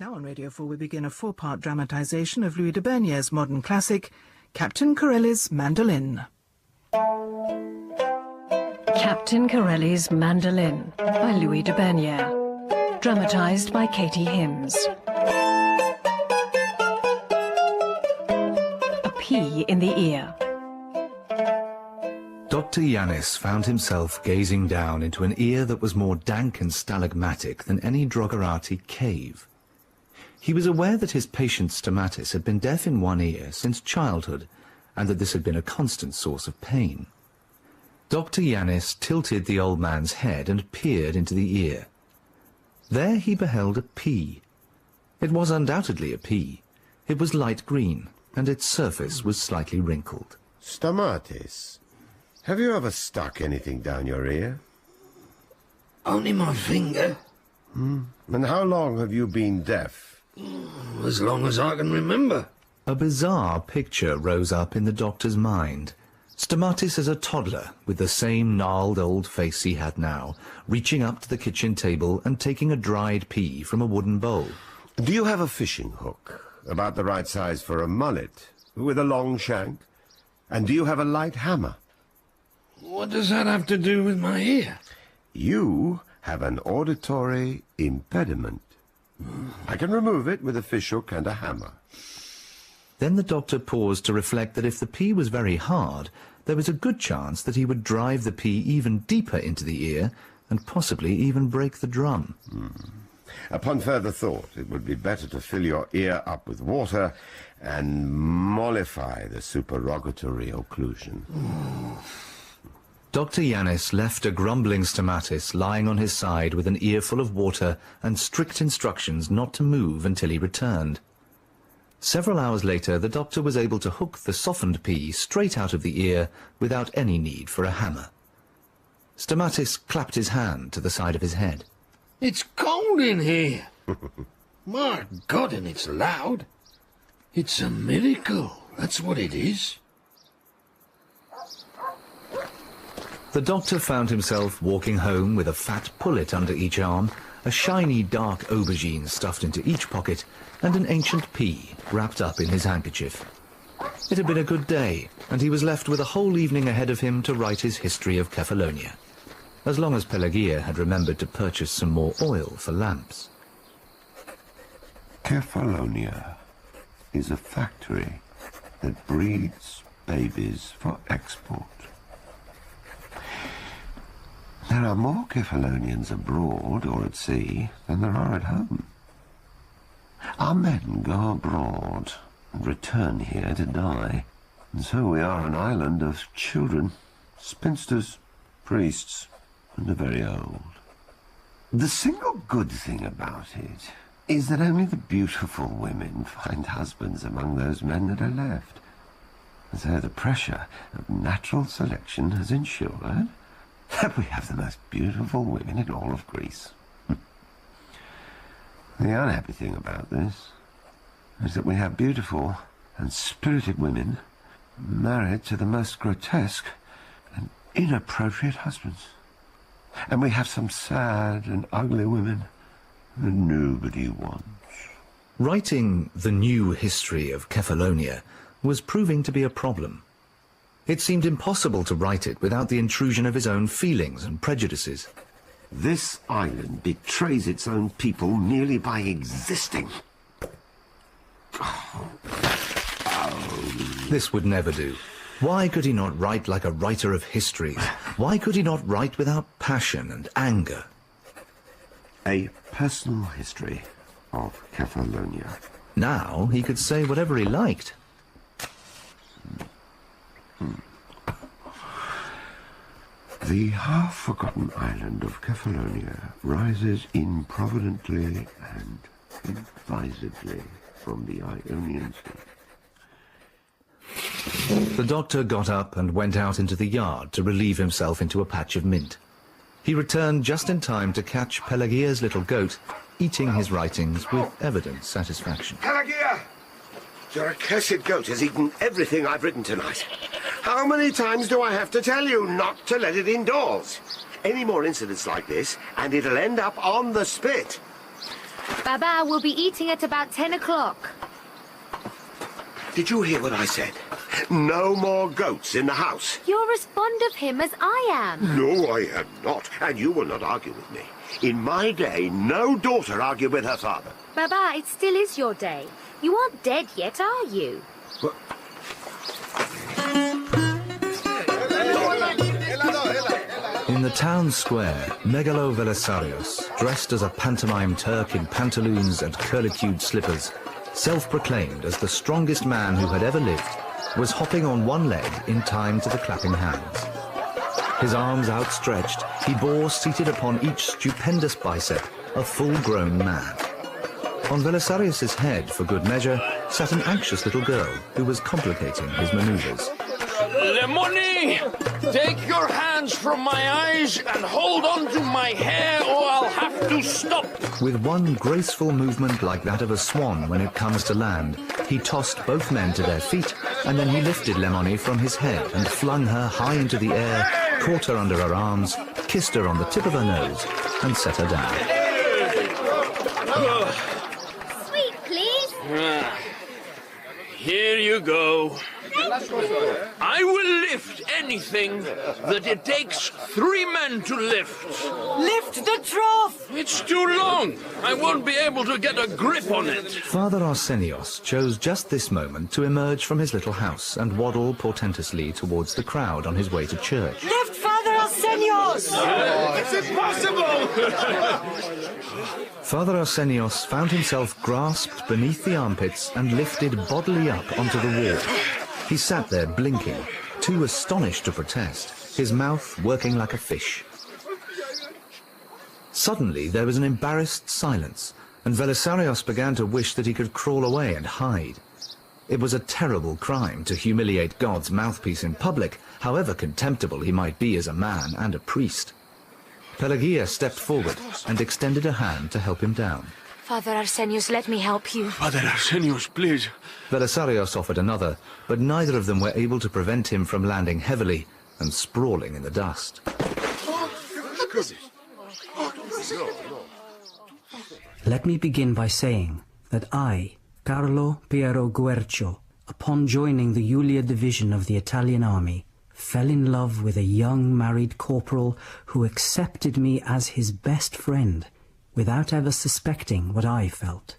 Now on Radio 4 we begin a four-part dramatisation of Louis de Bernières' modern classic, Captain Corelli's Mandolin. Captain Corelli's Mandolin by Louis de Bernières. Dramatised by Katie Hims. A pea in the ear. Dr. Yanis found himself gazing down into an ear that was more dank and stalagmatic than any Drogarati cave. He was aware that his patient Stamatis had been deaf in one ear since childhood, and that this had been a constant source of pain. Dr. Yanis tilted the old man's head and peered into the ear. There he beheld a pea. It was undoubtedly a pea. It was light green, and its surface was slightly wrinkled. Stamatis, have you ever stuck anything down your ear? Only my finger. And how long have you been deaf? As long as I can remember. A bizarre picture rose up in the doctor's mind. Stamatis as a toddler, with the same gnarled old face he had now, reaching up to the kitchen table and taking a dried pea from a wooden bowl. Do you have a fishing hook, about the right size for a mullet, with a long shank? And do you have a light hammer? What does that have to do with my ear? You have an auditory impediment. I can remove it with a fish hook and a hammer. Then the doctor paused to reflect that if the pea was very hard, there was a good chance that he would drive the pea even deeper into the ear and possibly even break the drum. Upon further thought, it would be better to fill your ear up with water and mollify the supererogatory occlusion. Dr. Yanis left a grumbling Stamatis lying on his side with an earful of water and strict instructions not to move until he returned. Several hours later, the doctor was able to hook the softened pea straight out of the ear without any need for a hammer. Stamatis clapped his hand to the side of his head. It's cold in here. My God, and it's loud. It's a miracle, that's what it is. The doctor found himself walking home with a fat pullet under each arm, a shiny dark aubergine stuffed into each pocket, and an ancient pea wrapped up in his handkerchief. It had been a good day, and he was left with a whole evening ahead of him to write his history of Cephalonia, as long as Pelagia had remembered to purchase some more oil for lamps. Cephalonia is a factory that breeds babies for export. There are more Cephalonians abroad or at sea than there are at home. Our men go abroad and return here to die, and so we are an island of children, spinsters, priests, and the very old. The single good thing about it is that only the beautiful women find husbands among those men that are left, and so the pressure of natural selection has ensured that we have the most beautiful women in all of Greece. The unhappy thing about this is that we have beautiful and spirited women married to the most grotesque and inappropriate husbands. And we have some sad and ugly women that nobody wants. Writing the new history of Cephalonia was proving to be a problem. It seemed impossible to write it without the intrusion of his own feelings and prejudices. This island betrays its own people merely by existing. This would never do. Why could he not write like a writer of histories? Why could he not write without passion and anger? A personal history of Cephalonia. Now he could say whatever he liked. The half-forgotten island of Cephalonia rises improvidently and advisedly from the Ionian Sea. The doctor got up and went out into the yard to relieve himself into a patch of mint. He returned just in time to catch Pelagia's little goat eating his writings with evident satisfaction. Pelagia! Your accursed goat has eaten everything I've written tonight. How many times do I have to tell you not to let it indoors? Any more incidents like this, and it'll end up on the spit. Baba will be eating at about 10 o'clock. Did you hear what I said? No more goats in the house. You're as fond of him as I am. No, I am not. And you will not argue with me. In my day, no daughter argued with her father. Baba, it still is your day. You aren't dead yet, are you? What? In the town square, Megalo Velisarius, dressed as a pantomime Turk in pantaloons and curlicued slippers, self-proclaimed as the strongest man who had ever lived, was hopping on one leg in time to the clapping hands. His arms outstretched, he bore seated upon each stupendous bicep a full-grown man. On Velisarius's head, for good measure, sat an anxious little girl who was complicating his maneuvers. Lemony! Take your hands from my eyes and hold on to my hair or I'll have to stop. With one graceful movement like that of a swan when it comes to land, he tossed both men to their feet, and then he lifted Lemony from his head and flung her high into the air, caught her under her arms, kissed her on the tip of her nose, and set her down. Sweet, please. Here you go. I will lift anything that it takes 3 men to lift. Lift the trough! It's too long. I won't be able to get a grip on it. Father Arsenios chose just this moment to emerge from his little house and waddle portentously towards the crowd on his way to church. Lift Father Arsenios! It's impossible! Father Arsenios found himself grasped beneath the armpits and lifted bodily up onto the wall. He sat there blinking, too astonished to protest, his mouth working like a fish. Suddenly there was an embarrassed silence, and Velisarius began to wish that he could crawl away and hide. It was a terrible crime to humiliate God's mouthpiece in public, however contemptible he might be as a man and a priest. Pelagia stepped forward and extended a hand to help him down. Father Arsenios, let me help you. Father Arsenios, please. Velisarius offered another, but neither of them were able to prevent him from landing heavily and sprawling in the dust. Let me begin by saying that I, Carlo Piero Guercio, upon joining the Julia division of the Italian army, fell in love with a young married corporal who accepted me as his best friend, without ever suspecting what I felt.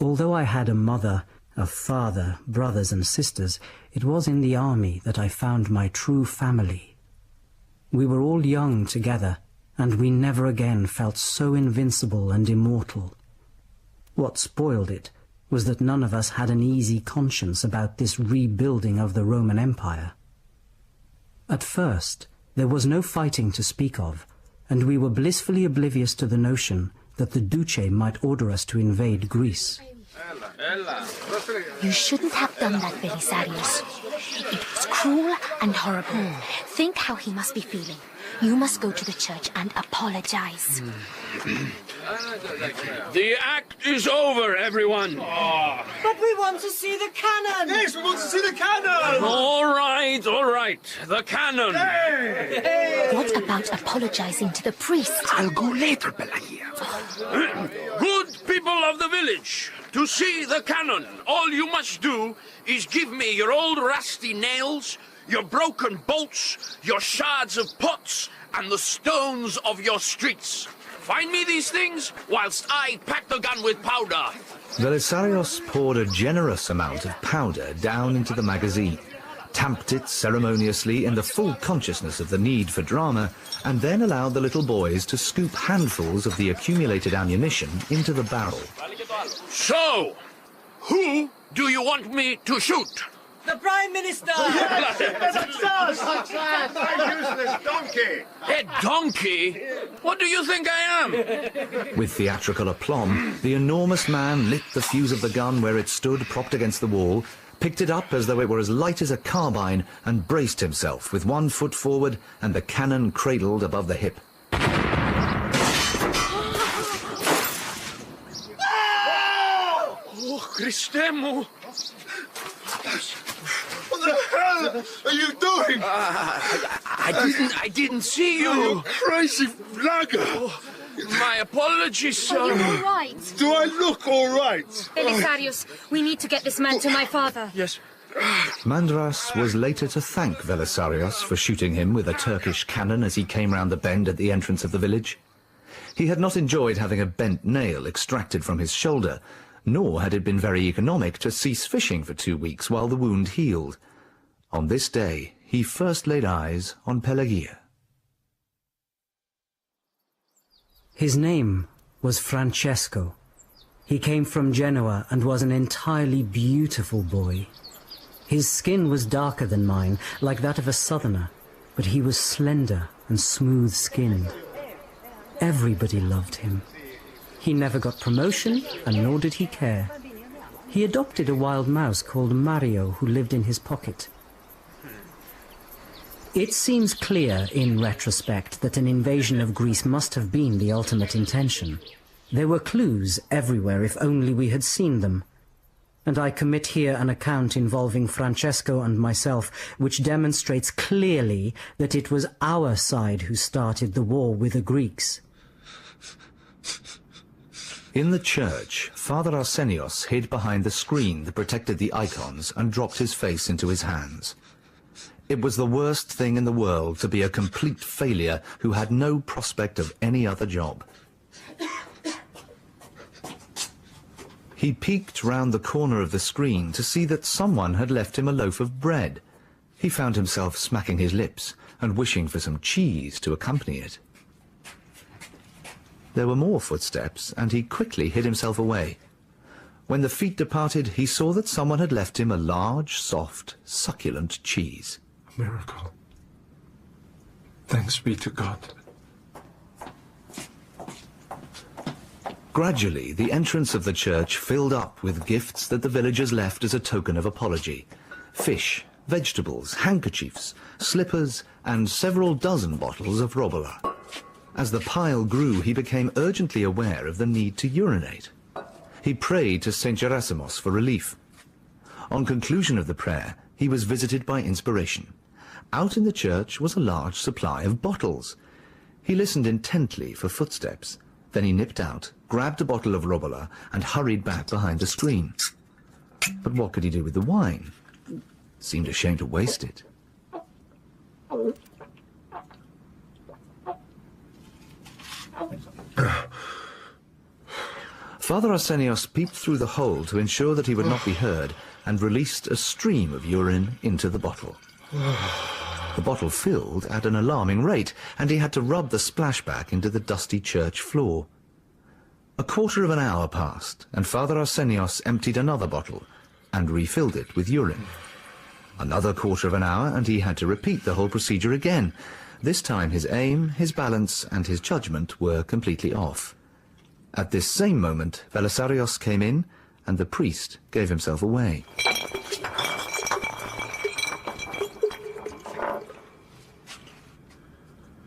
Although I had a mother, a father, brothers and sisters, it was in the army that I found my true family. We were all young together, and we never again felt so invincible and immortal. What spoiled it was that none of us had an easy conscience about this rebuilding of the Roman Empire. At first, there was no fighting to speak of, and we were blissfully oblivious to the notion that the Duce might order us to invade Greece. You shouldn't have done that, Belisarius. It was cruel and horrible. Think how he must be feeling. You must go to the church and apologize. The act is over, everyone. But we want to see the cannon! Yes, we want to see the cannon! All right, the cannon. What about apologizing to the priest? I'll go later, Pelagia. Good people of the village, to see the cannon, all you must do is give me your old rusty nails, your broken bolts, your shards of pots, and the stones of your streets. Find me these things, whilst I pack the gun with powder. Velisarius poured a generous amount of powder down into the magazine, tamped it ceremoniously in the full consciousness of the need for drama, and then allowed the little boys to scoop handfuls of the accumulated ammunition into the barrel. So, who do you want me to shoot? The Prime Minister! Useless donkey! A donkey? What do you think I am? With theatrical aplomb, the enormous man lit the fuse of the gun where it stood propped against the wall, picked it up as though it were as light as a carbine, and braced himself with one foot forward and the cannon cradled above the hip. Oh, Christemo! What the hell are you doing? I didn't see you. You crazy flagger! My apologies, sir. Are you all right? Do I look all right? Belisarius, we need to get this man to my father. Yes. Mandras was later to thank Belisarius for shooting him with a Turkish cannon as he came round the bend at the entrance of the village. He had not enjoyed having a bent nail extracted from his shoulder, nor had it been very economic to cease fishing for 2 weeks while the wound healed. On this day, he first laid eyes on Pelagia. His name was Francesco. He came from Genoa and was an entirely beautiful boy. His skin was darker than mine, like that of a southerner, but he was slender and smooth-skinned. Everybody loved him. He never got promotion, and nor did he care. He adopted a wild mouse called Mario, who lived in his pocket. It seems clear, in retrospect, that an invasion of Greece must have been the ultimate intention. There were clues everywhere if only we had seen them. And I commit here an account involving Francesco and myself, which demonstrates clearly that it was our side who started the war with the Greeks. In the church, Father Arsenios hid behind the screen that protected the icons and dropped his face into his hands. It was the worst thing in the world to be a complete failure who had no prospect of any other job. He peeked round the corner of the screen to see that someone had left him a loaf of bread. He found himself smacking his lips and wishing for some cheese to accompany it. There were more footsteps, and he quickly hid himself away. When the feet departed, he saw that someone had left him a large, soft, succulent cheese. Miracle. Thanks be to God. Gradually, the entrance of the church filled up with gifts that the villagers left as a token of apology. Fish, vegetables, handkerchiefs, slippers, and several dozen bottles of robola. As the pile grew, he became urgently aware of the need to urinate. He prayed to St. Gerasimos for relief. On conclusion of the prayer, he was visited by inspiration. Out in the church was a large supply of bottles. He listened intently for footsteps. Then he nipped out, grabbed a bottle of robola, and hurried back behind the screen. But what could he do with the wine? Seemed ashamed to waste it. Father Arsenios peeped through the hole to ensure that he would not be heard, and released a stream of urine into the bottle. The bottle filled at an alarming rate, and he had to rub the splashback into the dusty church floor. A quarter of an hour passed, and Father Arsenios emptied another bottle and refilled it with urine. Another quarter of an hour, and he had to repeat the whole procedure again. This time his aim, his balance, and his judgment were completely off. At this same moment, Belisarius came in, and the priest gave himself away.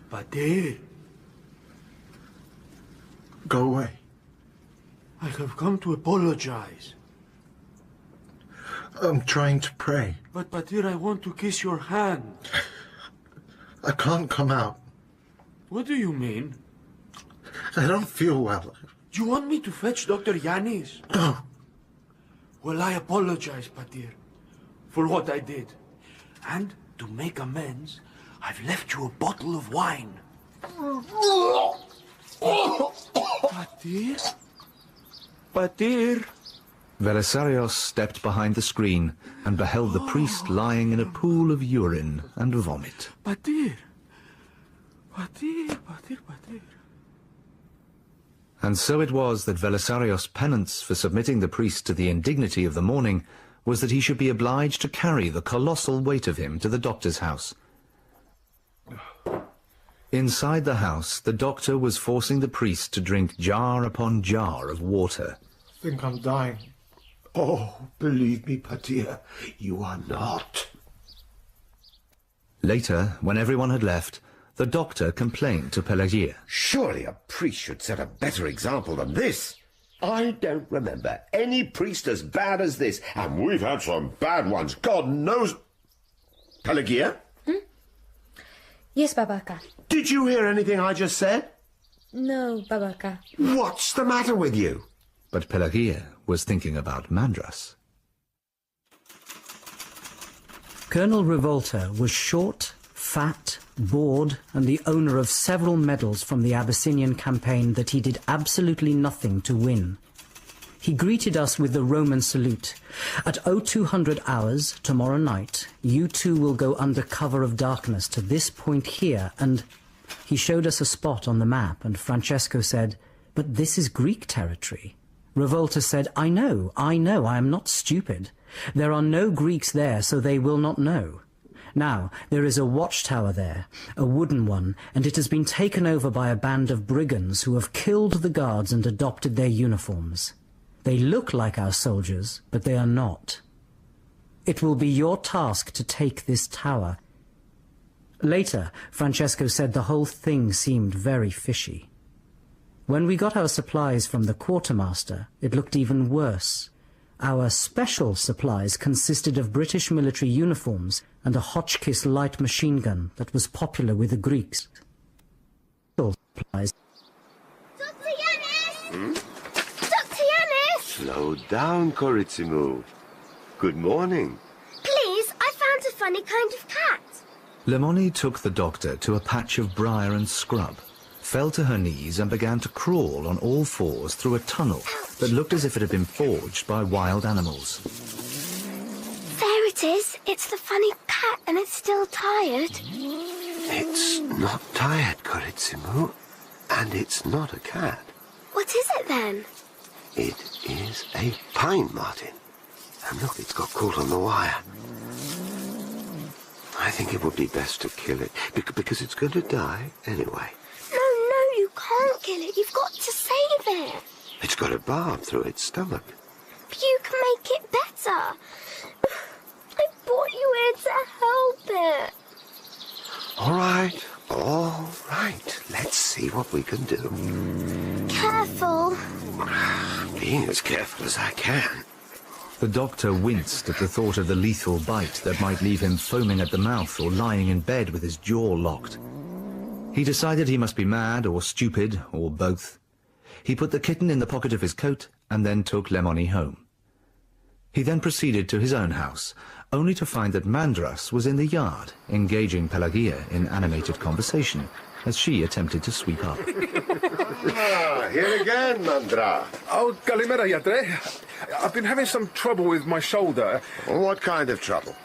Pater. Go away. I have come to apologize. I'm trying to pray. But Pater, I want to kiss your hand. I can't come out. What do you mean? I don't feel well. Do you want me to fetch Dr. Yannis? No. Well, I apologize, Pater, for what I did. And to make amends, I've left you a bottle of wine. Pater? Pater? Belisarius stepped behind the screen and beheld the priest lying in a pool of urine and vomit. Pater? Pater, Pater, Pater. And so it was that Belisarius' penance for submitting the priest to the indignity of the morning was that he should be obliged to carry the colossal weight of him to the doctor's house. Inside the house, the doctor was forcing the priest to drink jar upon jar of water. I think I'm dying. Oh, believe me, Pater, you are not. Later, when everyone had left, the doctor complained to Pelagia. Surely a priest should set a better example than this. I don't remember any priest as bad as this, and we've had some bad ones, God knows. Pelagia? Yes, Babaka. Did you hear anything I just said? No, Babaka. What's the matter with you? But Pelagia was thinking about Mandras. Colonel Revolta was short, fat, bored, and the owner of several medals from the Abyssinian campaign that he did absolutely nothing to win. He greeted us with the Roman salute. At 0200 hours, tomorrow night, you two will go under cover of darkness to this point here, and he showed us a spot on the map, and Francesco said, "But this is Greek territory." Revolta said, I know, I am not stupid. There are no Greeks there, so they will not know. Now, there is a watchtower there, a wooden one, and it has been taken over by a band of brigands who have killed the guards and adopted their uniforms. They look like our soldiers, but they are not. It will be your task to take this tower. Later, Francesco said the whole thing seemed very fishy. When we got our supplies from the quartermaster, it looked even worse. Our special supplies consisted of British military uniforms and a Hotchkiss light machine gun that was popular with the Greeks. Supplies. Dr. Yanis! Dr. Yanis! Slow down, Koritsimu. Good morning. Please, I found a funny kind of cat. Lemony took the doctor to a patch of briar and scrub, fell to her knees and began to crawl on all fours through a tunnel that looked as if it had been forged by wild animals. There it is. It's the funny cat and it's still tired. It's not tired, Koritsimu, and it's not a cat. What is it then? It is a pine marten. And look, it's got caught on the wire. I think it would be best to kill it, because it's going to die anyway. No, you can't kill it. You've got to save it. It's got a barb through its stomach. But you can make it better. I brought you here to help it. All right. Let's see what we can do. Careful. Being as careful as I can. The doctor winced at the thought of the lethal bite that might leave him foaming at the mouth or lying in bed with his jaw locked. He decided he must be mad or stupid or both. He put the kitten in the pocket of his coat and then took Lemony home. He then proceeded to his own house, only to find that Mandras was in the yard, engaging Pelagia in animated conversation as she attempted to sweep up. Here again, Mandra. Oh, Kalimera, Yatre. I've been having some trouble with my shoulder. What kind of trouble?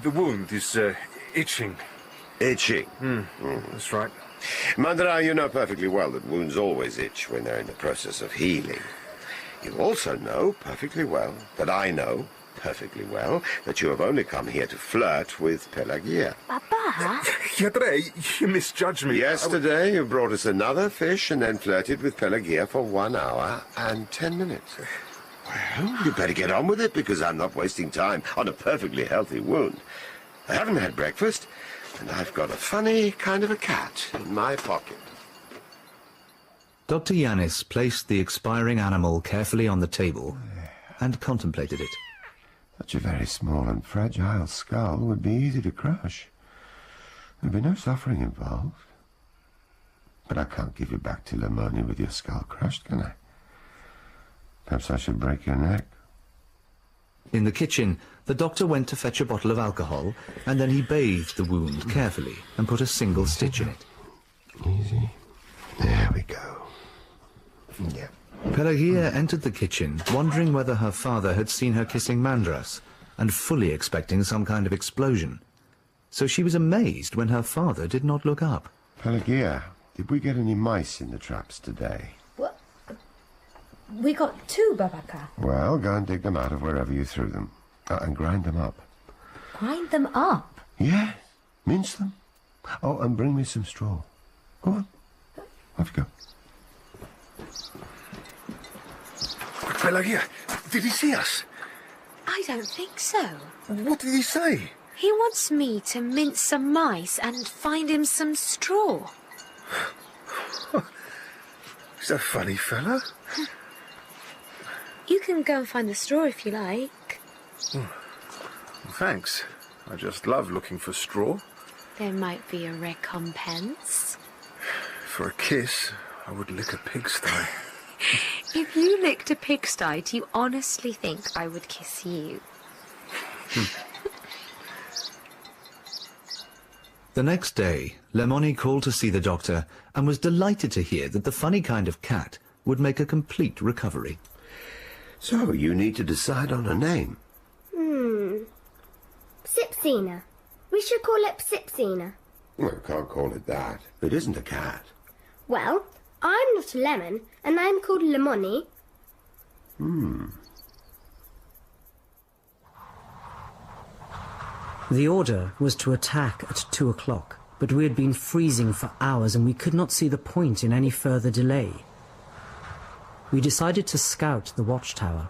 The wound is itching. Itching? That's right. Mandra, you know perfectly well that wounds always itch when they're in the process of healing. You also know perfectly well that I know perfectly well that you have only come here to flirt with Pelagia. Papa? Yatre, you misjudged me. Yesterday you brought us another fish and then flirted with Pelagia for 1 hour and 10 minutes. Well, you better get on with it, because I'm not wasting time on a perfectly healthy wound. I haven't had breakfast, and I've got a funny kind of a cat in my pocket. Dr. Yanis placed the expiring animal carefully on the table and contemplated it. Such a very small and fragile skull would be easy to crush. There'd be no suffering involved. But I can't give you back to Lemony with your skull crushed, can I? Perhaps I should break your neck. In the kitchen, the doctor went to fetch a bottle of alcohol, and then he bathed the wound carefully and put a single stitch in it. Easy. There we go. Yeah. Pelagia entered the kitchen, wondering whether her father had seen her kissing Mandras, and fully expecting some kind of explosion. So she was amazed when her father did not look up. Pelagia, did we get any mice in the traps today? What? We got 2, Babaka. Well, go and dig them out of wherever you threw them. And grind them up. Grind them up? Yeah, mince them. Oh, and bring me some straw. Go on. Off you go. Pelagia, did he see us? I don't think so. What did he say? He wants me to mince some mice and find him some straw. He's a funny fella. You can go and find the straw if you like. Well, thanks. I just love looking for straw. There might be a recompense. For a kiss, I would lick a pigsty. If you licked a pigsty, do you honestly think I would kiss you? The next day, Lemony called to see the doctor and was delighted to hear that the funny kind of cat would make a complete recovery. So, you need to decide on a name. Psipsina. We should call it Psipsina. Well, you can't call it that. It isn't a cat. Well, I'm not a lemon, and I'm called Lemony. The order was to attack at 2 o'clock, but we had been freezing for hours and we could not see the point in any further delay. We decided to scout the watchtower.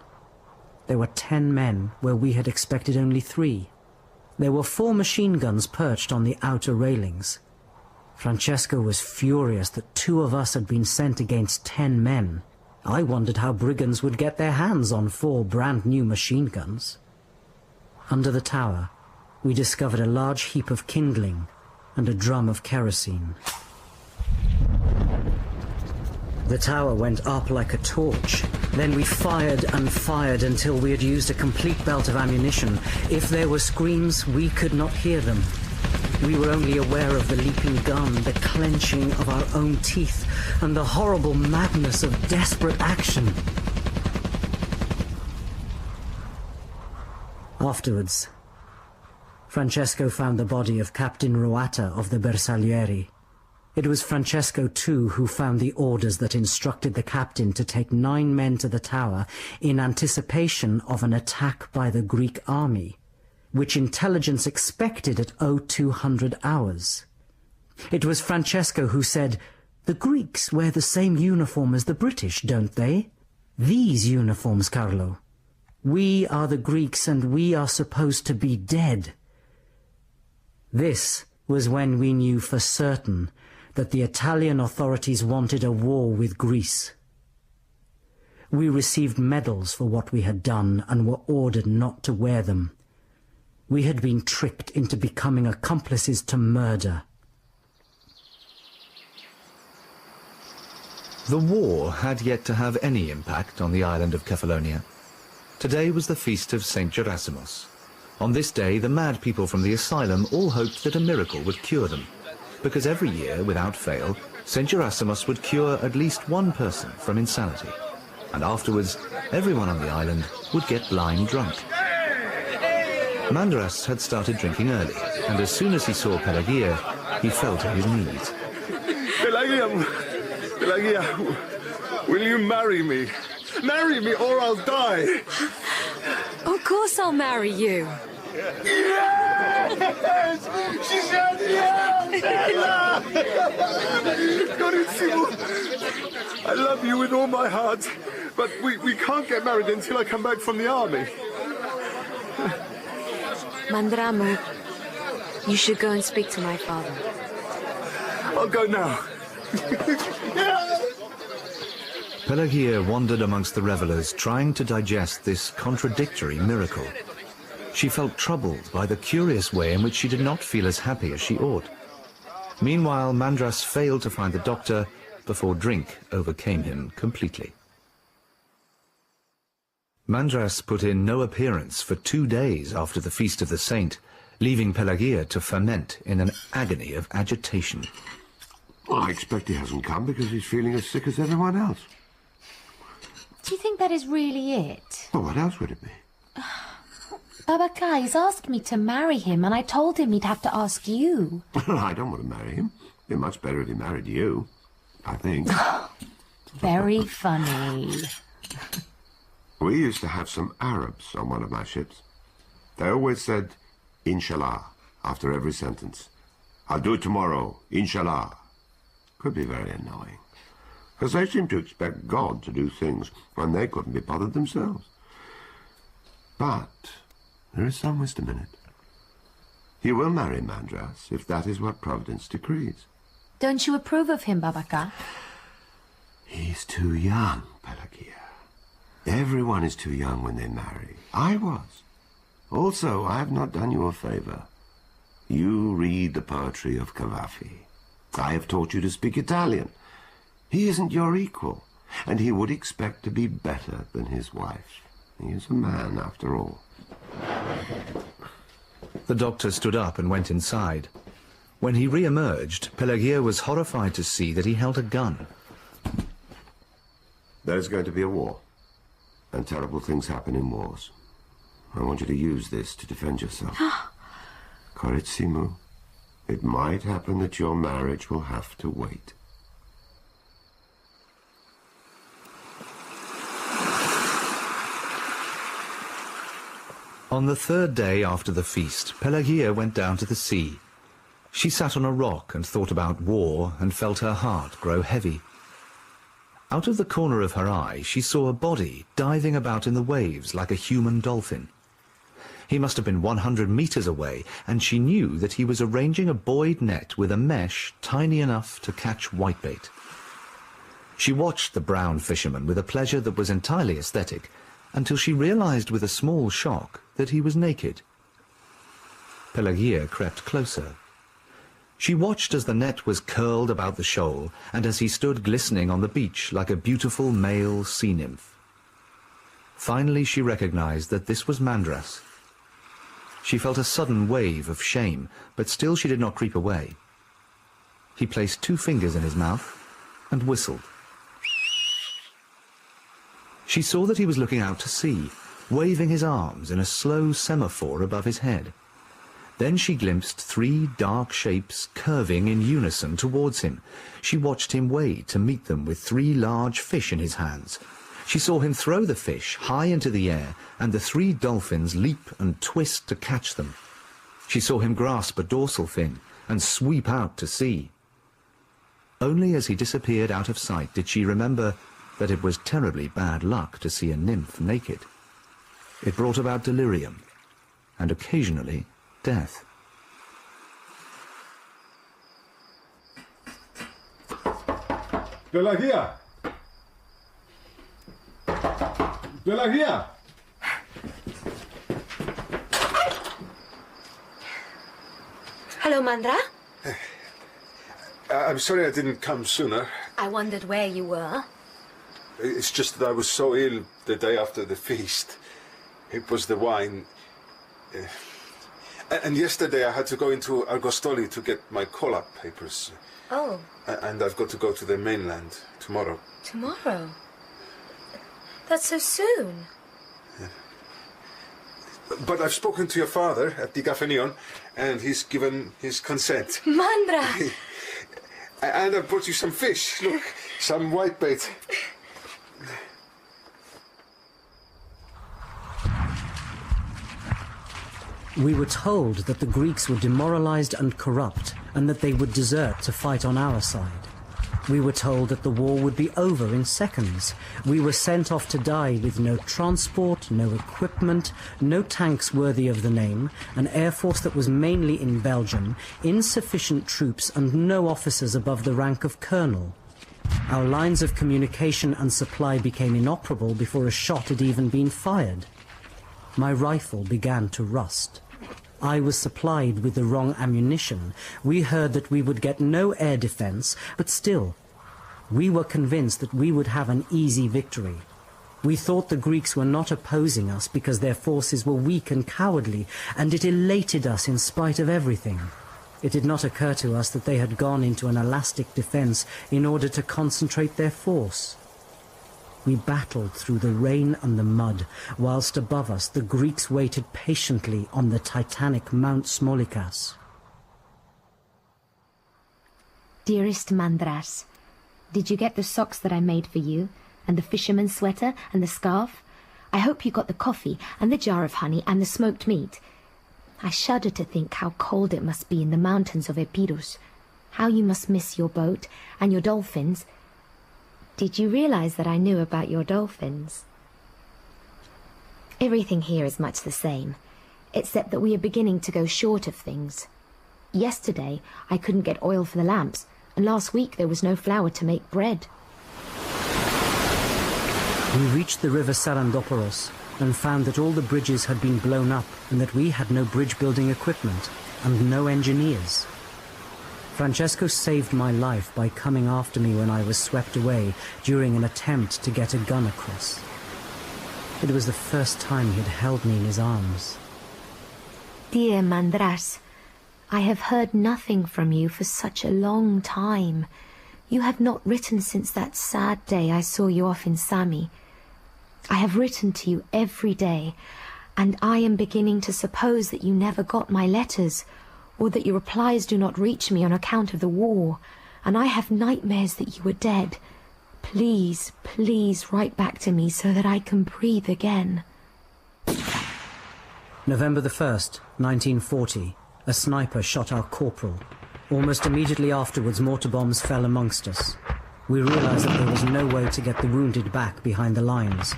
There were 10 men where we had expected only 3. There were 4 machine guns perched on the outer railings. Francesco was furious that 2 of us had been sent against 10 men. I wondered how brigands would get their hands on 4 brand new machine guns. Under the tower, we discovered a large heap of kindling and a drum of kerosene. The tower went up like a torch. Then we fired and fired until we had used a complete belt of ammunition. If there were screams, we could not hear them. We were only aware of the leaping gun, the clenching of our own teeth, and the horrible madness of desperate action. Afterwards, Francesco found the body of Captain Ruata of the Bersaglieri. It was Francesco, too, who found the orders that instructed the captain to take 9 men to the tower in anticipation of an attack by the Greek army, which intelligence expected at 0200 hours. It was Francesco who said, "The Greeks wear the same uniform as the British, don't they? These uniforms, Carlo. We are the Greeks and we are supposed to be dead." This was when we knew for certain that the Italian authorities wanted a war with Greece. We received medals for what we had done and were ordered not to wear them. We had been tricked into becoming accomplices to murder. The war had yet to have any impact on the island of Cephalonia. Today was the feast of St. Gerasimos. On this day, the mad people from the asylum all hoped that a miracle would cure them, because every year, without fail, St. Gerasimos would cure at least one person from insanity, and afterwards, everyone on the island would get blind drunk. Mandras had started drinking early, and as soon as he saw Pelagia, he fell to his knees. Pelagia, will you marry me? Marry me or I'll die! Of course I'll marry you. Yes! She said yes! Carissimo! I love you with all my heart, but we can't get married until I come back from the army. Mandramu, you should go and speak to my father. I'll go now. Pelagia wandered amongst the revelers, trying to digest this contradictory miracle. She felt troubled by the curious way in which she did not feel as happy as she ought. Meanwhile, Mandras failed to find the doctor before drink overcame him completely. Mandras put in no appearance for 2 days after the Feast of the Saint, leaving Pelagia to ferment in an agony of agitation. Well, I expect he hasn't come because he's feeling as sick as everyone else. Do you think that is really it? Well, what else would it be? Babaka, he's asked me to marry him, and I told him he'd have to ask you. Well, I don't want to marry him. It'd be much better if he married you, I think. Very funny. We used to have some Arabs on one of my ships. They always said, Inshallah, after every sentence. I'll do it tomorrow, Inshallah. Could be very annoying, because they seem to expect God to do things when they couldn't be bothered themselves. But there is some wisdom in it. He will marry Mandras if that is what Providence decrees. Don't you approve of him, Babaka? He's too young, Pelagia. Everyone is too young when they marry. I was. Also, I have not done you a favor. You read the poetry of Cavafy. I have taught you to speak Italian. He isn't your equal, and he would expect to be better than his wife. He is a man, after all. The doctor stood up and went inside. When he re-emerged, Pelagia was horrified to see that he held a gun. There's going to be a war, and terrible things happen in wars. I want you to use this to defend yourself. Koritsimu, it might happen that your marriage will have to wait. On the third day after the feast, Pelagia went down to the sea. She sat on a rock and thought about war and felt her heart grow heavy. Out of the corner of her eye, she saw a body diving about in the waves like a human dolphin. He must have been 100 meters away, and she knew that he was arranging a buoyed net with a mesh tiny enough to catch whitebait. She watched the brown fisherman with a pleasure that was entirely aesthetic, until she realized with a small shock that he was naked. Pelagia crept closer. She watched as the net was curled about the shoal, and as he stood glistening on the beach like a beautiful male sea nymph. Finally she recognized that this was Mandras. She felt a sudden wave of shame, but still she did not creep away. He placed 2 fingers in his mouth and whistled. She saw that he was looking out to sea, waving his arms in a slow semaphore above his head. Then she glimpsed 3 dark shapes curving in unison towards him. She watched him wade to meet them with 3 large fish in his hands. She saw him throw the fish high into the air, and the 3 dolphins leap and twist to catch them. She saw him grasp a dorsal fin and sweep out to sea. Only as he disappeared out of sight did she remember that it was terribly bad luck to see a nymph naked. It brought about delirium, and occasionally death. Pelagia! Pelagia! Hello, Mandra. I'm sorry I didn't come sooner. I wondered where you were. It's just that I was so ill the day after the feast. It was the wine. And yesterday I had to go into Argostoli to get my call-up papers. Oh. And I've got to go to the mainland tomorrow. Tomorrow? That's so soon. But I've spoken to your father at the Gafenion, and he's given his consent. Mandra! And I've brought you some fish. Look, some whitebait. We were told that the Greeks were demoralized and corrupt, and that they would desert to fight on our side. We were told that the war would be over in seconds. We were sent off to die with no transport, no equipment, no tanks worthy of the name, an air force that was mainly in Belgium, insufficient troops and no officers above the rank of colonel. Our lines of communication and supply became inoperable before a shot had even been fired. My rifle began to rust. I was supplied with the wrong ammunition. We heard that we would get no air defense, but still, we were convinced that we would have an easy victory. We thought the Greeks were not opposing us because their forces were weak and cowardly, and it elated us in spite of everything. It did not occur to us that they had gone into an elastic defense in order to concentrate their force. We battled through the rain and the mud, whilst above us the Greeks waited patiently on the titanic Mount Smolikas. Dearest Mandras, did you get the socks that I made for you, and the fisherman's sweater, and the scarf? I hope you got the coffee, and the jar of honey, and the smoked meat. I shudder to think how cold it must be in the mountains of Epirus, how you must miss your boat, and your dolphins. Did you realize that I knew about your dolphins? Everything here is much the same, except that we are beginning to go short of things. Yesterday, I couldn't get oil for the lamps, and last week there was no flour to make bread. We reached the river Sarandopoulos and found that all the bridges had been blown up and that we had no bridge-building equipment and no engineers. Francesco saved my life by coming after me when I was swept away during an attempt to get a gun across. It was the first time he'd held me in his arms. Dear Mandras, I have heard nothing from you for such a long time. You have not written since that sad day I saw you off in Sami. I have written to you every day, and I am beginning to suppose that you never got my letters, or that your replies do not reach me on account of the war, and I have nightmares that you were dead. Please, please write back to me so that I can breathe again. November the 1st, 1940. A sniper shot our corporal. Almost immediately afterwards, mortar bombs fell amongst us. We realized that there was no way to get the wounded back behind the lines.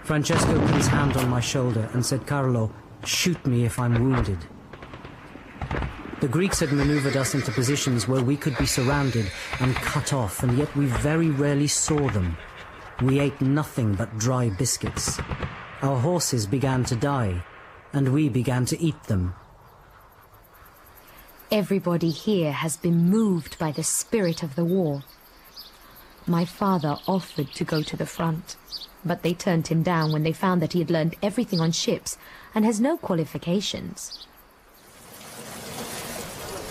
Francesco put his hand on my shoulder and said, "Carlo, shoot me if I'm wounded." The Greeks had maneuvered us into positions where we could be surrounded and cut off, and yet we very rarely saw them. We ate nothing but dry biscuits. Our horses began to die, and we began to eat them. Everybody here has been moved by the spirit of the war. My father offered to go to the front, but they turned him down when they found that he had learned everything on ships and has no qualifications.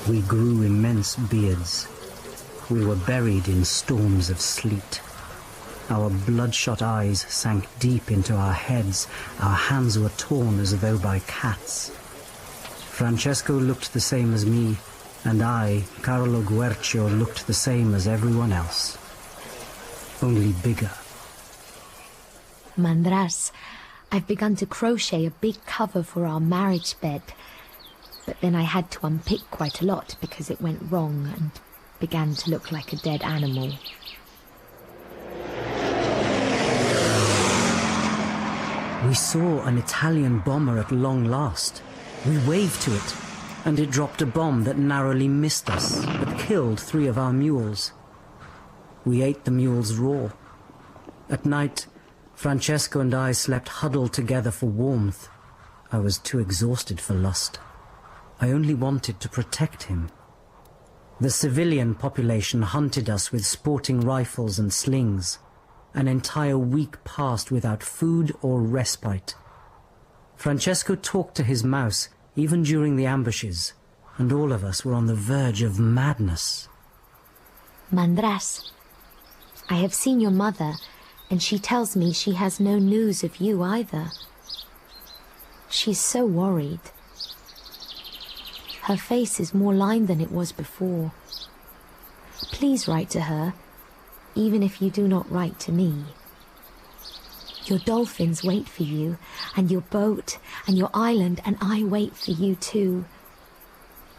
We grew immense beards. We were buried in storms of sleet. Our bloodshot eyes sank deep into our heads. Our hands were torn as though by cats. Francesco looked the same as me, and I, Carlo Guercio, looked the same as everyone else. Only bigger. Mandras, I've begun to crochet a big cover for our marriage bed. But then I had to unpick quite a lot because it went wrong and began to look like a dead animal. We saw an Italian bomber at long last. We waved to it, and it dropped a bomb that narrowly missed us, but killed 3 of our mules. We ate the mules raw. At night, Francesco and I slept huddled together for warmth. I was too exhausted for lust. I only wanted to protect him. The civilian population hunted us with sporting rifles and slings. An entire week passed without food or respite. Francesco talked to his mouse, even during the ambushes, and all of us were on the verge of madness. Mandras, I have seen your mother, and she tells me she has no news of you either. She's so worried. Her face is more lined than it was before. Please write to her, even if you do not write to me. Your dolphins wait for you, and your boat, and your island, and I wait for you too.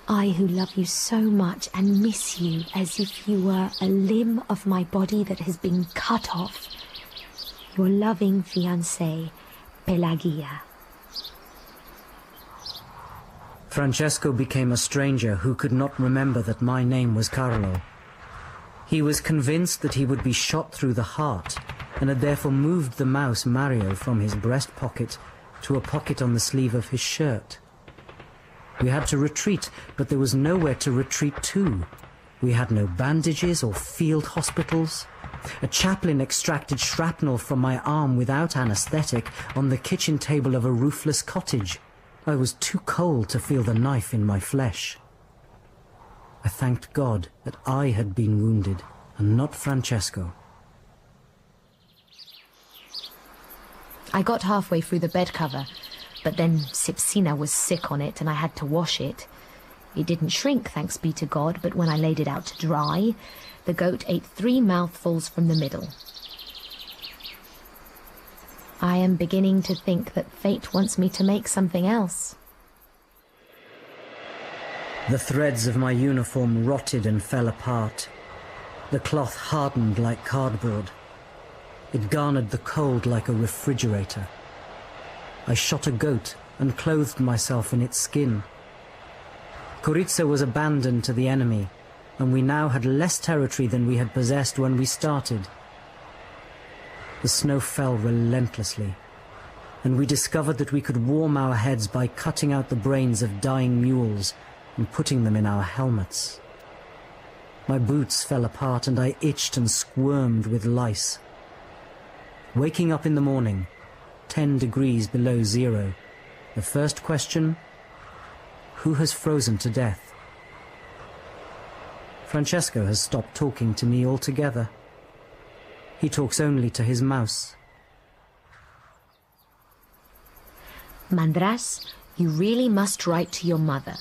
I who love you so much and miss you as if you were a limb of my body that has been cut off. Your loving fiancée, Pelagia. Francesco became a stranger who could not remember that my name was Carlo. He was convinced that he would be shot through the heart, and had therefore moved the mouse Mario from his breast pocket to a pocket on the sleeve of his shirt. We had to retreat, but there was nowhere to retreat to. We had no bandages or field hospitals. A chaplain extracted shrapnel from my arm without anesthetic on the kitchen table of a roofless cottage. I was too cold to feel the knife in my flesh. I thanked God that I had been wounded, and not Francesco. I got halfway through the bed cover, but then Sipsina was sick on it and I had to wash it. It didn't shrink, thanks be to God, but when I laid it out to dry, the goat ate 3 mouthfuls from the middle. I am beginning to think that fate wants me to make something else. The threads of my uniform rotted and fell apart. The cloth hardened like cardboard. It garnered the cold like a refrigerator. I shot a goat and clothed myself in its skin. Koritsa was abandoned to the enemy, and we now had less territory than we had possessed when we started. The snow fell relentlessly, and we discovered that we could warm our heads by cutting out the brains of dying mules and putting them in our helmets. My boots fell apart and I itched and squirmed with lice. Waking up in the morning, 10 degrees below zero, the first question, who has frozen to death? Francesco has stopped talking to me altogether. He talks only to his mouse. Mandras, you really must write to your mother.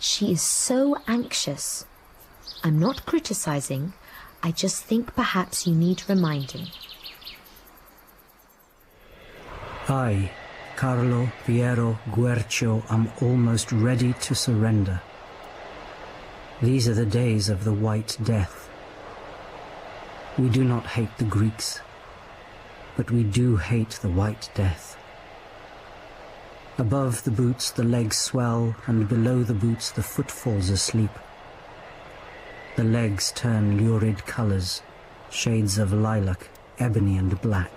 She is so anxious. I'm not criticizing. I just think perhaps you need reminding. I, Carlo Piero Guercio, am almost ready to surrender. These are the days of the White Death. We do not hate the Greeks, but we do hate the White Death. Above the boots the legs swell, and below the boots the foot falls asleep. The legs turn lurid colors, shades of lilac, ebony and black.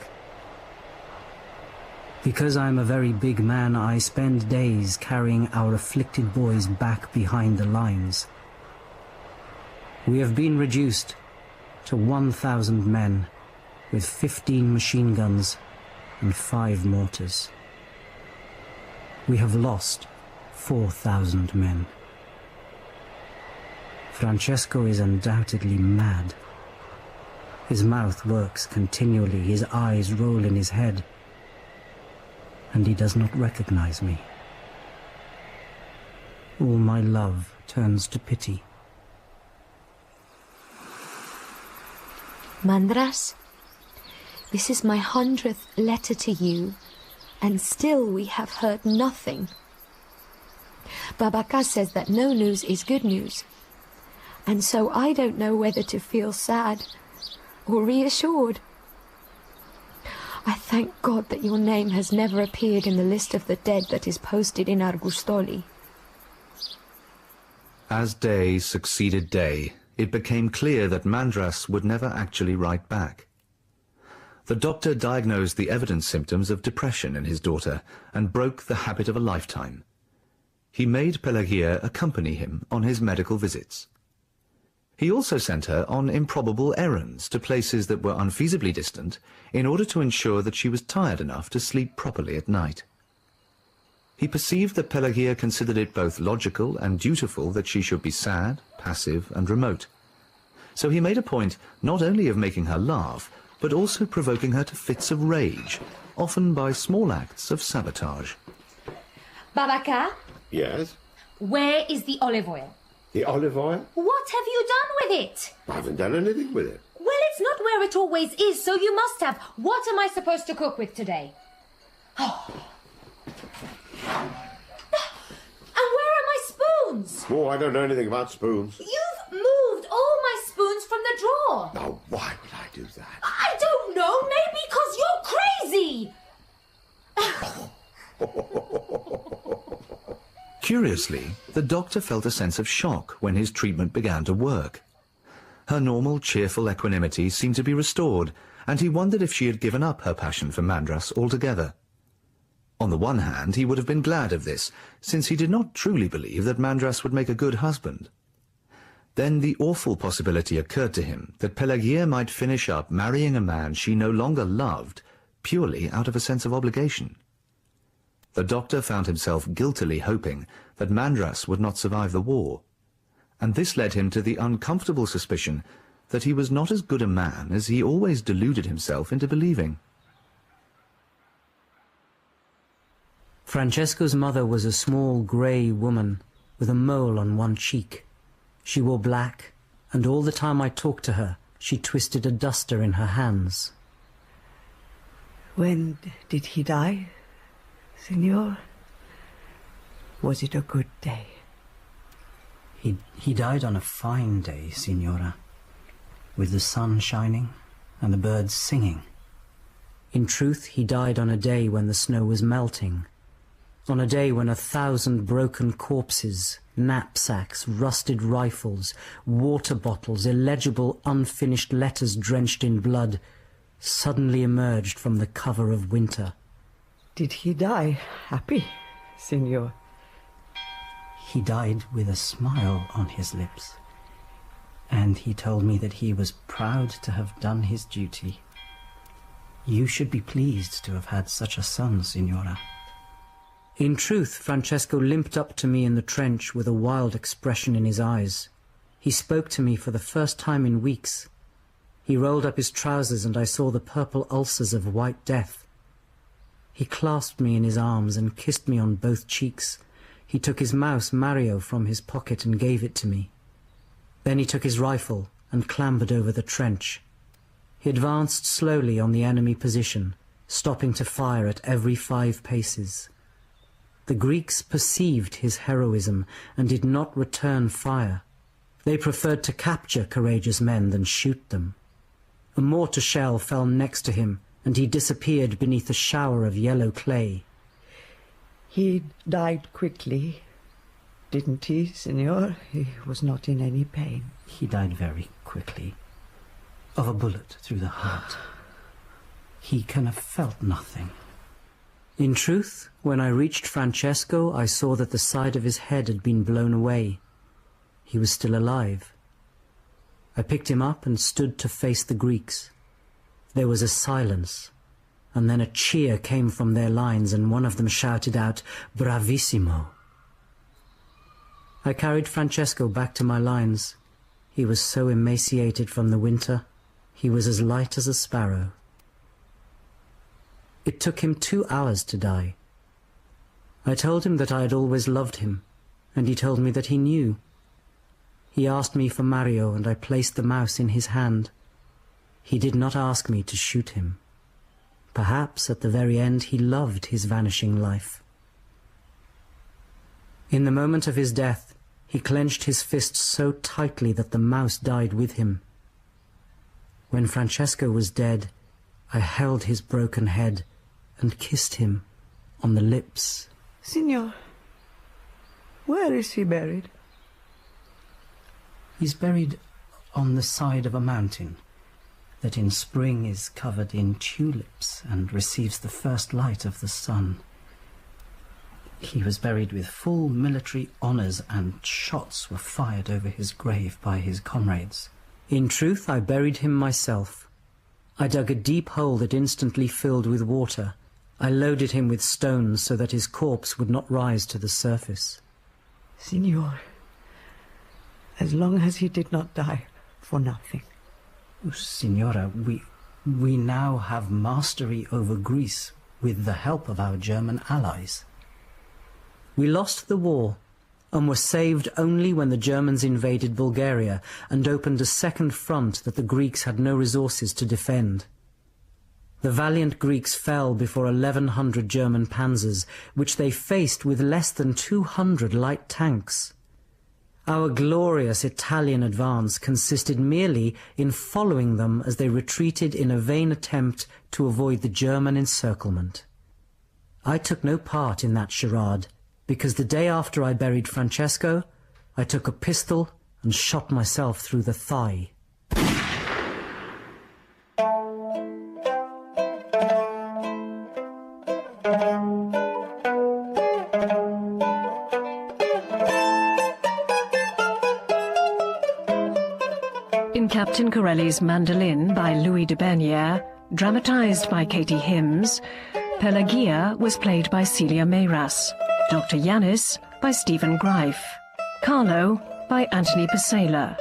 Because I am a very big man, I spend days carrying our afflicted boys back behind the lines. We have been reduced to 1,000 men, with 15 machine guns and 5 mortars. We have lost 4,000 men. Francesco is undoubtedly mad. His mouth works continually, his eyes roll in his head, and he does not recognize me. All my love turns to pity. Mandras, this is my 100th letter to you, and still we have heard nothing. Babaka says that no news is good news, and so I don't know whether to feel sad or reassured. I thank God that your name has never appeared in the list of the dead that is posted in Argustoli. As day succeeded day, it became clear that Mandras would never actually write back. The doctor diagnosed the evident symptoms of depression in his daughter and broke the habit of a lifetime. He made Pelagia accompany him on his medical visits. He also sent her on improbable errands to places that were unfeasibly distant in order to ensure that she was tired enough to sleep properly at night. He perceived that Pelagia considered it both logical and dutiful that she should be sad, passive and remote. So he made a point not only of making her laugh, but also provoking her to fits of rage, often by small acts of sabotage. Babaka? Yes? Where is the olive oil? The olive oil? What have you done with it? I haven't done anything with it. Well, it's not where it always is, so you must have. What am I supposed to cook with today? Oh. And where are my spoons? Oh, I don't know anything about spoons. You've moved all my spoons from the drawer. Now, why would I do that? I don't know. Maybe because you're crazy. Curiously, the doctor felt a sense of shock when his treatment began to work. Her normal, cheerful equanimity seemed to be restored, and he wondered if she had given up her passion for Mandras altogether. On the one hand, he would have been glad of this, since he did not truly believe that Mandras would make a good husband. Then the awful possibility occurred to him that Pelagia might finish up marrying a man she no longer loved, purely out of a sense of obligation. The doctor found himself guiltily hoping that Mandras would not survive the war, and this led him to the uncomfortable suspicion that he was not as good a man as he always deluded himself into believing. Francesco's mother was a small grey woman with a mole on one cheek. She wore black, and all the time I talked to her, she twisted a duster in her hands. When did he die, Signor? Was it a good day? He died on a fine day, Signora, with the sun shining and the birds singing. In truth, he died on a day when the snow was melting, on a day when 1,000 broken corpses, knapsacks, rusted rifles, water bottles, illegible, unfinished letters drenched in blood, suddenly emerged from the cover of winter. Did he die happy, Signor? He died with a smile on his lips. And he told me that he was proud to have done his duty. You should be pleased to have had such a son, Signora. In truth, Francesco limped up to me in the trench with a wild expression in his eyes. He spoke to me for the first time in weeks. He rolled up his trousers and I saw the purple ulcers of white death. He clasped me in his arms and kissed me on both cheeks. He took his mouse, Mario, from his pocket and gave it to me. Then he took his rifle and clambered over the trench. He advanced slowly on the enemy position, stopping to fire at every 5 paces. The Greeks perceived his heroism and did not return fire. They preferred to capture courageous men than shoot them. A mortar shell fell next to him, and he disappeared beneath a shower of yellow clay. He died quickly, didn't he, Signor? He was not in any pain. He died very quickly, of a bullet through the heart. He can have felt nothing. In truth, when I reached Francesco, I saw that the side of his head had been blown away. He was still alive. I picked him up and stood to face the Greeks. There was a silence, and then a cheer came from their lines, and one of them shouted out, "Bravissimo!" I carried Francesco back to my lines. He was so emaciated from the winter, he was as light as a sparrow. It took him 2 hours to die. I told him that I had always loved him, and he told me that he knew. He asked me for Mario, and I placed the mouse in his hand. He did not ask me to shoot him. Perhaps at the very end he loved his vanishing life. In the moment of his death, he clenched his fists so tightly that the mouse died with him. When Francesco was dead, I held his broken head and kissed him on the lips. Signor, where is he buried? He's buried on the side of a mountain that in spring is covered in tulips and receives the first light of the sun. He was buried with full military honours, and shots were fired over his grave by his comrades. In truth, I buried him myself. I dug a deep hole that instantly filled with water. I loaded him with stones so that his corpse would not rise to the surface. Signor, as long as he did not die for nothing. Oh, Signora, we now have mastery over Greece with the help of our German allies. We lost the war and were saved only when the Germans invaded Bulgaria and opened a second front that the Greeks had no resources to defend. The valiant Greeks fell before 1,100 German panzers, which they faced with less than 200 light tanks. Our glorious Italian advance consisted merely in following them as they retreated in a vain attempt to avoid the German encirclement. I took no part in that charade, because the day after I buried Francesco, I took a pistol and shot myself through the thigh. In Captain Corelli's Mandolin by Louis de Bernières, dramatized by Katie Hims, Pelagia was played by Celia Mayras, Dr. Yanis by Stephen Greif, Carlo by Anthony Pasela,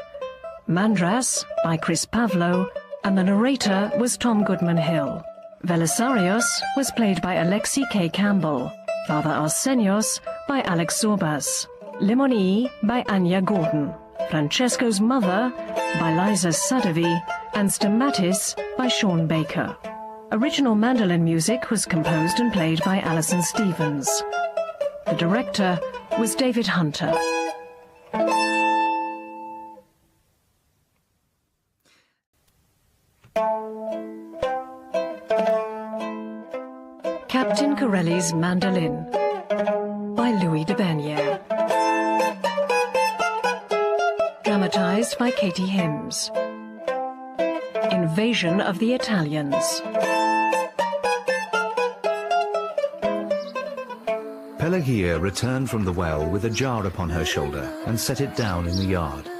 Mandras by Chris Pavlo, and the narrator was Tom Goodman-Hill. Velisarios was played by Alexi K. Campbell, Father Arsenios by Alex Zorbas, Limoni by Anya Gordon, Francesco's mother by Liza Sadavi, and Stamatis by Sean Baker. Original mandolin music was composed and played by Alison Stevens. The director was David Hunter. Captain Corelli's Mandolin by Louis de Bernières. Dramatized by Katie Hims. Invasion of the Italians. Pelagia returned from the well with a jar upon her shoulder and set it down in the yard.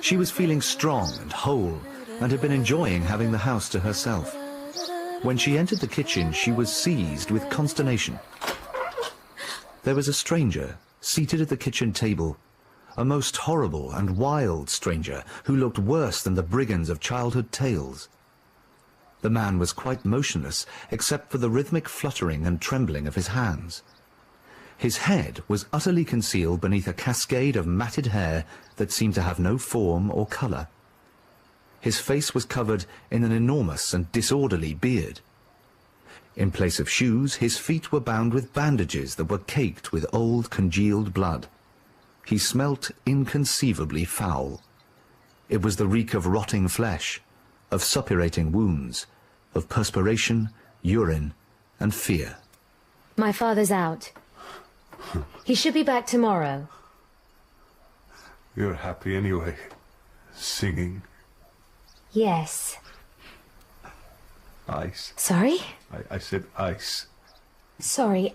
She was feeling strong and whole and had been enjoying having the house to herself. When she entered the kitchen, she was seized with consternation. There was a stranger seated at the kitchen table, a most horrible and wild stranger who looked worse than the brigands of childhood tales. The man was quite motionless, except for the rhythmic fluttering and trembling of his hands. His head was utterly concealed beneath a cascade of matted hair that seemed to have no form or colour. His face was covered in an enormous and disorderly beard. In place of shoes, his feet were bound with bandages that were caked with old congealed blood. He smelt inconceivably foul. It was the reek of rotting flesh, of suppurating wounds, of perspiration, urine, and fear. My father's out. He should be back tomorrow. You're happy anyway. Singing. Yes. Ice. Sorry? I said ice. Sorry,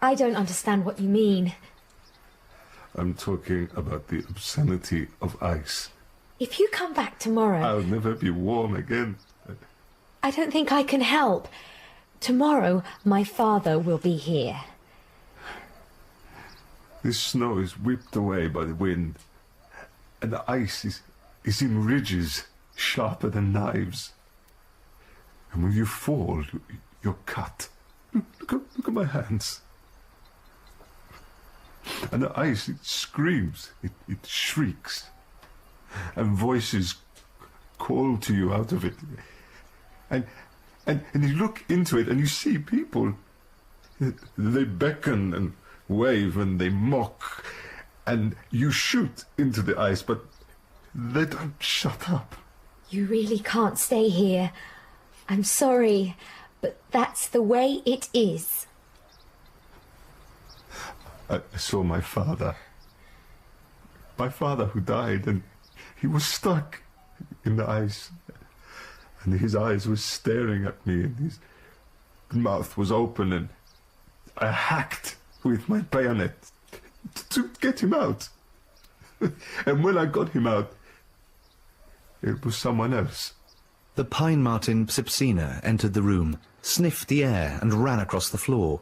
I don't understand what you mean. I'm talking about the obscenity of ice. If you come back tomorrow... I'll never be warm again. I don't think I can help. Tomorrow, my father will be here. This snow is whipped away by the wind, and the ice is in ridges sharper than knives. And when you fall, you're cut. Look at my hands. And the ice, it screams, it shrieks, and voices call to you out of it. And you look into it and you see people. They beckon and wave and they mock, and you shoot into the ice, but they don't shut up. You really can't stay here. I'm sorry, but that's the way it is. I saw my father who died, and he was stuck in the ice, and his eyes were staring at me, and his mouth was open, and I hacked with my bayonet to get him out. And when I got him out, it was someone else. The pine marten Psipsina entered the room, sniffed the air, and ran across the floor.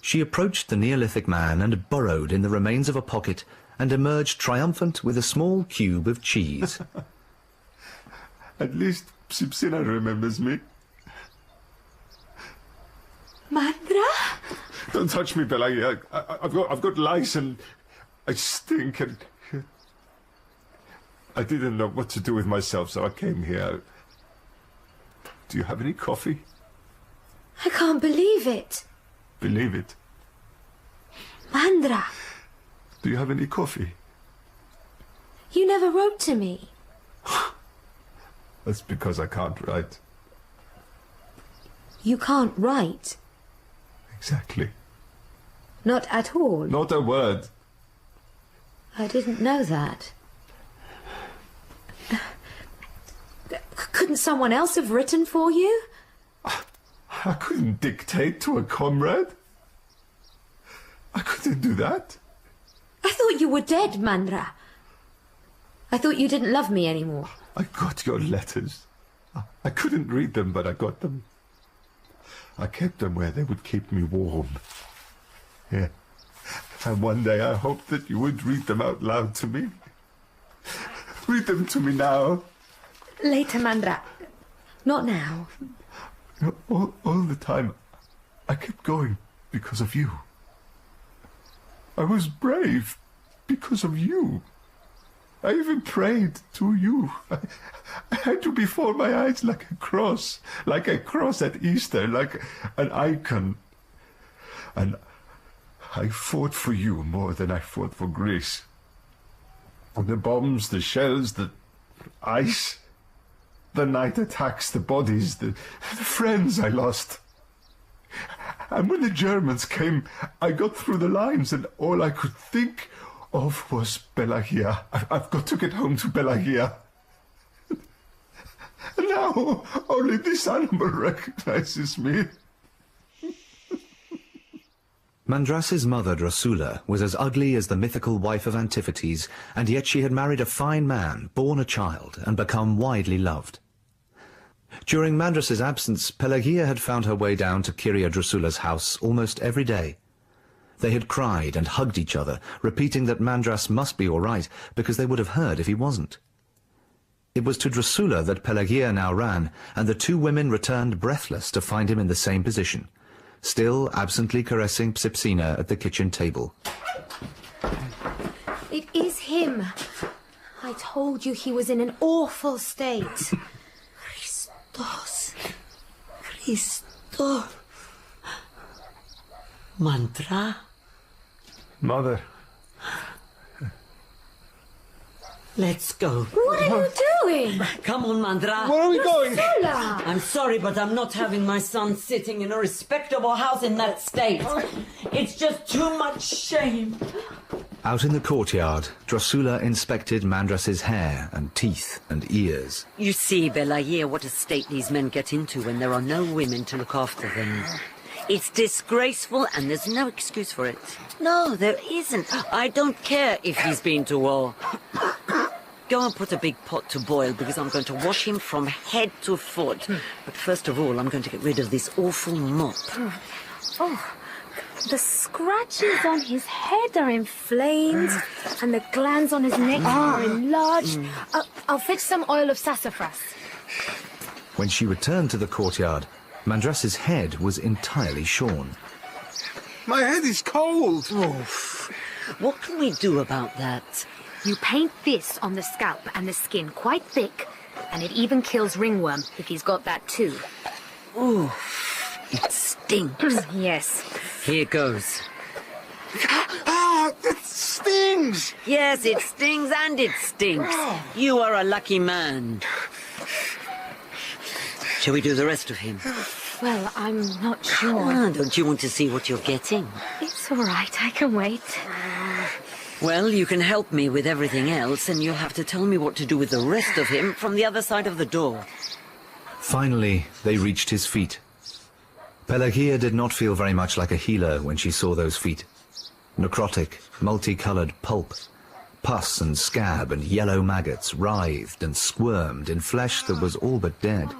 She approached the Neolithic man and burrowed in the remains of a pocket and emerged triumphant with a small cube of cheese. At least Psipsina remembers me. Mandra? Don't touch me, Pelagia. I've got lice and I stink, and I didn't know what to do with myself, so I came here. Do you have any coffee? I can't believe it. Believe it. Mandra. Do you have any coffee? You never wrote to me. That's because I can't write. You can't write? Exactly. Not at all? Not a word. I didn't know that. Couldn't someone else have written for you? I couldn't dictate to a comrade. I couldn't do that. I thought you were dead, Mandra. I thought you didn't love me anymore. I got your letters. I couldn't read them, but I got them. I kept them where they would keep me warm. Yeah. And one day I hoped that you would read them out loud to me. Read them to me now. Later, Mandra. Not now. All the time, I kept going because of you. I was brave because of you. I even prayed to you. I had you before my eyes like a cross at Easter, like an icon. And I fought for you more than I fought for Greece. And the bombs, the shells, the ice, the night attacks, the bodies, the friends I lost. And when the Germans came, I got through the lines and all I could think of was Pelagia. I've got to get home to Pelagia. And now only this animal recognizes me. Mandras's mother, Drusilla, was as ugly as the mythical wife of Antiphates, and yet she had married a fine man, borne a child, and become widely loved. During Mandras's absence, Pelagia had found her way down to Kyria Drusilla's house almost every day. They had cried and hugged each other, repeating that Mandras must be all right, because they would have heard if he wasn't. It was to Drusilla that Pelagia now ran, and the two women returned breathless to find him in the same position, still absently caressing Psipsina at the kitchen table. It is him. I told you he was in an awful state. Christo. Mantra. Mother. Let's go. What are you doing? Come on, Mandra. Where are we going? I'm sorry, but I'm not having my son sitting in a respectable house in that state. It's just too much shame. Out in the courtyard, Drusilla inspected Mandras's hair and teeth and ears. You see, Pelagia, what a state these men get into when there are no women to look after them. It's disgraceful, and there's no excuse for it. No, there isn't. I don't care if he's been to war. Go and put a big pot to boil, because I'm going to wash him from head to foot. But first of all, I'm going to get rid of this awful mop. Oh, the scratches on his head are inflamed, and the glands on his neck are enlarged. I'll fetch some oil of sassafras. When she returned to the courtyard, Mandras's head was entirely shorn. My head is cold. Oof. What can we do about that? You paint this on the scalp and the skin quite thick, and it even kills ringworm if he's got that too. Ooh, it stinks. Yes. Here goes. It stings! Yes, it stings and it stinks. You are a lucky man. Shall we do the rest of him? Well, I'm not sure. Don't you want to see what you're getting? It's all right, I can wait. Well, you can help me with everything else, and you'll have to tell me what to do with the rest of him from the other side of the door. Finally, they reached his feet. Pelagia did not feel very much like a healer when she saw those feet. Necrotic, multicolored pulp. Pus and scab and yellow maggots writhed and squirmed in flesh that was all but dead.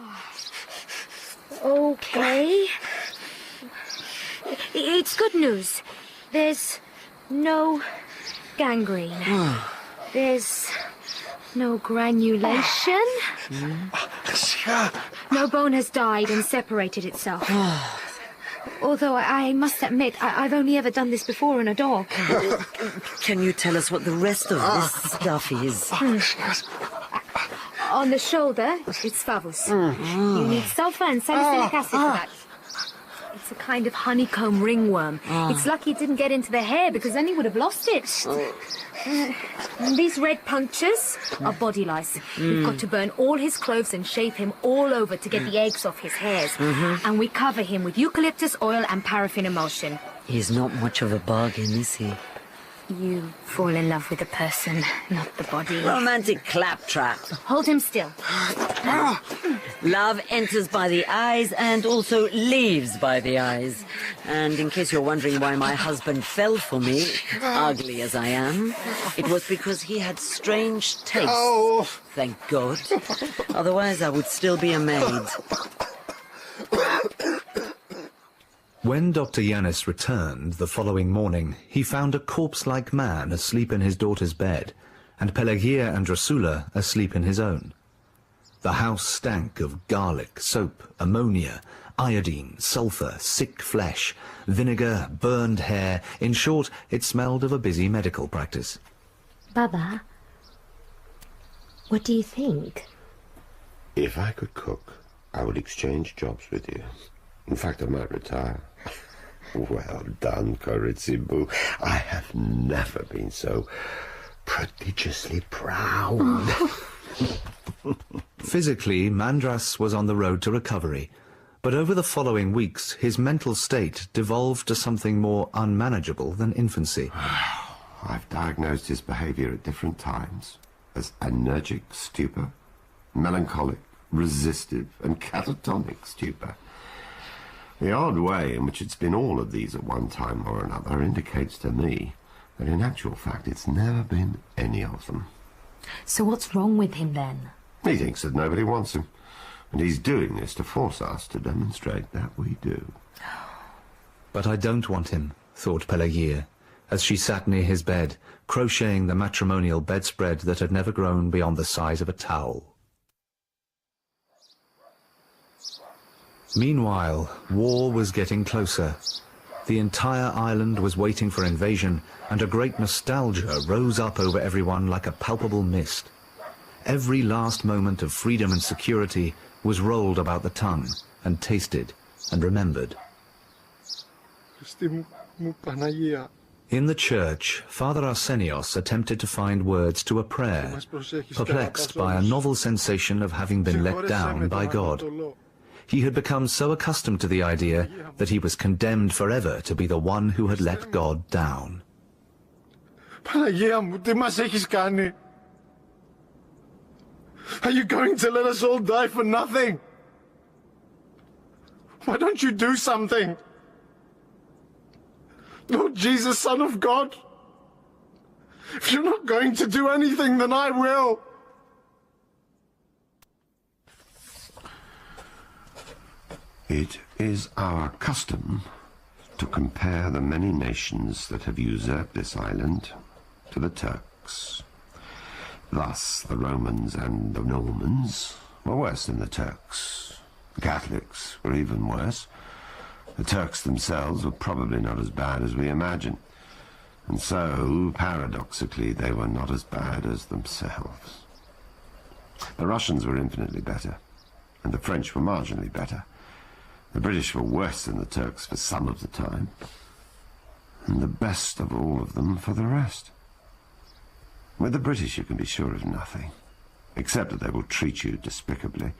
Okay. It's good news. There's no gangrene. There's no granulation. No bone has died and separated itself. Although I must admit, I've only ever done this before in a dog. Can you tell us what the rest of this stuff is? On the shoulder, it's favus. You need sulfur and salicylic acid for that. It's a kind of honeycomb ringworm. It's lucky it didn't get into the hair, because then he would have lost it. And these red punctures are body lice. We've got to burn all his clothes and shave him all over to get the eggs off his hairs. And we cover him with eucalyptus oil and paraffin emulsion. He's not much of a bargain, is he? You fall in love with the person, not the body. Romantic claptrap. Hold him still. Love enters by the eyes and also leaves by the eyes. And in case you're wondering why my husband fell for me, ugly as I am, it was because he had strange tastes. Thank God. Otherwise, I would still be a maid. When Dr. Yanis returned the following morning, he found a corpse-like man asleep in his daughter's bed, and Pelagia and Drusilla asleep in his own. The house stank of garlic, soap, ammonia, iodine, sulphur, sick flesh, vinegar, burned hair. In short, it smelled of a busy medical practice. Baba, what do you think? If I could cook, I would exchange jobs with you. In fact, I might retire. Well done, Koritzibu. I have never been so prodigiously proud. Physically, Mandras was on the road to recovery, but over the following weeks, his mental state devolved to something more unmanageable than infancy. I've diagnosed his behavior at different times as anergic stupor, melancholic, resistive, and catatonic stupor. The odd way in which it's been all of these at one time or another indicates to me that in actual fact it's never been any of them. So what's wrong with him then? He thinks that nobody wants him, and he's doing this to force us to demonstrate that we do. But I don't want him, thought Pelagia, as she sat near his bed, crocheting the matrimonial bedspread that had never grown beyond the size of a towel. Meanwhile, war was getting closer. The entire island was waiting for invasion, and a great nostalgia rose up over everyone like a palpable mist. Every last moment of freedom and security was rolled about the tongue, and tasted, and remembered. In the church, Father Arsenios attempted to find words to a prayer, perplexed by a novel sensation of having been let down by God. He had become so accustomed to the idea that he was condemned forever to be the one who had let God down. Pelagia μου, τι μας έχεις κάνει? Are you going to let us all die for nothing? Why don't you do something? Lord Jesus, Son of God, if you're not going to do anything, then I will. It is our custom to compare the many nations that have usurped this island to the Turks. Thus, the Romans and the Normans were worse than the Turks. The Catholics were even worse. The Turks themselves were probably not as bad as we imagine. And so, paradoxically, they were not as bad as themselves. The Russians were infinitely better, and the French were marginally better. The British were worse than the Turks for some of the time, and the best of all of them for the rest. With the British you can be sure of nothing, except that they will treat you despicably,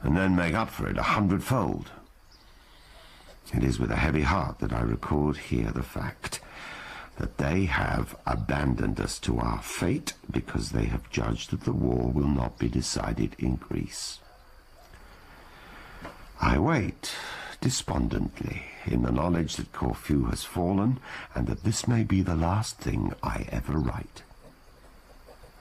and then make up for it 100-fold. It is with a heavy heart that I record here the fact that they have abandoned us to our fate because they have judged that the war will not be decided in Greece. I wait despondently in the knowledge that Corfu has fallen and that this may be the last thing I ever write.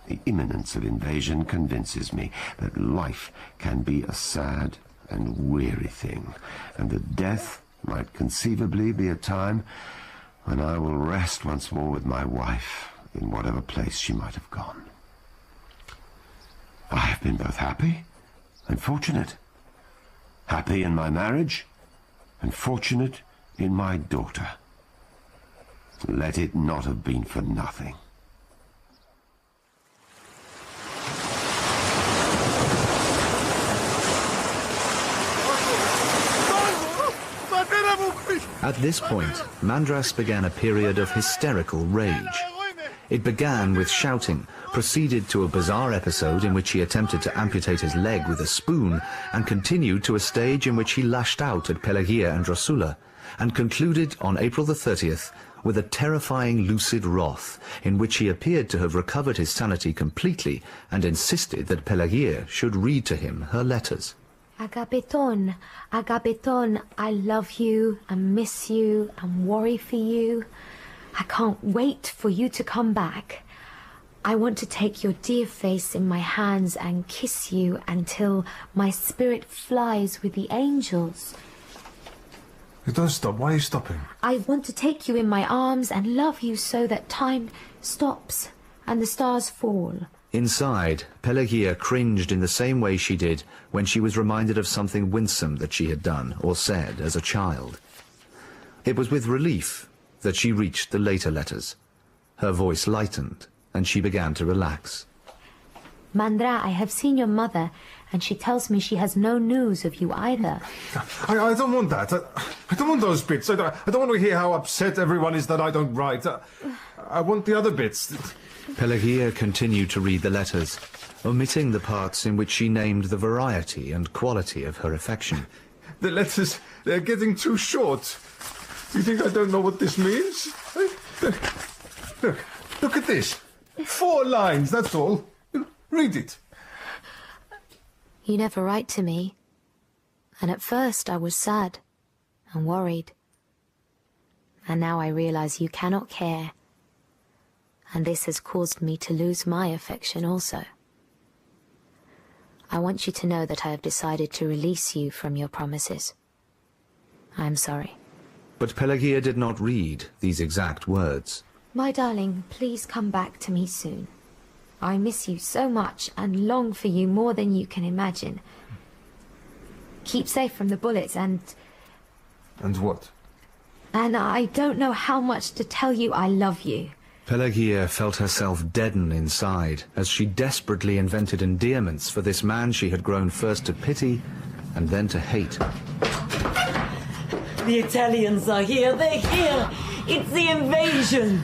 The imminence of invasion convinces me that life can be a sad and weary thing, and that death might conceivably be a time when I will rest once more with my wife in whatever place she might have gone. I have been both happy and fortunate. Happy in my marriage and fortunate in my daughter. Let it not have been for nothing. At this point, Mandras began a period of hysterical rage. It began with shouting, proceeded to a bizarre episode in which he attempted to amputate his leg with a spoon, and continued to a stage in which he lashed out at Pelagia and Drusilla, and concluded on April the 30th with a terrifying lucid wrath in which he appeared to have recovered his sanity completely and insisted that Pelagia should read to him her letters. Agapeton, Agapeton, I love you and miss you and worry for you. I can't wait for you to come back. I want to take your dear face in my hands and kiss you until my spirit flies with the angels. Don't stop. Why are you stopping? I want to take you in my arms and love you so that time stops and the stars fall. Inside, Pelagia cringed in the same way she did when she was reminded of something winsome that she had done or said as a child. It was with relief that she reached the later letters. Her voice lightened, and she began to relax. Mandra, I have seen your mother, and she tells me she has no news of you either. I don't want that. I don't want those bits. I don't want to hear how upset everyone is that I don't write. I want the other bits. Pelagia continued to read the letters, omitting the parts in which she named the variety and quality of her affection. The letters, they're getting too short. You think I don't know what this means? Look at this. 4 lines, that's all. Read it. You never write to me, and at first I was sad. and worried. And now I realize you cannot care. And this has caused me to lose my affection also. I want you to know that I have decided to release you from your promises. I am sorry. But Pelagia did not read these exact words. My darling, please come back to me soon. I miss you so much and long for you more than you can imagine. Keep safe from the bullets and... And what? And I don't know how much to tell you I love you. Pelagia felt herself deaden inside as she desperately invented endearments for this man she had grown first to pity and then to hate. The Italians are here, they're here! It's the invasion!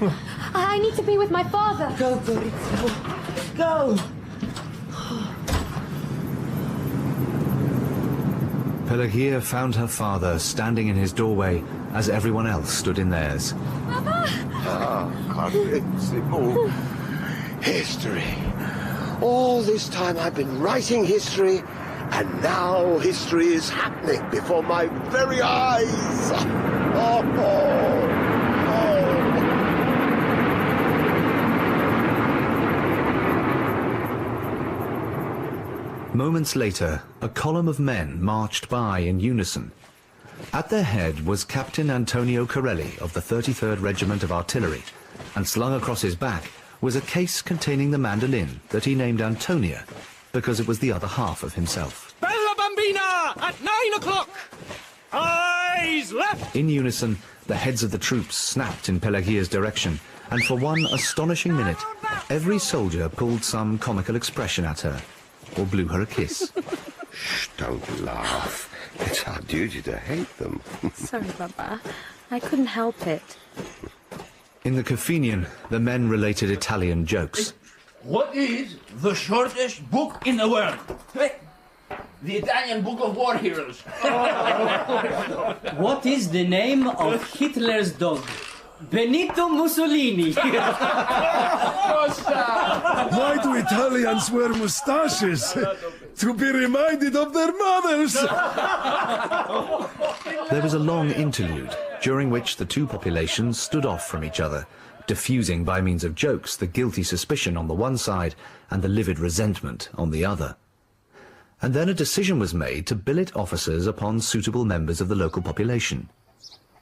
I need to be with my father! Go, Gorizio, go! Pelagia found her father standing in his doorway as everyone else stood in theirs. Papa! Ah, carissimo. History. All this time I've been writing history, and now history is happening before my very eyes. Oh, oh, Moments later, a column of men marched by in unison. At their head was Captain Antonio Corelli of the 33rd Regiment of Artillery, and slung across his back was a case containing the mandolin that he named Antonia, because it was the other half of himself. Bella Bambina! At 9 o'clock! Eyes left! In unison, the heads of the troops snapped in Pelagia's direction, and for one astonishing minute, every soldier pulled some comical expression at her, or blew her a kiss. Shh, don't laugh. It's our duty to hate them. Sorry, Baba. I couldn't help it. In the Cafenian, the men related Italian jokes. What is the shortest book in the world? The Italian Book of War Heroes. What is the name of Hitler's dog? Benito Mussolini. Why do Italians wear moustaches? To be reminded of their mothers! There was a long interlude, during which the two populations stood off from each other, diffusing by means of jokes the guilty suspicion on the one side and the livid resentment on the other. And then a decision was made to billet officers upon suitable members of the local population.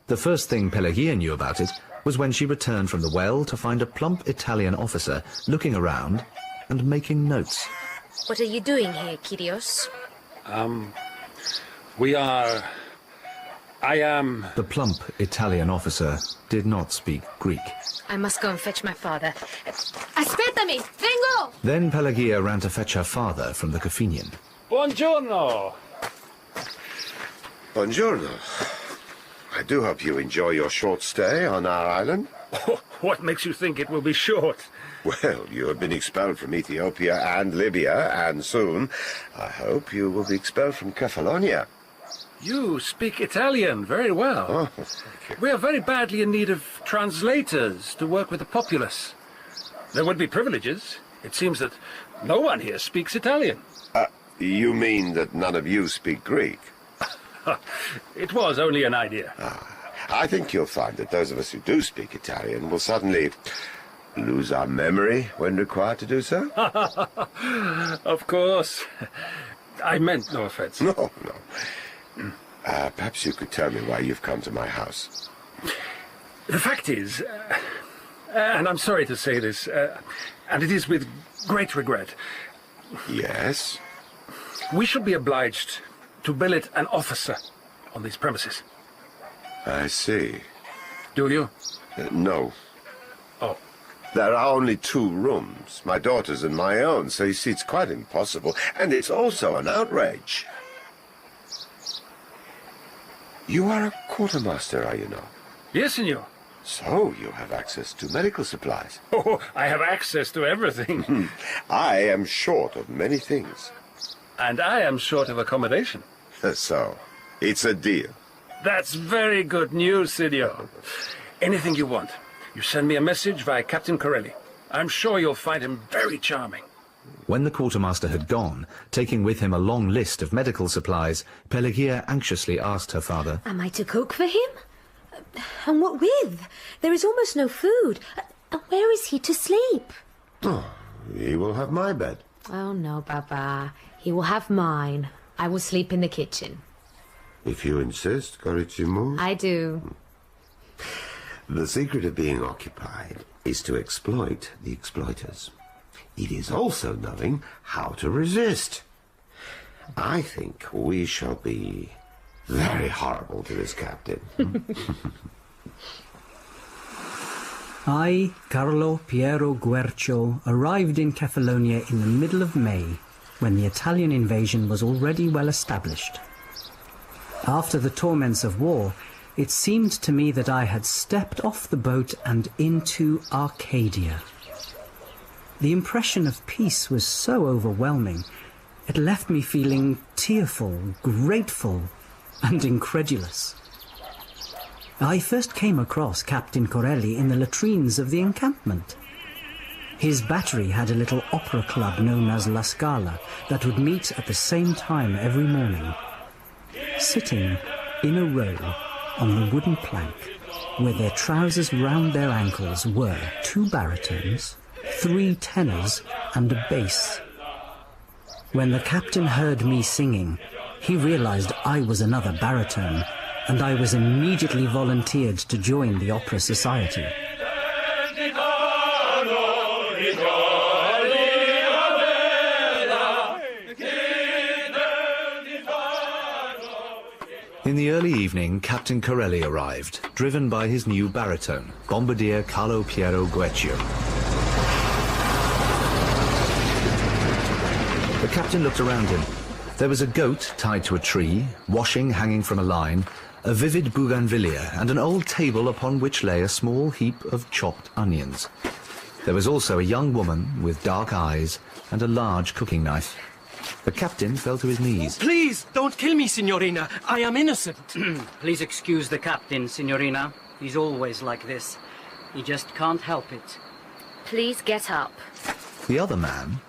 The first thing Pelagia knew about it was when she returned from the well to find a plump Italian officer looking around and making notes. What are you doing here, Kyrios? I am... The plump Italian officer did not speak Greek. I must go and fetch my father. Aspettami! Vengo! Then Pelagia ran to fetch her father from the Cafenian. Buongiorno! Buongiorno. I do hope you enjoy your short stay on our island. Oh, what makes you think it will be short? Well, you have been expelled from Ethiopia and Libya, and soon, I hope, you will be expelled from Cephalonia. You speak Italian very well. Oh, we are very badly in need of translators to work with the populace. There would be privileges. It seems that no one here speaks Italian. You mean that none of you speak Greek? It was only an idea. I think you'll find that those of us who do speak Italian will suddenly lose our memory when required to do so. Of course. I meant no offense. No. Perhaps you could tell me why you've come to my house. The fact is, and I'm sorry to say this, and it is with great regret. Yes? We shall be obliged to billet an officer on these premises. I see. Do you? No. Oh. There are only 2 rooms, my daughter's and my own, so you see it's quite impossible, and it's also an outrage. You are a quartermaster, are you not? Yes, senor. So you have access to medical supplies. Oh, I have access to everything. I am short of many things. And I am short of accommodation. So, it's a deal. That's very good news, senor. Anything you want. You send me a message via Captain Corelli. I'm sure you'll find him very charming. When the quartermaster had gone, taking with him a long list of medical supplies, Pelagia anxiously asked her father, Am I to cook for him? And what with? There is almost no food. And where is he to sleep? Oh, he will have my bed. Oh, no, Baba. He will have mine. I will sleep in the kitchen. If you insist, Carissimo. I do. The secret of being occupied is to exploit the exploiters. It is also knowing how to resist. I think we shall be very horrible to this captain. I, Carlo Piero Guercio, arrived in Cephalonia in the middle of May, when the Italian invasion was already well established. After the torments of war, it seemed to me that I had stepped off the boat and into Arcadia. The impression of peace was so overwhelming, it left me feeling tearful, grateful, and incredulous. I first came across Captain Corelli in the latrines of the encampment. His battery had a little opera club known as La Scala that would meet at the same time every morning. Sitting in a row on the wooden plank, with their trousers round their ankles, were 2 baritones, 3 tenors, and a bass. When the captain heard me singing, he realized I was another baritone, and I was immediately volunteered to join the opera society. In the early evening, Captain Corelli arrived, driven by his new baritone, Bombardier Carlo Piero Guercio. The captain looked around him. There was a goat tied to a tree, washing hanging from a line, a vivid bougainvillea, and an old table upon which lay a small heap of chopped onions. There was also a young woman with dark eyes and a large cooking knife. The captain fell to his knees. Please, don't kill me, Signorina. I am innocent. Please excuse the captain, Signorina. He's always like this. He just can't help it. Please get up. The other man,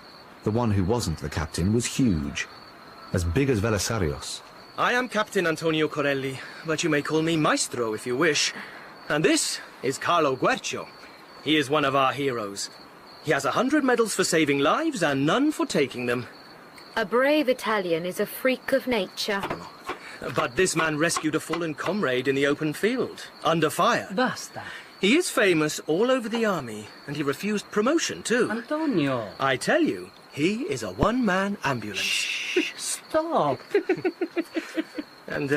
the one who wasn't the captain, was huge, as big as Velisarios. I am Captain Antonio Corelli, but you may call me Maestro if you wish. And this is Carlo Guercio. He is one of our heroes. He has 100 medals for saving lives and none for taking them. A brave Italian is a freak of nature. But this man rescued a fallen comrade in the open field, under fire. Basta. He is famous all over the army, and he refused promotion too. Antonio. I tell you, he is a one-man ambulance. Shh, stop. And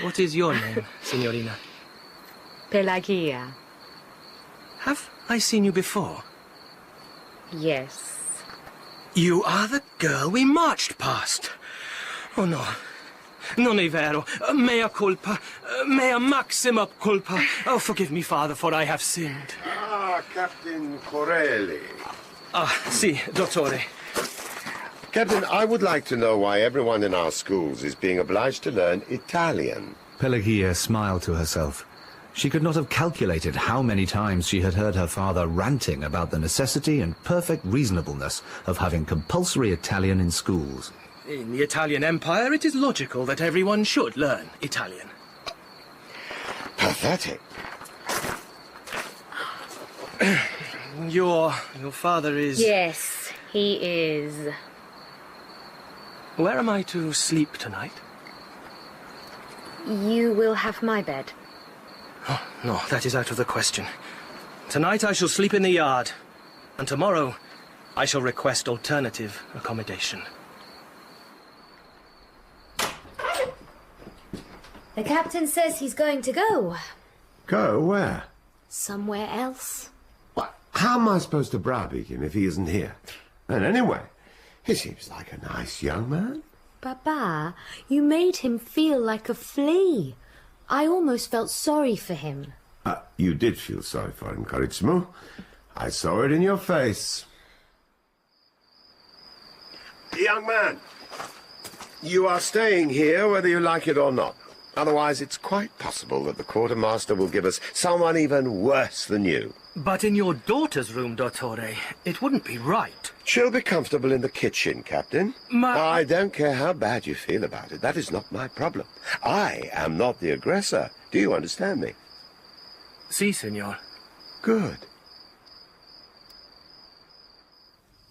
what is your name, Signorina? Pelagia. Have I seen you before? Yes. You are the girl we marched past. Oh no. Non è vero. Mea culpa. Mea maxima culpa. Oh, forgive me, Father, for I have sinned. Ah, Captain Corelli. Ah, sì, dottore. Captain, I would like to know why everyone in our schools is being obliged to learn Italian. Pelagia smiled to herself. She could not have calculated how many times she had heard her father ranting about the necessity and perfect reasonableness of having compulsory Italian in schools. In the Italian Empire, it is logical that everyone should learn Italian. Pathetic. Your father is... Yes, he is. Where am I to sleep tonight? You will have my bed. Oh, no, that is out of the question. Tonight I shall sleep in the yard, and tomorrow I shall request alternative accommodation. The captain says he's going to go. Go where? Somewhere else. What? How am I supposed to browbeat him if he isn't here? And anyway, he seems like a nice young man. Papa, you made him feel like a flea. I almost felt sorry for him. You did feel sorry for him, Carissimo. I saw it in your face. Young man, you are staying here whether you like it or not. Otherwise, it's quite possible that the quartermaster will give us someone even worse than you. But in your daughter's room, Dottore, it wouldn't be right. She'll be comfortable in the kitchen, Captain. I don't care how bad you feel about it. That is not my problem. I am not the aggressor. Do you understand me? Si, senor. Good.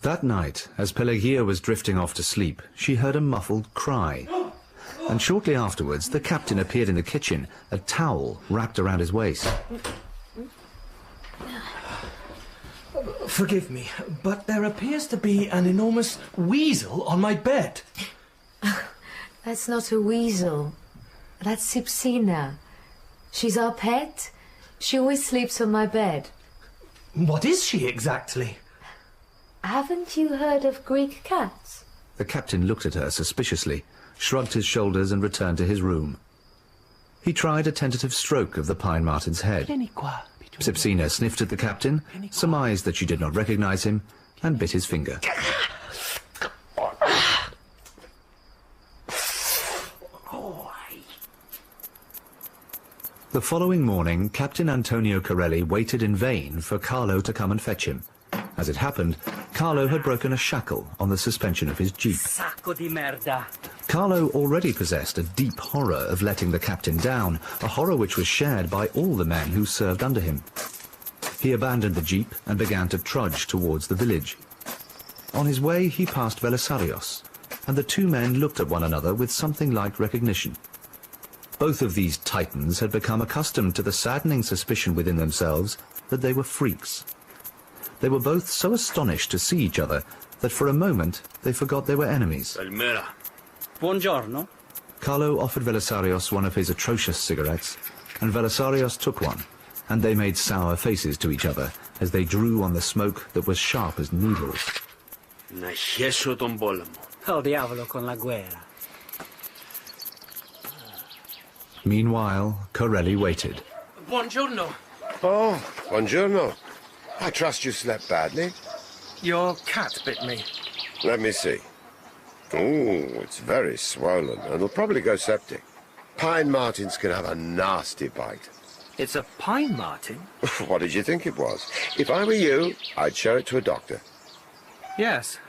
That night, as Pelagia was drifting off to sleep, she heard a muffled cry. And shortly afterwards, the captain appeared in the kitchen, a towel wrapped around his waist. Forgive me, but there appears to be an enormous weasel on my bed. That's not a weasel. That's Sipsina. She's our pet. She always sleeps on my bed. What is she exactly? Haven't you heard of Greek cats? The captain looked at her suspiciously, shrugged his shoulders and returned to his room. He tried a tentative stroke of the pine marten's head. Sipsina sniffed at the captain, surmised that she did not recognize him, and bit his finger. The following morning, Captain Antonio Corelli waited in vain for Carlo to come and fetch him. As it happened, Carlo had broken a shackle on the suspension of his jeep. Sacco di merda. Carlo already possessed a deep horror of letting the captain down, a horror which was shared by all the men who served under him. He abandoned the jeep and began to trudge towards the village. On his way, he passed Belisarios, and the two men looked at one another with something like recognition. Both of these titans had become accustomed to the saddening suspicion within themselves that they were freaks. They were both so astonished to see each other that for a moment they forgot they were enemies. Palmera. Buongiorno. Carlo offered Belisarios one of his atrocious cigarettes, and Belisarios took one, and they made sour faces to each other as they drew on the smoke that was sharp as needles. Nascesso ton polemo. Oh, diavolo con la guerra. Meanwhile, Corelli waited. Buongiorno. Oh, buongiorno. I trust you slept badly. Your cat bit me. Let me see. Oh, it's very swollen, and it'll probably go septic. Pine martens can have a nasty bite. It's a pine marten? What did you think it was? If I were you, I'd show it to a doctor. Yes,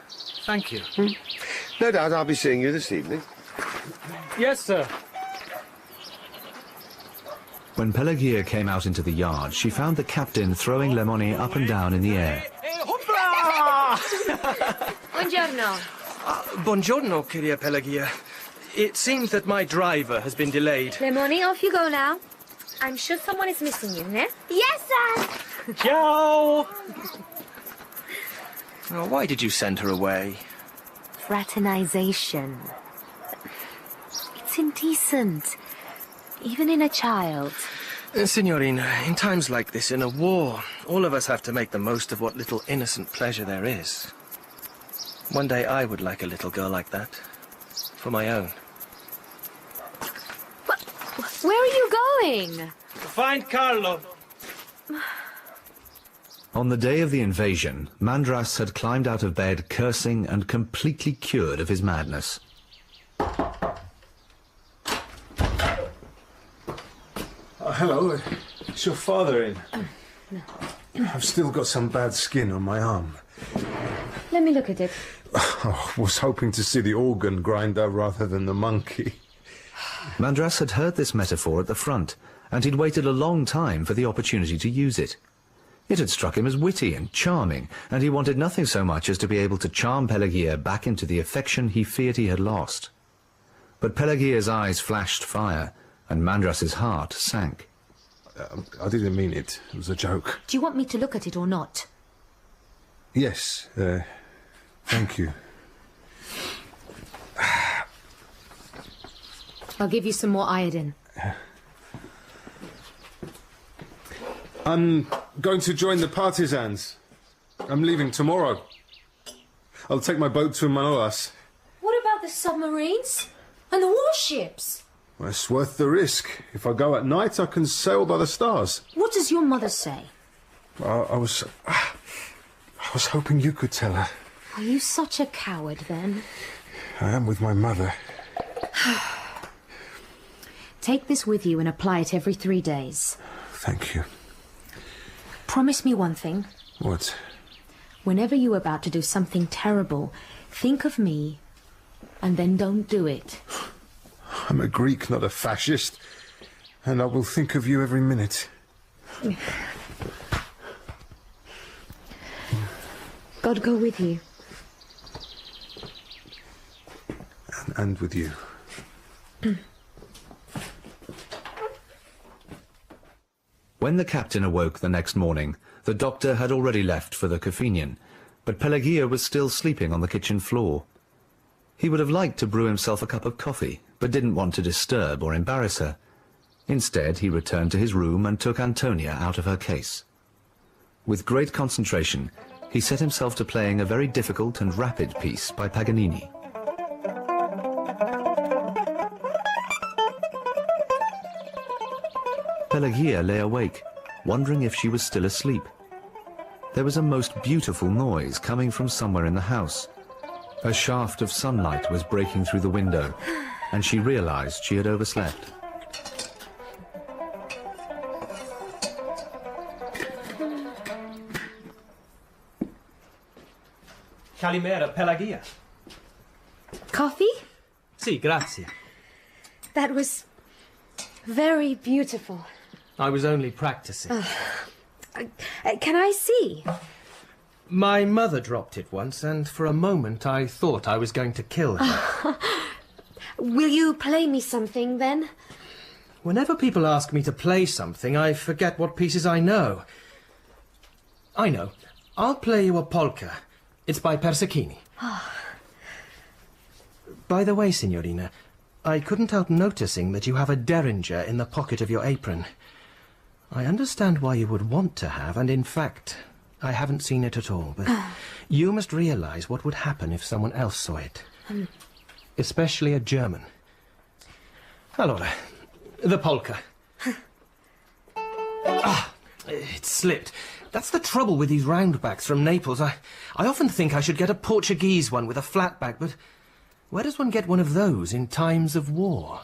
thank you. No doubt I'll be seeing you this evening. Yes, sir. When Pelagia came out into the yard, she found the captain throwing Lemoni up and down in the air. Buongiorno. Buongiorno, Kyria Pelagia. It seems that my driver has been delayed. Lemoni, off you go now. I'm sure someone is missing you, eh? Yes, sir. Ciao! Oh, why did you send her away? Fraternization. It's indecent. Even in a child. Signorina, in times like this, in a war, all of us have to make the most of what little innocent pleasure there is. One day I would like a little girl like that. For my own. Where are you going? Find Carlo. On the day of the invasion, Mandras had climbed out of bed cursing and completely cured of his madness. Hello, is your father in? No. I've still got some bad skin on my arm. Let me look at it. I was hoping to see the organ grinder rather than the monkey. Mandras had heard this metaphor at the front, and he'd waited a long time for the opportunity to use it. It had struck him as witty and charming, and he wanted nothing so much as to be able to charm Pelagia back into the affection he feared he had lost. But Pelagia's eyes flashed fire, and Mandras's heart sank. I didn't mean it. It was a joke. Do you want me to look at it or not? Yes, thank you. I'll give you some more iodine. I'm going to join the partisans. I'm leaving tomorrow. I'll take my boat to Manoas. What about the submarines? And the warships? Well, it's worth the risk. If I go at night, I can sail by the stars. What does your mother say? I was hoping you could tell her. Are you such a coward, then? I am with my mother. Take this with you and apply it every 3 days. Thank you. Promise me one thing. What? Whenever you're about to do something terrible, think of me, and then don't do it. I'm a Greek, not a fascist, and I will think of you every minute. God go with you. And with you. When the captain awoke the next morning, the doctor had already left for the Cephalonia, but Pelagia was still sleeping on the kitchen floor. He would have liked to brew himself a cup of coffee, but didn't want to disturb or embarrass her. Instead, he returned to his room and took Antonia out of her case. With great concentration, he set himself to playing a very difficult and rapid piece by Paganini. Pelagia lay awake, wondering if she was still asleep. There was a most beautiful noise coming from somewhere in the house. A shaft of sunlight was breaking through the window, and she realized she had overslept. Calimera, Pelagia. Coffee? Sì, grazie. That was very beautiful. I was only practicing. Can I see? My mother dropped it once, and for a moment I thought I was going to kill her. Will you play me something, then? Whenever people ask me to play something, I forget what pieces I know. I know. I'll play you a polka. It's by Persichini. By the way, Signorina, I couldn't help noticing that you have a derringer in the pocket of your apron. I understand why you would want to have, and in fact, I haven't seen it at all, but you must realize what would happen if someone else saw it. Especially a German. Allora, the polka. It slipped. That's the trouble with these roundbacks from Naples. I often think I should get a Portuguese one with a flat back, but where does one get one of those in times of war?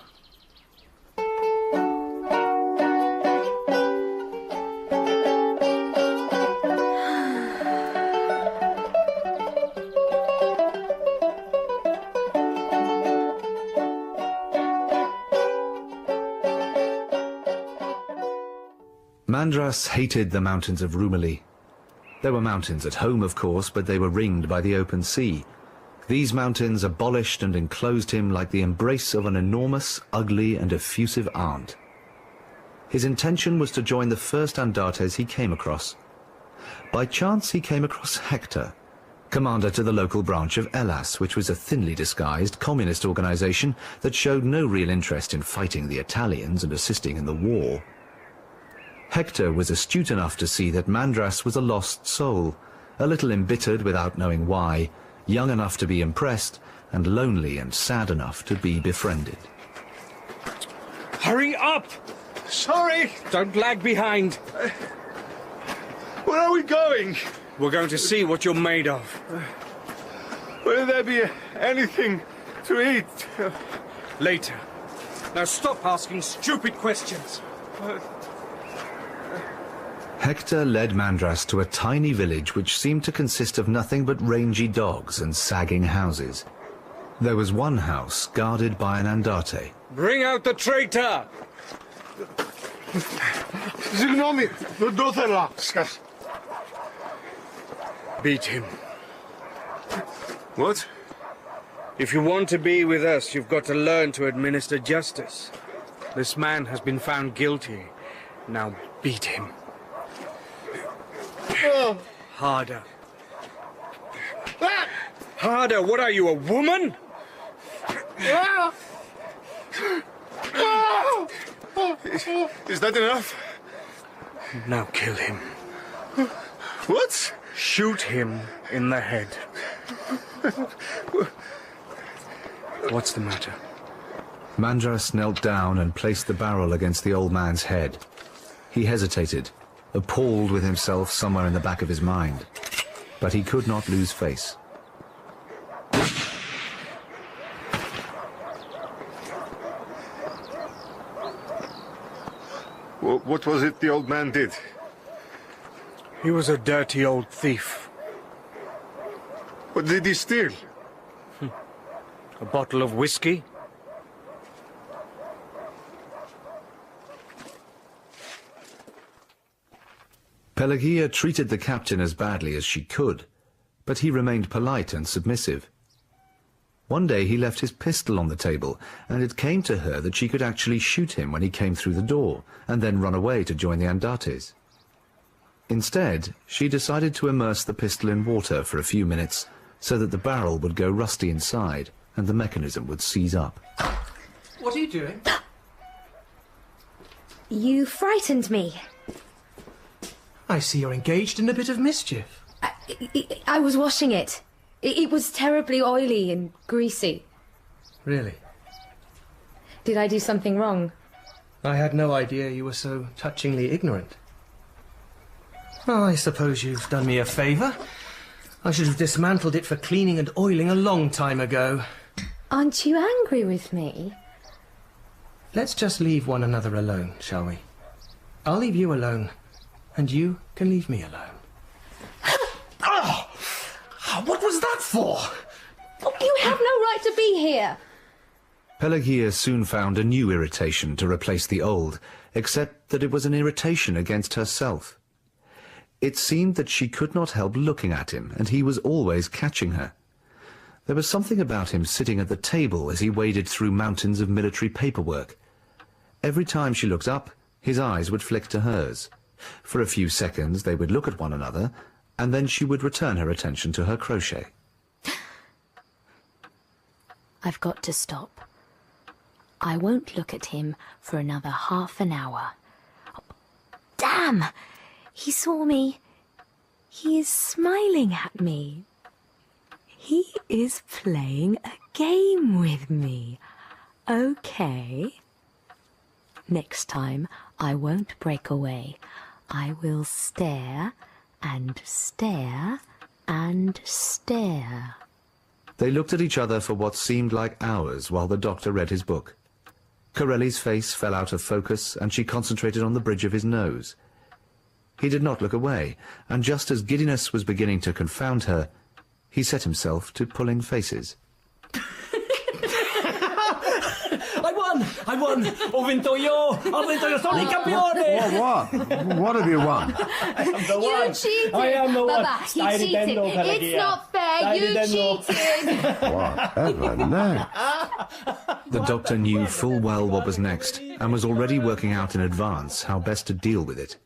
Mandras hated the mountains of Rumeli. There were mountains at home, of course, but they were ringed by the open sea. These mountains abolished and enclosed him like the embrace of an enormous, ugly and effusive aunt. His intention was to join the first Andartes he came across. By chance he came across Hector, commander to the local branch of Hellas, which was a thinly disguised communist organization that showed no real interest in fighting the Italians and assisting in the war. Hector was astute enough to see that Mandras was a lost soul, a little embittered without knowing why, young enough to be impressed, and lonely and sad enough to be befriended. Hurry up! Sorry! Don't lag behind. Where are we going? We're going to see what you're made of. Will there be anything to eat? Later. Now stop asking stupid questions. Hector led Mandras to a tiny village which seemed to consist of nothing but rangy dogs and sagging houses. There was one house guarded by an Andarte. Bring out the traitor! Συγγνώμη, δεν το ήθελα. Beat him. What? If you want to be with us, you've got to learn to administer justice. This man has been found guilty. Now beat him. Harder. Harder! What are you, a woman? Is that enough? Now kill him. What? Shoot him in the head. What's the matter? Mandras knelt down and placed the barrel against the old man's head. He hesitated, appalled with himself somewhere in the back of his mind. But he could not lose face. What was it the old man did? He was a dirty old thief. What did he steal? A bottle of whiskey? Pelagia treated the captain as badly as she could, but he remained polite and submissive. One day he left his pistol on the table, and it came to her that she could actually shoot him when he came through the door, and then run away to join the Andates. Instead, she decided to immerse the pistol in water for a few minutes, so that the barrel would go rusty inside, and the mechanism would seize up. What are you doing? You frightened me. I see you're engaged in a bit of mischief. I was washing it. It was terribly oily and greasy. Really? Did I do something wrong? I had no idea you were so touchingly ignorant. Oh, I suppose you've done me a favour. I should have dismantled it for cleaning and oiling a long time ago. Aren't you angry with me? Let's just leave one another alone, shall we? I'll leave you alone, and you can leave me alone. Oh! What was that for? You have no right to be here. Pelagia soon found a new irritation to replace the old, except that it was an irritation against herself. It seemed that she could not help looking at him, and he was always catching her. There was something about him sitting at the table as he waded through mountains of military paperwork. Every time she looked up, his eyes would flick to hers. For a few seconds they would look at one another, and then she would return her attention to her crochet. I've got to stop. I won't look at him for another half an hour. Damn! He saw me. He is smiling at me. He is playing a game with me. Okay. Next time, I won't break away. I will stare and stare and stare. They looked at each other for what seemed like hours while the doctor read his book. Corelli's face fell out of focus, and she concentrated on the bridge of his nose. He did not look away, and just as giddiness was beginning to confound her, he set himself to pulling faces. I won! Ho vinto io! Sono il campione! What? What have you won? I am the one! You cheated! I am the one! Baba, he cheated! It's not fair! You cheated! Whatever next? The doctor knew full well what was next, and was already working out in advance how best to deal with it.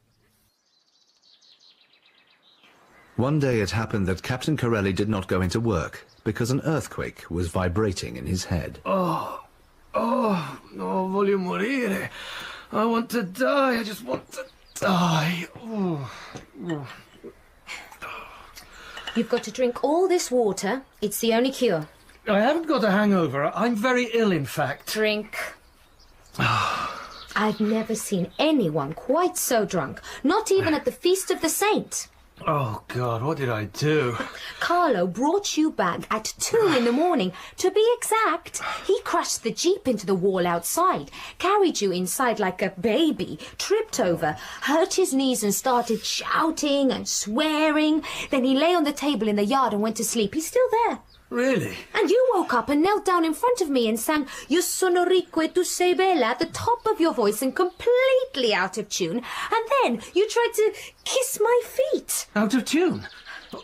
One day it happened that Captain Corelli did not go into work, because an earthquake was vibrating in his head. Oh, no, voglio morire. I want to die. I just want to die. You've got to drink all this water. It's the only cure. I haven't got a hangover. I'm very ill, in fact. Drink. I've never seen anyone quite so drunk. Not even at the Feast of the Saint. Oh, God, what did I do? Carlo brought you back at 2 in the morning. To be exact, he crashed the jeep into the wall outside, carried you inside like a baby, tripped over, hurt his knees and started shouting and swearing. Then he lay on the table in the yard and went to sleep. He's still there. Really? And you woke up and knelt down in front of me and sang Io sono ricco e tu sei bella at the top of your voice and completely out of tune. And then you tried to kiss my feet. Out of tune?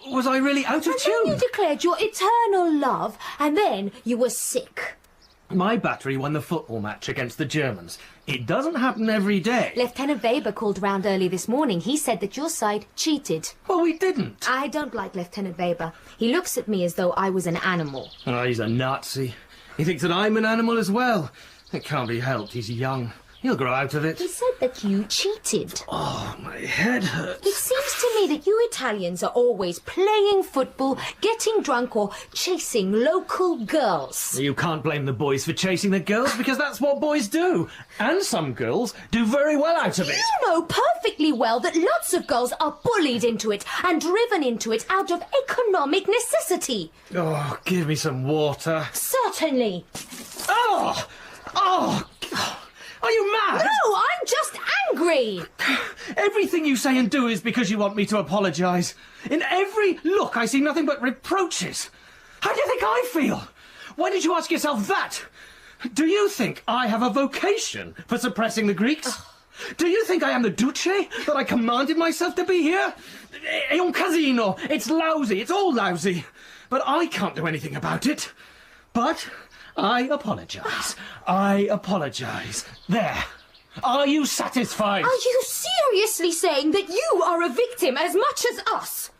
Was I really out of tune? And then you declared your eternal love, and then you were sick. My battery won the football match against the Germans. It doesn't happen every day. Lieutenant Weber called round early this morning. He said that your side cheated. Well, we didn't. I don't like Lieutenant Weber. He looks at me as though I was an animal. Oh, he's a Nazi. He thinks that I'm an animal as well. It can't be helped. He's young. He'll grow out of it. He said that you cheated. Oh, my head hurts. It seems to me that you Italians are always playing football, getting drunk, or chasing local girls. You can't blame the boys for chasing the girls, because that's what boys do. And some girls do very well out of it. You know perfectly well that lots of girls are bullied into it and driven into it out of economic necessity. Oh, give me some water. Certainly. Oh! Oh! Are you mad? No, I'm just angry! Everything you say and do is because you want me to apologise. In every look, I see nothing but reproaches. How do you think I feel? Why did you ask yourself that? Do you think I have a vocation for suppressing the Greeks? Do you think I am the Duce, that I commanded myself to be here? È un casino. It's lousy. It's all lousy. But I can't do anything about it. But I apologise. I apologise. There. Are you satisfied? Are you seriously saying that you are a victim as much as us?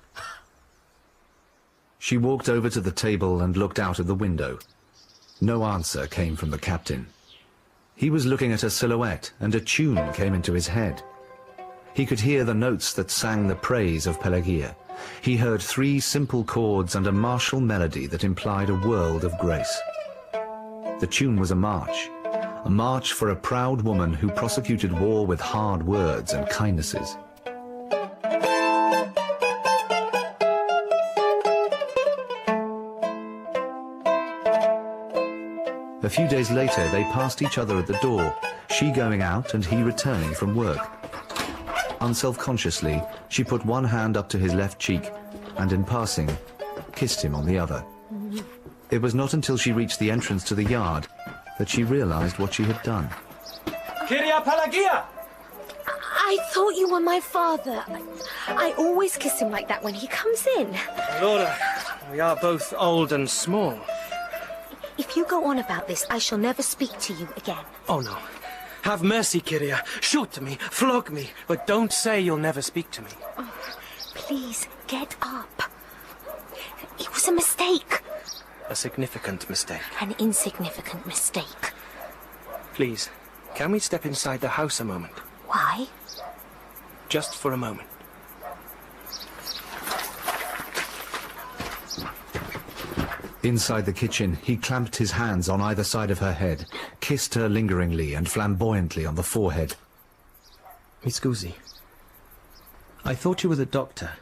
She walked over to the table and looked out of the window. No answer came from the captain. He was looking at a silhouette, and a tune came into his head. He could hear the notes that sang the praise of Pelagia. He heard 3 simple chords and a martial melody that implied a world of grace. The tune was a march for a proud woman who prosecuted war with hard words and kindnesses. A few days later, they passed each other at the door, she going out and he returning from work. Unself-consciously, she put one hand up to his left cheek and, in passing, kissed him on the other. It was not until she reached the entrance to the yard that she realized what she had done. Kyria Pelagia! I thought you were my father. I always kiss him like that when he comes in. Laura, we are both old and small. If you go on about this, I shall never speak to you again. Oh, no. Have mercy, Kyria. Shoot me, flog me, but don't say you'll never speak to me. Oh, please, get up. It was a mistake. A significant mistake. An insignificant mistake. Please, can we step inside the house a moment? Why? Just for a moment. Inside the kitchen, he clamped his hands on either side of her head, kissed her lingeringly and flamboyantly on the forehead. Mi scusi. I thought you were the doctor.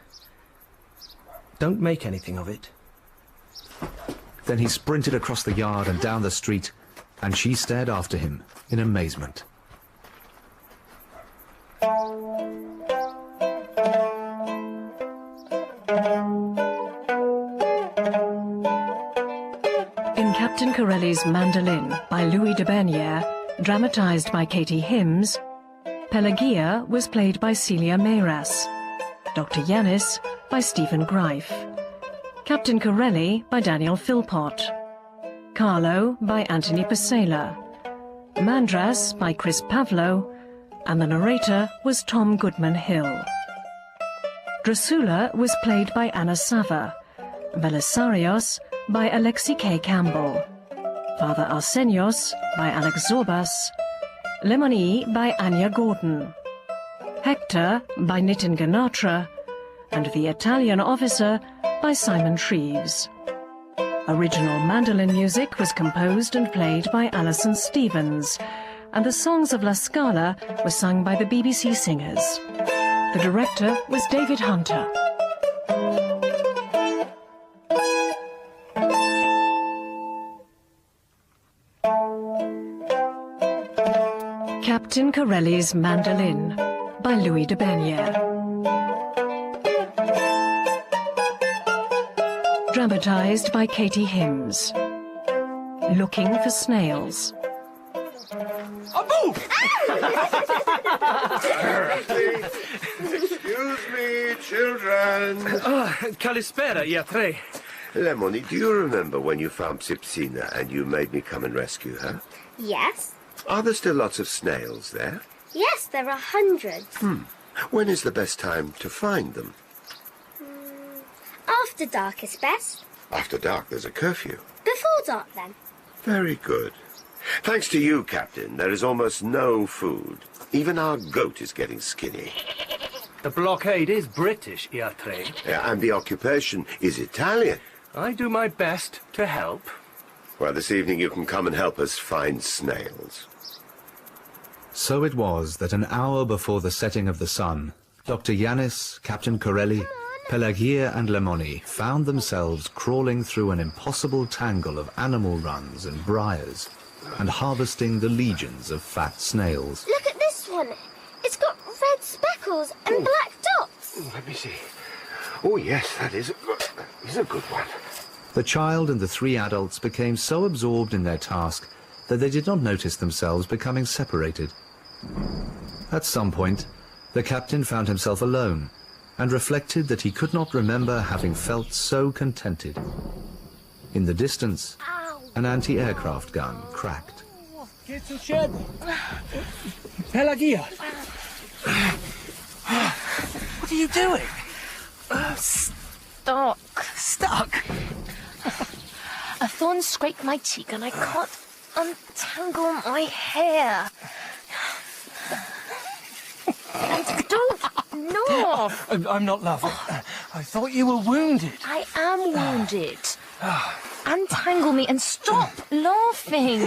Don't make anything of it. Then he sprinted across the yard and down the street, and she stared after him in amazement. In Captain Corelli's Mandolin by Louis de Bernières, dramatised by Katie Hims, Pelagia was played by Celia Meyras, Dr. Yanis by Stephen Greif, Captain Corelli by Daniel Philpott, Carlo by Anthony Pasela, Mandras by Chris Pavlo, and the narrator was Tom Goodman Hill. Drusilla was played by Anna Sava, Belisarios by Alexi K. Campbell, Father Arsenios by Alex Zorbas, Lemony by Anya Gordon, Hector by Nitin Ganatra, and the Italian officer by Simon Shreves. Original mandolin music was composed and played by Alison Stevens, and the songs of La Scala were sung by the BBC Singers. The director was David Hunter. Captain Corelli's Mandolin by Louis de Bernières. Dramatised by Katie Hims. Looking for Snails. Excuse me, children. Kalispera, Iatre. Lemony, do you remember when you found Psipsina and you made me come and rescue her? Yes? Are there still lots of snails there? Yes, there are hundreds. When is the best time to find them? After dark is best. After dark, there's a curfew. Before dark, then. Very good. Thanks to you, Captain, there is almost no food. Even our goat is getting skinny. The blockade is British, Iatre. Yeah, and the occupation is Italian. I do my best to help. Well, this evening you can come and help us find snails. So it was that an hour before the setting of the sun, Dr. Yanis, Captain Corelli, Pelagia and Lemony found themselves crawling through an impossible tangle of animal runs and briars. and harvesting the legions of fat snails. Look at this one. It's got red speckles and black dots. Let me see. Oh, yes, that is a good one. The child and the three adults became so absorbed in their task that they did not notice themselves becoming separated. At some point, the captain found himself alone and reflected that he could not remember having felt so contented. In the distance, an anti-aircraft gun cracked. Che succede? Pelagia! What are you doing? Stuck. Stuck? A thorn scraped my cheek and I can't untangle my hair. And don't laugh. I'm not laughing. I thought you were wounded. I am wounded. Untangle me and stop laughing.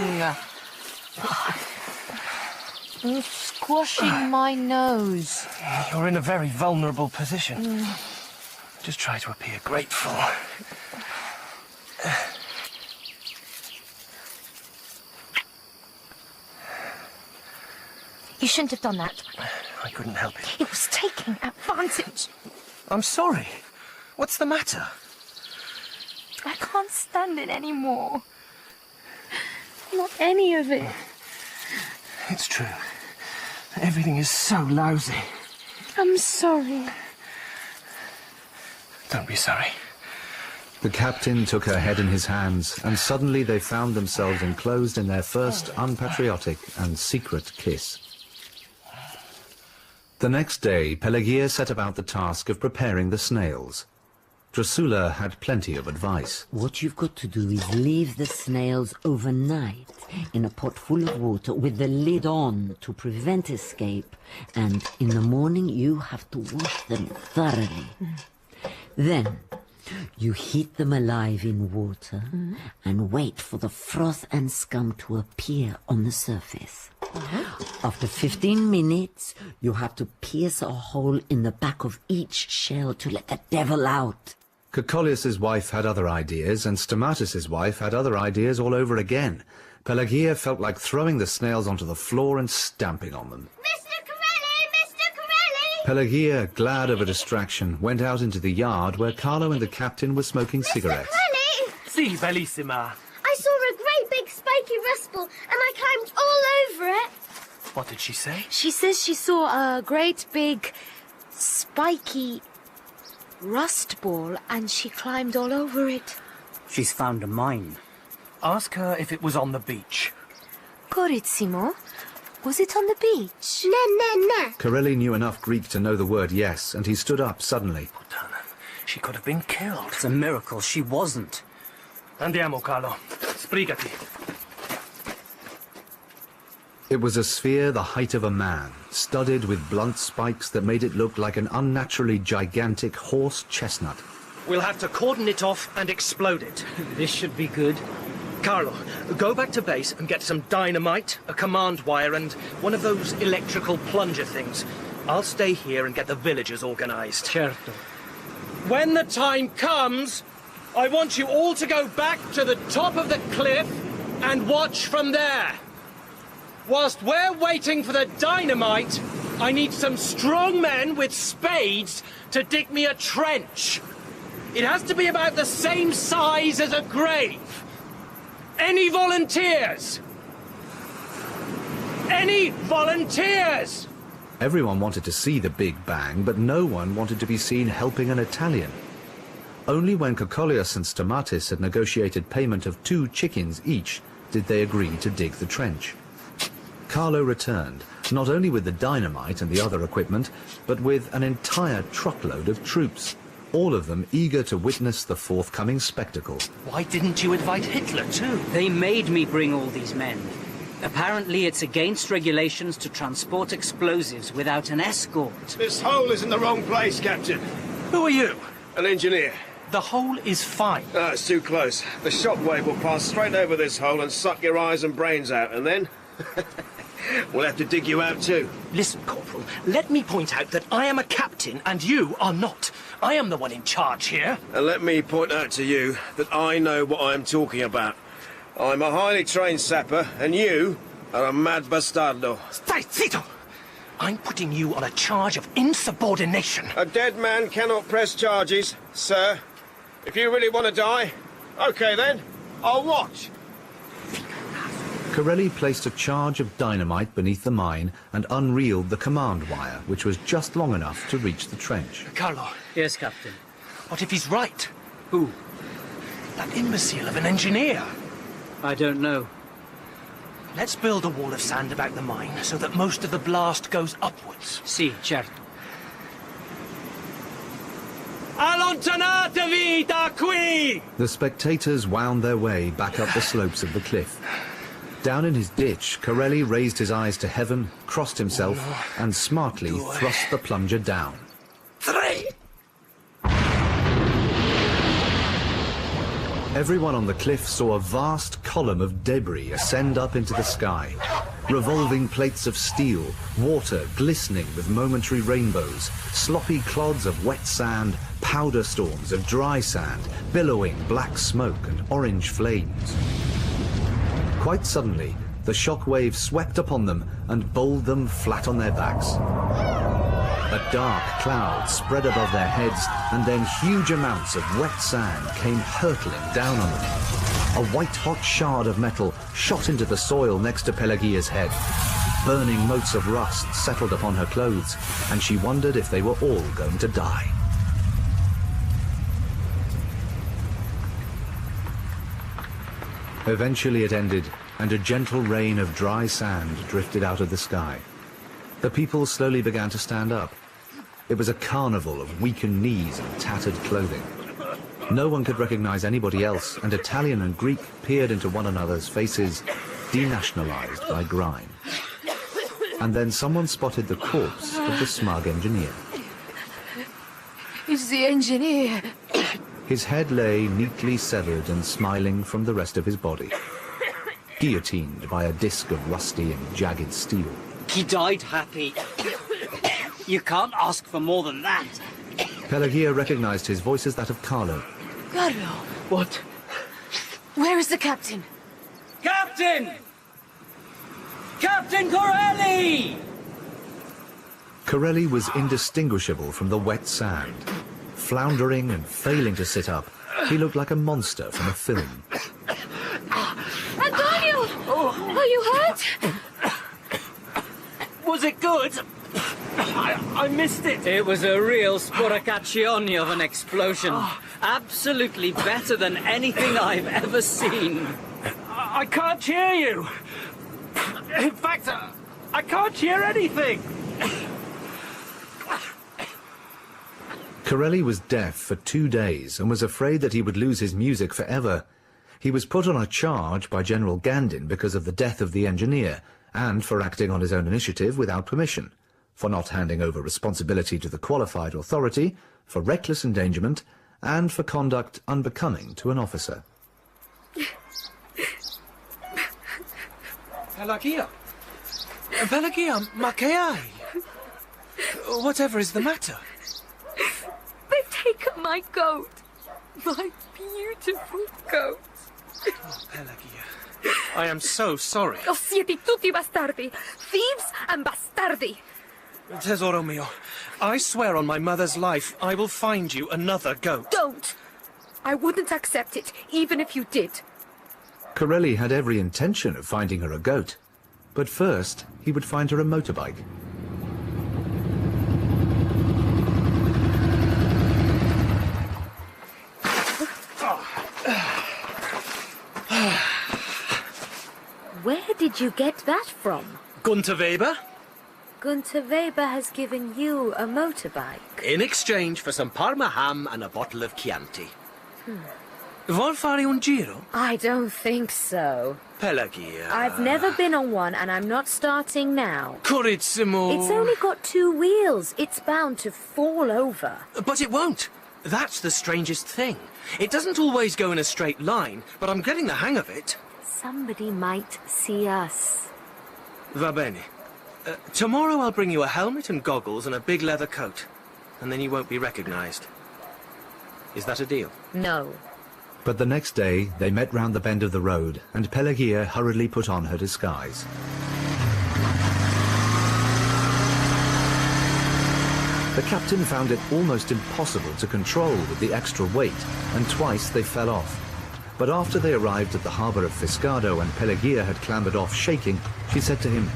You're squashing my nose. You're in a very vulnerable position. Just try to appear grateful. You shouldn't have done that. I couldn't help it. It was taking advantage. I'm sorry. What's the matter? I can't stand it anymore. Not any of it. It's true. Everything is so lousy. I'm sorry. Don't be sorry. The captain took her head in his hands, and suddenly they found themselves enclosed in their first unpatriotic and secret kiss. The next day, Pelagia set about the task of preparing the snails. Drusilla had plenty of advice. What you've got to do is leave the snails overnight in a pot full of water with the lid on to prevent escape, and in the morning you have to wash them thoroughly. Then you heat them alive in water and wait for the froth and scum to appear on the surface. After 15 minutes, you have to pierce a hole in the back of each shell to let the devil out. Cocolius's wife had other ideas, and Stamatis's wife had other ideas all over again. Pelagia felt like throwing the snails onto the floor and stamping on them. Mr. Corelli! Mr. Corelli! Pelagia, glad of a distraction, went out into the yard where Carlo and the captain were smoking cigarettes. Corelli! Si, bellissima. I saw a great big spiky rust ball and I climbed all over it. What did she say? She says she saw a great big spiky rust ball and she climbed all over it. She's found a mine. Ask her if it was on the beach. Corissimo, was it on the beach? No. Corelli knew enough Greek to know the word yes, and he stood up suddenly. She could have been killed. It's a miracle she wasn't. Andiamo, Carlo. Sbrigati. It was a sphere the height of a man, studded with blunt spikes that made it look like an unnaturally gigantic horse chestnut. We'll have to cordon it off and explode it. This should be good. Carlo, go back to base and get some dynamite, a command wire, and one of those electrical plunger things. I'll stay here and get the villagers organized. Certo. When the time comes, I want you all to go back to the top of the cliff and watch from there. Whilst we're waiting for the dynamite, I need some strong men with spades to dig me a trench. It has to be about the same size as a grave. Any volunteers? Any volunteers? Everyone wanted to see the Big Bang, but no one wanted to be seen helping an Italian. Only when Cocolius and Stamatis had negotiated payment of 2 chickens each did they agree to dig the trench. Carlo returned, not only with the dynamite and the other equipment, but with an entire truckload of troops, all of them eager to witness the forthcoming spectacle. Why didn't you invite Hitler too? They made me bring all these men. Apparently it's against regulations to transport explosives without an escort. This hole is in the wrong place, Captain. Who are you? An engineer. The hole is fine. Ah, it's too close. The shockwave will pass straight over this hole and suck your eyes and brains out, and then... we'll have to dig you out too. Listen, Corporal, let me point out that I am a captain and you are not. I am the one in charge here. And let me point out to you that I know what I'm talking about. I'm a highly trained sapper, and you are a mad bastardo. Stai zitto! I'm putting you on a charge of insubordination. A dead man cannot press charges, sir. If you really want to die, okay then, I'll watch. Corelli placed a charge of dynamite beneath the mine and unreeled the command wire, which was just long enough to reach the trench. Carlo. Yes, Captain. What if he's right? Who? That imbecile of an engineer. I don't know. Let's build a wall of sand about the mine so that most of the blast goes upwards. Sì, certo. Allontanatevi da qui! The spectators wound their way back up the slopes of the cliff. Down in his ditch, Corelli raised his eyes to heaven, crossed himself, and smartly thrust the plunger down. 3! Everyone on the cliff saw a vast column of debris ascend up into the sky. Revolving plates of steel, water glistening with momentary rainbows, sloppy clods of wet sand, powder storms of dry sand, billowing black smoke and orange flames. Quite suddenly, the shock wave swept upon them and bowled them flat on their backs. A dark cloud spread above their heads, and then huge amounts of wet sand came hurtling down on them. A white-hot shard of metal shot into the soil next to Pelagia's head. Burning motes of rust settled upon her clothes, and she wondered if they were all going to die. Eventually it ended, and a gentle rain of dry sand drifted out of the sky. The people slowly began to stand up. It was a carnival of weakened knees and tattered clothing. No one could recognize anybody else, and Italian and Greek peered into one another's faces, denationalized by grime. And then someone spotted the corpse of the smug engineer. It's the engineer. His head lay neatly severed and smiling from the rest of his body, guillotined by a disc of rusty and jagged steel. He died happy. You can't ask for more than that. Pelagia recognized his voice as that of Carlo. Carlo. What? Where is the captain? Captain! Captain Corelli! Corelli was indistinguishable from the wet sand. Floundering and failing to sit up, he looked like a monster from a film. Antonio! Are you hurt? Was it good? I missed it. It was a real sporacaccione of an explosion. Absolutely better than anything I've ever seen. I can't hear you. In fact, I can't hear anything. Corelli was deaf for 2 days and was afraid that he would lose his music forever. He was put on a charge by General Gandin because of the death of the engineer, and for acting on his own initiative without permission, for not handing over responsibility to the qualified authority, for reckless endangerment, and for conduct unbecoming to an officer. Pelagia? Pelagia, ma che hai? Whatever is the matter? They've taken my goat. My beautiful goat. Oh, Pelagia. I am so sorry. Oh, siete tutti bastardi. Thieves and bastardi. Tesoro mio, I swear on my mother's life I will find you another goat. Don't. I wouldn't accept it, even if you did. Corelli had every intention of finding her a goat, but first he would find her a motorbike. Where did you get that from? Gunther Weber? Gunther Weber has given you a motorbike. In exchange for some Parma ham and a bottle of Chianti. Vuol fare un giro? I don't think so. Pelagia. I've never been on one, and I'm not starting now. Corissimo. It's only got 2 wheels. It's bound to fall over. But it won't. That's the strangest thing. It doesn't always go in a straight line, but I'm getting the hang of it. Somebody might see us. Va bene. Tomorrow I'll bring you a helmet and goggles and a big leather coat. And then you won't be recognized. Is that a deal? No. But the next day, they met round the bend of the road, and Pelagia hurriedly put on her disguise. The captain found it almost impossible to control with the extra weight, and twice they fell off. But after they arrived at the harbour of Fiscado and Pelagia had clambered off shaking, she said to him,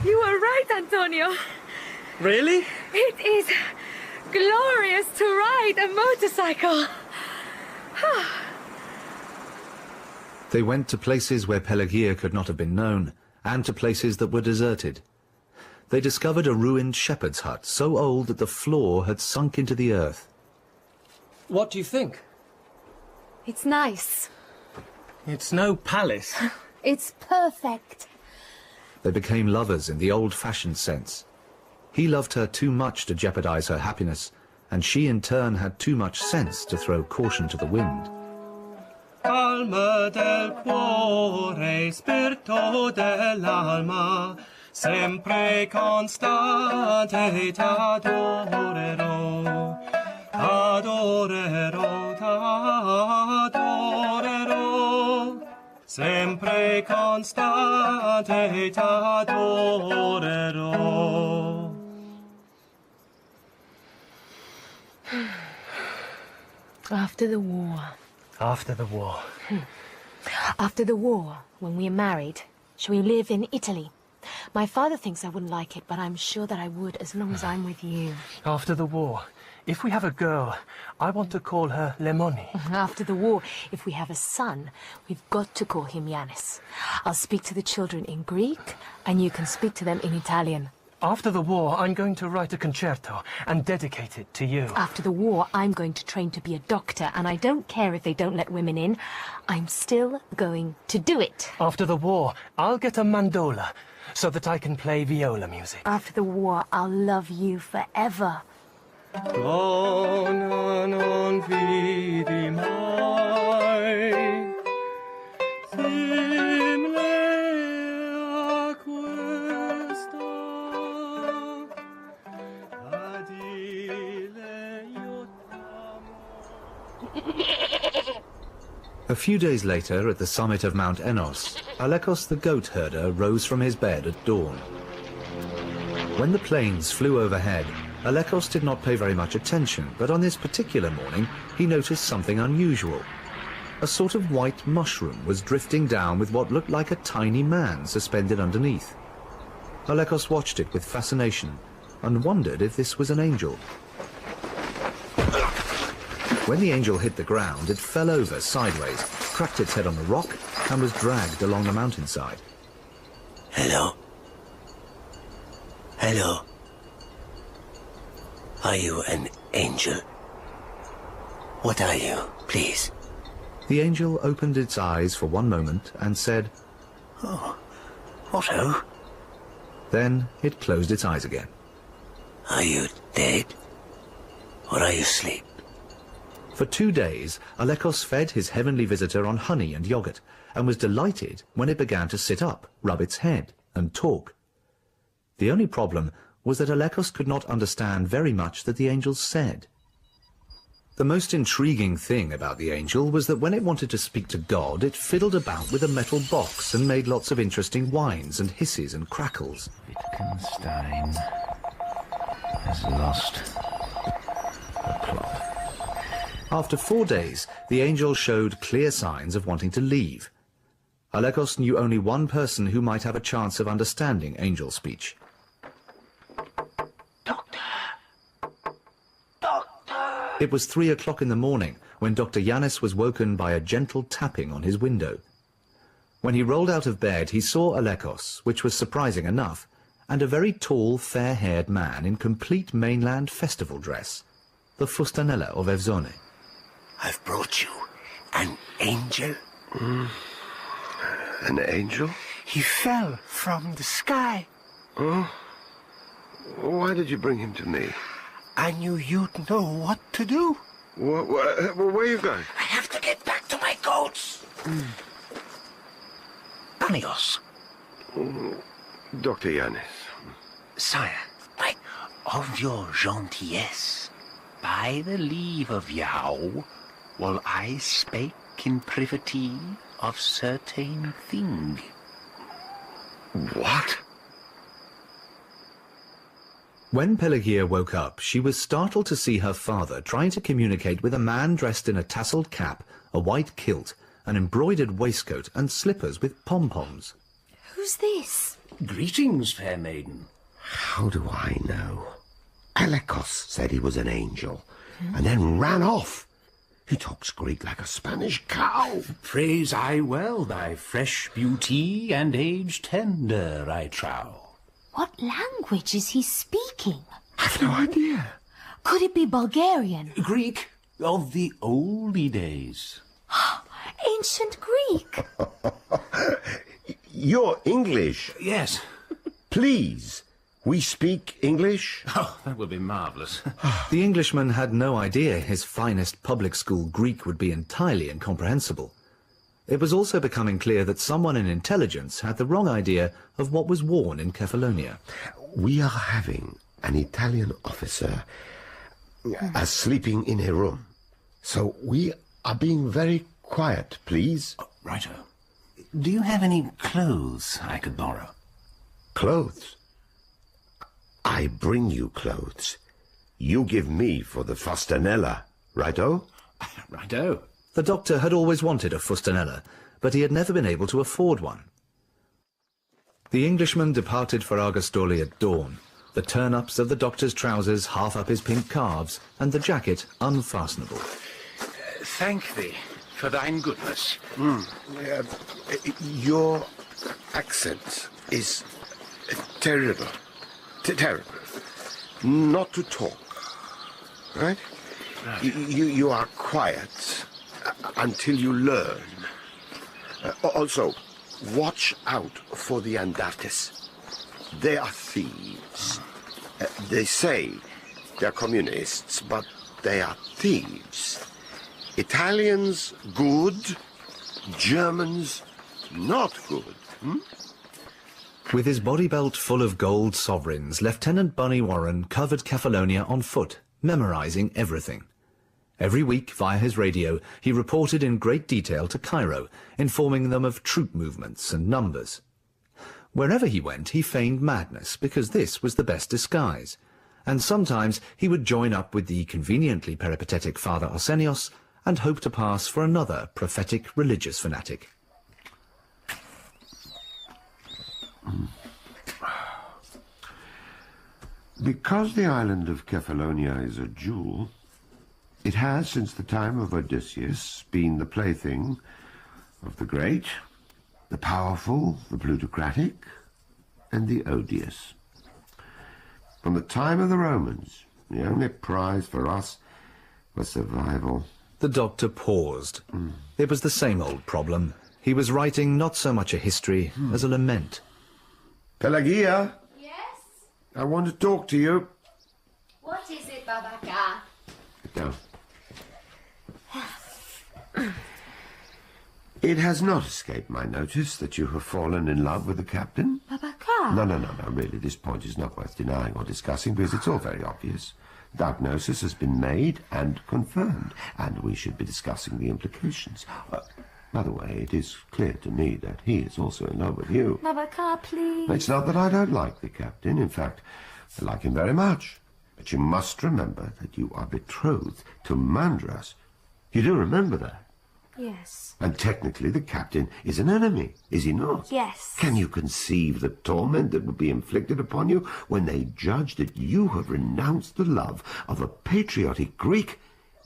You were right, Antonio. Really? It is glorious to ride a motorcycle. They went to places where Pelagia could not have been known, and to places that were deserted. They discovered a ruined shepherd's hut, so old that the floor had sunk into the earth. What do you think? It's nice. It's no palace. It's perfect. They became lovers in the old-fashioned sense. He loved her too much to jeopardize her happiness, and she in turn had too much sense to throw caution to the wind. Calma del cuore, spirito dell'alma, sempre constante t'adorerò, adorerò, t'adorerò, sempre constante t'adorerò. After the war. After the war. After the war, when we are married, shall we live in Italy? My father thinks I wouldn't like it, but I'm sure that I would as long as I'm with you. After the war, if we have a girl, I want to call her Lemoni. After the war, if we have a son, we've got to call him Yanis. I'll speak to the children in Greek, and you can speak to them in Italian. After the war, I'm going to write a concerto and dedicate it to you. After the war, I'm going to train to be a doctor, and I don't care if they don't let women in. I'm still going to do it. After the war, I'll get a mandola so that I can play viola music. After the war, I'll love you forever. Donna non vidi mai, simile a questa, adile io A few days later, at the summit of Mount Enos, Alekos the goat herder rose from his bed at dawn. When the planes flew overhead, Alekos did not pay very much attention, but on this particular morning he noticed something unusual. A sort of white mushroom was drifting down with what looked like a tiny man suspended underneath. Alekos watched it with fascination and wondered if this was an angel. When the angel hit the ground, it fell over sideways, cracked its head on a rock, and was dragged along the mountainside. Hello? Hello? Are you an angel? What are you, please? The angel opened its eyes for one moment and said, "Oh, Otto?" Then it closed its eyes again. Are you dead? Or are you asleep? For 2 days, Alekos fed his heavenly visitor on honey and yogurt, and was delighted when it began to sit up, rub its head, and talk. The only problem was that Alekos could not understand very much that the angel said. The most intriguing thing about the angel was that when it wanted to speak to God, it fiddled about with a metal box and made lots of interesting whines and hisses and crackles. Wittgenstein has lost the plot. After 4 days, the angel showed clear signs of wanting to leave. Alekos knew only one person who might have a chance of understanding angel speech. It was 3 o'clock in the morning when Dr. Yanis was woken by a gentle tapping on his window. When he rolled out of bed, he saw Alekos, which was surprising enough, and a very tall, fair-haired man in complete mainland festival dress, the Fustanella of Evzone. I've brought you an angel. An angel? He fell from the sky. Oh? Why did you bring him to me? I knew you'd know what to do. Where are you going? I have to get back to my goats. Panios. Dr. Yanis. Sire, my of your gentillesse, by the leave of Yao, will I spake in privity of certain thing. What? When Pelagia woke up, she was startled to see her father trying to communicate with a man dressed in a tasseled cap, a white kilt, an embroidered waistcoat, and slippers with pom-poms. Who's this? Greetings, fair maiden. How do I know? Alekos said he was an angel, and then ran off. He talks Greek like a Spanish cow. Praise I well thy fresh beauty and age tender, I trow. What language is he speaking? I've no idea. Could it be Bulgarian? Greek of the oldie days. Ancient Greek. You're English? Yes. Please, we speak English? Oh, that would be marvellous. The Englishman had no idea his finest public school Greek would be entirely incomprehensible. It was also becoming clear that someone in intelligence had the wrong idea of what was worn in Cephalonia. We are having an Italian officer sleeping in a room. So we are being very quiet, please. Oh, righto. Do you have any clothes I could borrow? Clothes? I bring you clothes. You give me for the fustanella, righto? Righto. The doctor had always wanted a fustanella, but he had never been able to afford one. The Englishman departed for Argostoli at dawn, the turn-ups of the doctor's trousers half up his pink calves, and the jacket unfastenable. Thank thee for thine goodness. Your accent is terrible. Terrible. Not to talk, right? You are quiet until you learn. Also, watch out for the Andartes. They are thieves. They say they're communists, but they are thieves. Italians, good. Germans, not good. With his body belt full of gold sovereigns, Lieutenant Bunny Warren covered Cephalonia on foot, memorizing everything. Every week, via his radio, he reported in great detail to Cairo, informing them of troop movements and numbers. Wherever he went, he feigned madness, because this was the best disguise, and sometimes he would join up with the conveniently peripatetic Father Arsenios and hope to pass for another prophetic religious fanatic. Because the island of Cephalonia is a jewel, it has, since the time of Odysseus, been the plaything of the great, the powerful, the plutocratic, and the odious. From the time of the Romans, the only prize for us was survival. The doctor paused. It was the same old problem. He was writing not so much a history as a lament. Pelagia? Yes? I want to talk to you. What is it, Babaka? Sit down. It has not escaped my notice that you have fallen in love with the captain. Babaka? No, really, this point is not worth denying or discussing, because it's all very obvious. Diagnosis has been made and confirmed, and we should be discussing the implications. By the way, it is clear to me that he is also in love with you. Babaka, please. It's not that I don't like the captain. In fact, I like him very much. But you must remember that you are betrothed to Mandras. You do remember that? Yes. And technically the captain is an enemy, is he not? Yes. Can you conceive the torment that would be inflicted upon you when they judge that you have renounced the love of a patriotic Greek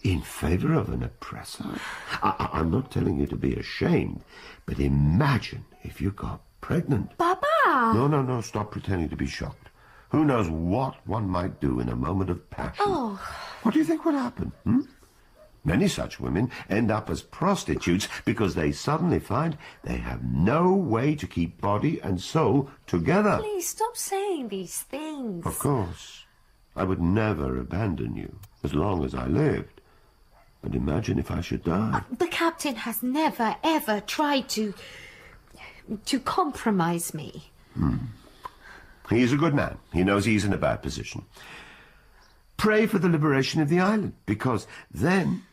in favor of an oppressor? I'm not telling you to be ashamed, but imagine if you got pregnant. Baba! No, stop pretending to be shocked. Who knows what one might do in a moment of passion? Oh. What do you think would happen? Many such women end up as prostitutes because they suddenly find they have no way to keep body and soul together. Please stop saying these things. Of course. I would never abandon you as long as I lived. But imagine if I should die. The captain has never, ever tried to compromise me. He is a good man. He knows he's in a bad position. Pray for the liberation of the island, because then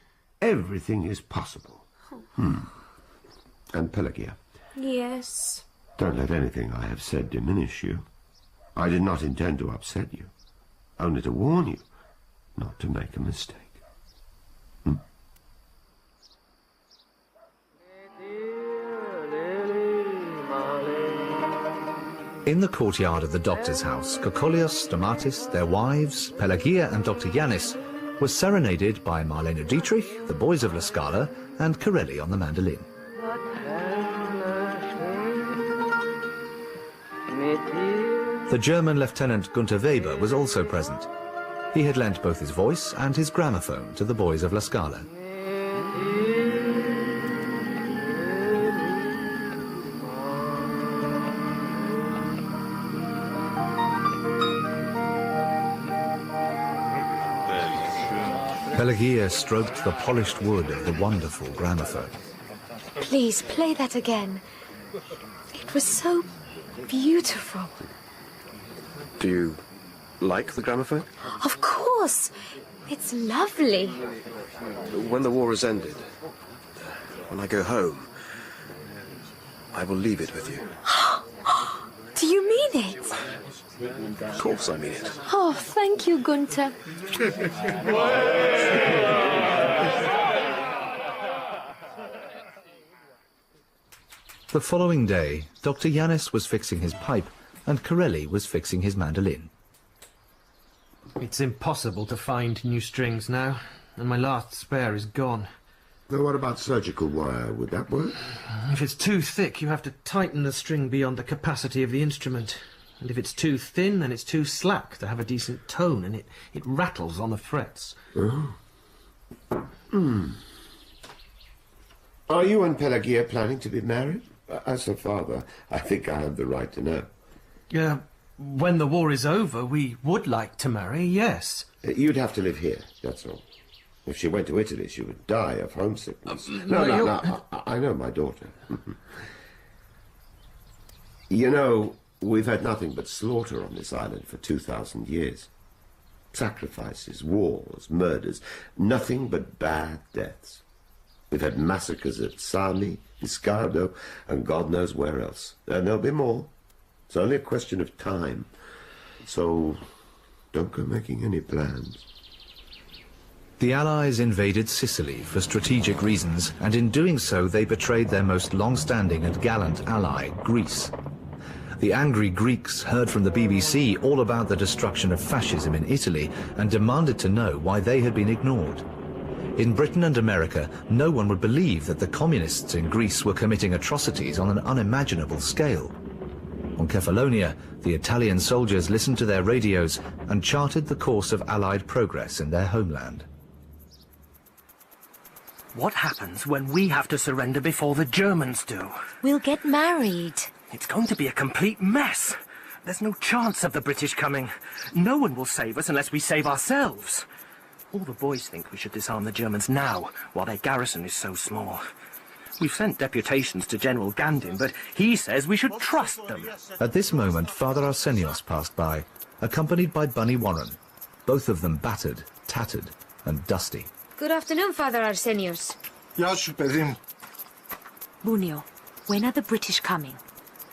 everything is possible. And Pelagia, Yes. don't let anything I have said diminish you. I did not intend to upset you, only to warn you not to make a mistake. In the courtyard of the doctor's house, Kokolios, Stomatis, their wives, Pelagia and Dr. Yanis, were serenaded by Marlene Dietrich, the boys of La Scala, and Corelli on the mandolin. The German Lieutenant Gunther Weber was also present. He had lent both his voice and his gramophone to the boys of La Scala. Pelagia stroked the polished wood of the wonderful gramophone. Please, play that again. It was so beautiful. Do you like the gramophone? Of course. It's lovely. When the war has ended, when I go home, I will leave it with you. Do you mean it? Of course I mean it. Oh, thank you, Gunther. The following day, Dr. Yanis was fixing his pipe and Corelli was fixing his mandolin. It's impossible to find new strings now, and my last spare is gone. Well, what about surgical wire? Would that work? If it's too thick, you have to tighten the string beyond the capacity of the instrument. And if it's too thin, then it's too slack to have a decent tone, and it rattles on the frets. Oh. Are you and Pelagia planning to be married? As her father, I think I have the right to know. When the war is over, we would like to marry, yes. You'd have to live here, that's all. If she went to Italy, she would die of homesickness. No, I know my daughter. You know, we've had nothing but slaughter on this island for 2,000 years. Sacrifices, wars, murders, nothing but bad deaths. We've had massacres at Sami, Iscardo, and God knows where else. And there'll be more. It's only a question of time. So, don't go making any plans. The Allies invaded Sicily for strategic reasons, and in doing so they betrayed their most long-standing and gallant ally, Greece. The angry Greeks heard from the BBC all about the destruction of fascism in Italy and demanded to know why they had been ignored. In Britain and America, no one would believe that the communists in Greece were committing atrocities on an unimaginable scale. On Cephalonia, the Italian soldiers listened to their radios and charted the course of Allied progress in their homeland. What happens when we have to surrender before the Germans do? We'll get married. It's going to be a complete mess. There's no chance of the British coming. No one will save us unless we save ourselves. All the boys think we should disarm the Germans now, while their garrison is so small. We've sent deputations to General Gandin, but he says we should trust them. At this moment, Father Arsenios passed by, accompanied by Bunny Warren, both of them battered, tattered, and dusty. Good afternoon, Father Arsenios. Γεια σου, παιδί μου. Bunio, when are the British coming?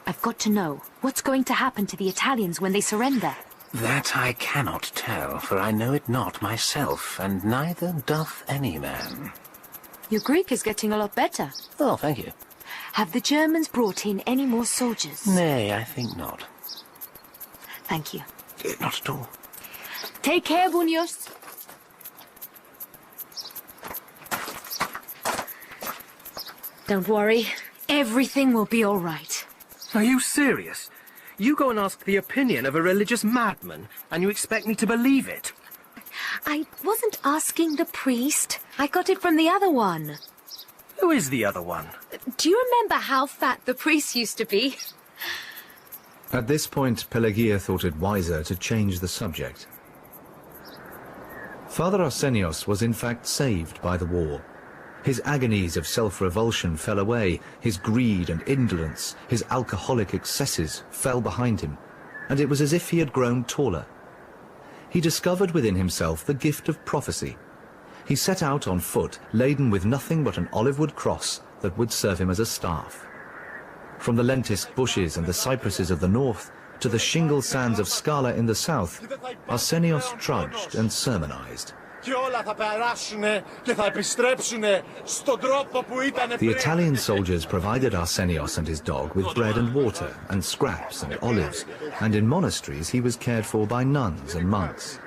I've got to know. What's going to happen to the Italians when they surrender? That I cannot tell, for I know it not myself, and neither doth any man. Your Greek is getting a lot better. Oh, thank you. Have the Germans brought in any more soldiers? Nay, I think not. Thank you. Not at all. Take care, Bunios. Don't worry. Everything will be all right. Are you serious? You go and ask the opinion of a religious madman, and you expect me to believe it? I wasn't asking the priest. I got it from the other one. Who is the other one? Do you remember how fat the priest used to be? At this point, Pelagia thought it wiser to change the subject. Father Arsenios was in fact saved by the war. His agonies of self-revulsion fell away, his greed and indolence, his alcoholic excesses fell behind him, and it was as if he had grown taller. he discovered within himself the gift of prophecy. He set out on foot, laden with nothing but an olive-wood cross that would serve him as a staff. From the lentisk bushes and the cypresses of the north to the shingle sands of Scala in the south, Arsenios trudged and sermonized. The Italian soldiers provided Arsenios and his dog with bread and water and scraps and olives, and in monasteries he was cared for by nuns and monks.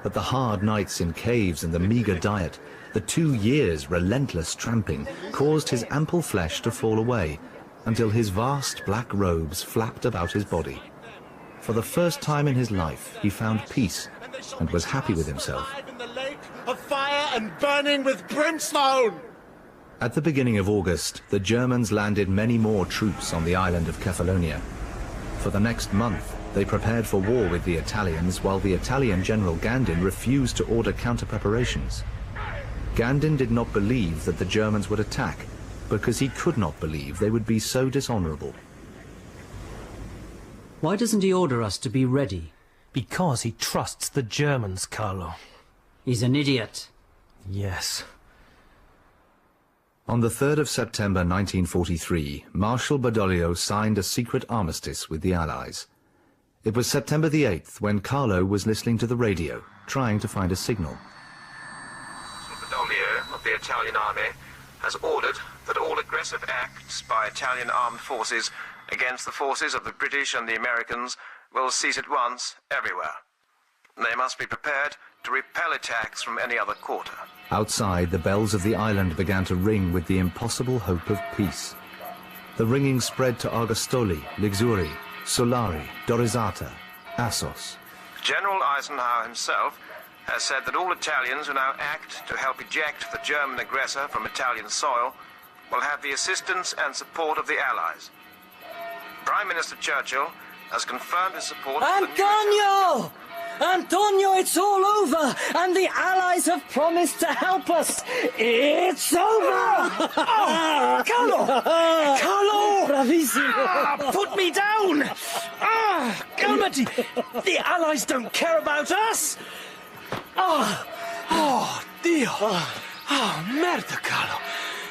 But the hard nights in caves and the meagre diet, the 2 years' relentless tramping, caused his ample flesh to fall away, until his vast black robes flapped about his body. For the first time in his life, he found peace and was happy with himself. Of fire and burning with brimstone! At the beginning of August, the Germans landed many more troops on the island of Cephalonia. For the next month, they prepared for war with the Italians, while the Italian General Gandin refused to order counter-preparations. Gandin did not believe that the Germans would attack, because he could not believe they would be so dishonorable. Why doesn't he order us to be ready? Because he trusts the Germans, Carlo. He's an idiot. Yes. On the 3rd of September 1943, Marshal Badoglio signed a secret armistice with the Allies. It was September the 8th when Carlo was listening to the radio, trying to find a signal. Badoglio of the Italian army has ordered that all aggressive acts by Italian armed forces against the forces of the British and the Americans will cease at once everywhere. They must be prepared to repel attacks from any other quarter. Outside, the bells of the island began to ring with the impossible hope of peace. The ringing spread to Argostoli, Lixouri, Solari, Dorizata, Assos. General Eisenhower himself has said that all Italians who now act to help eject the German aggressor from Italian soil will have the assistance and support of the Allies. Prime Minister Churchill has confirmed his support for Antonio! Antonio, it's all over, and the Allies have promised to help us. It's over! Oh, Carlo! Carlo! Bravissimo! Put me down! Calmati! The Allies don't care about us! Oh, Dio! Oh, merda, Carlo!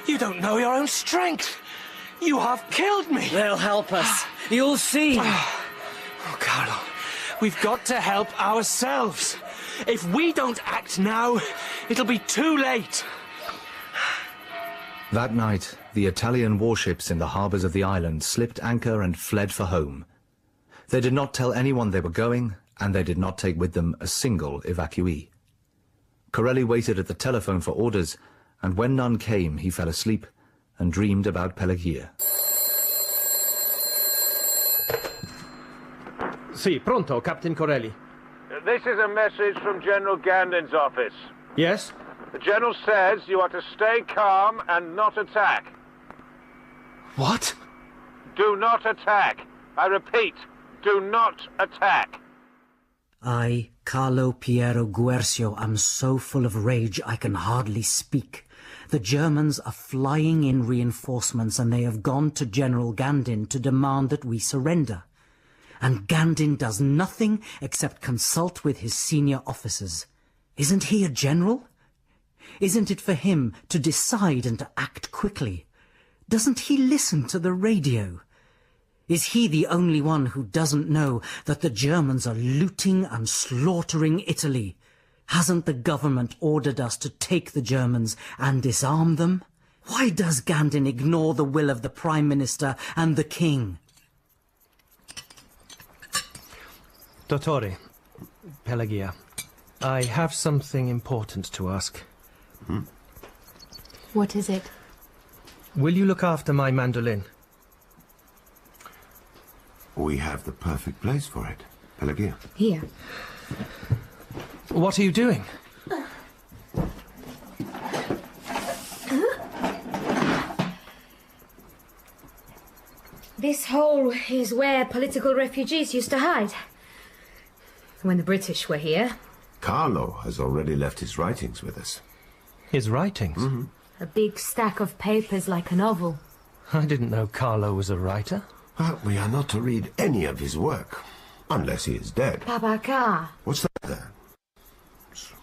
You don't know your own strength! You have killed me! They'll help us. You'll see. Oh, Carlo, we've got to help ourselves. If we don't act now, it'll be too late. That night, the Italian warships in the harbours of the island slipped anchor and fled for home. They did not tell anyone they were going, and they did not take with them a single evacuee. Corelli waited at the telephone for orders, and when none came, he fell asleep and dreamed about Pelagia. Sì, pronto, Captain Corelli. This is a message from General Gandin's office. Yes? The General says you are to stay calm and not attack. What? Do not attack. I repeat, do not attack. I, Carlo Piero Guercio, am so full of rage I can hardly speak. The Germans are flying in reinforcements, and they have gone to General Gandin to demand that we surrender. And Gandin does nothing except consult with his senior officers. Isn't he a general? Isn't it for him to decide and to act quickly? Doesn't he listen to the radio? Is he the only one who doesn't know that the Germans are looting and slaughtering Italy? Hasn't the government ordered us to take the Germans and disarm them? Why does Gandin ignore the will of the Prime Minister and the King? Dottore, Pelagia, I have something important to ask. What is it? Will you look after my mandolin? We have the perfect place for it, Pelagia. Here. What are you doing? This hole is where political refugees used to hide. When the British were here. Carlo has already left his writings with us. His writings? Mm-hmm. A big stack of papers like a novel. I didn't know Carlo was a writer. But we are not to read any of his work, unless he is dead. Babaka. What's that then?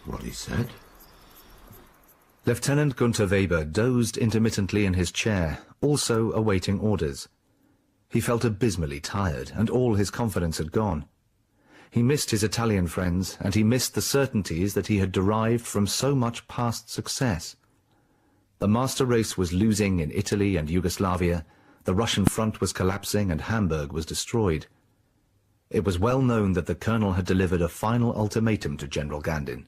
what he said. Lieutenant Gunther Weber dozed intermittently in his chair, also awaiting orders. He felt abysmally tired, and all his confidence had gone. He missed his Italian friends, and he missed the certainties that he had derived from so much past success. The master race was losing in Italy and Yugoslavia, the Russian front was collapsing, and Hamburg was destroyed. It was well known that the colonel had delivered a final ultimatum to General Gandin.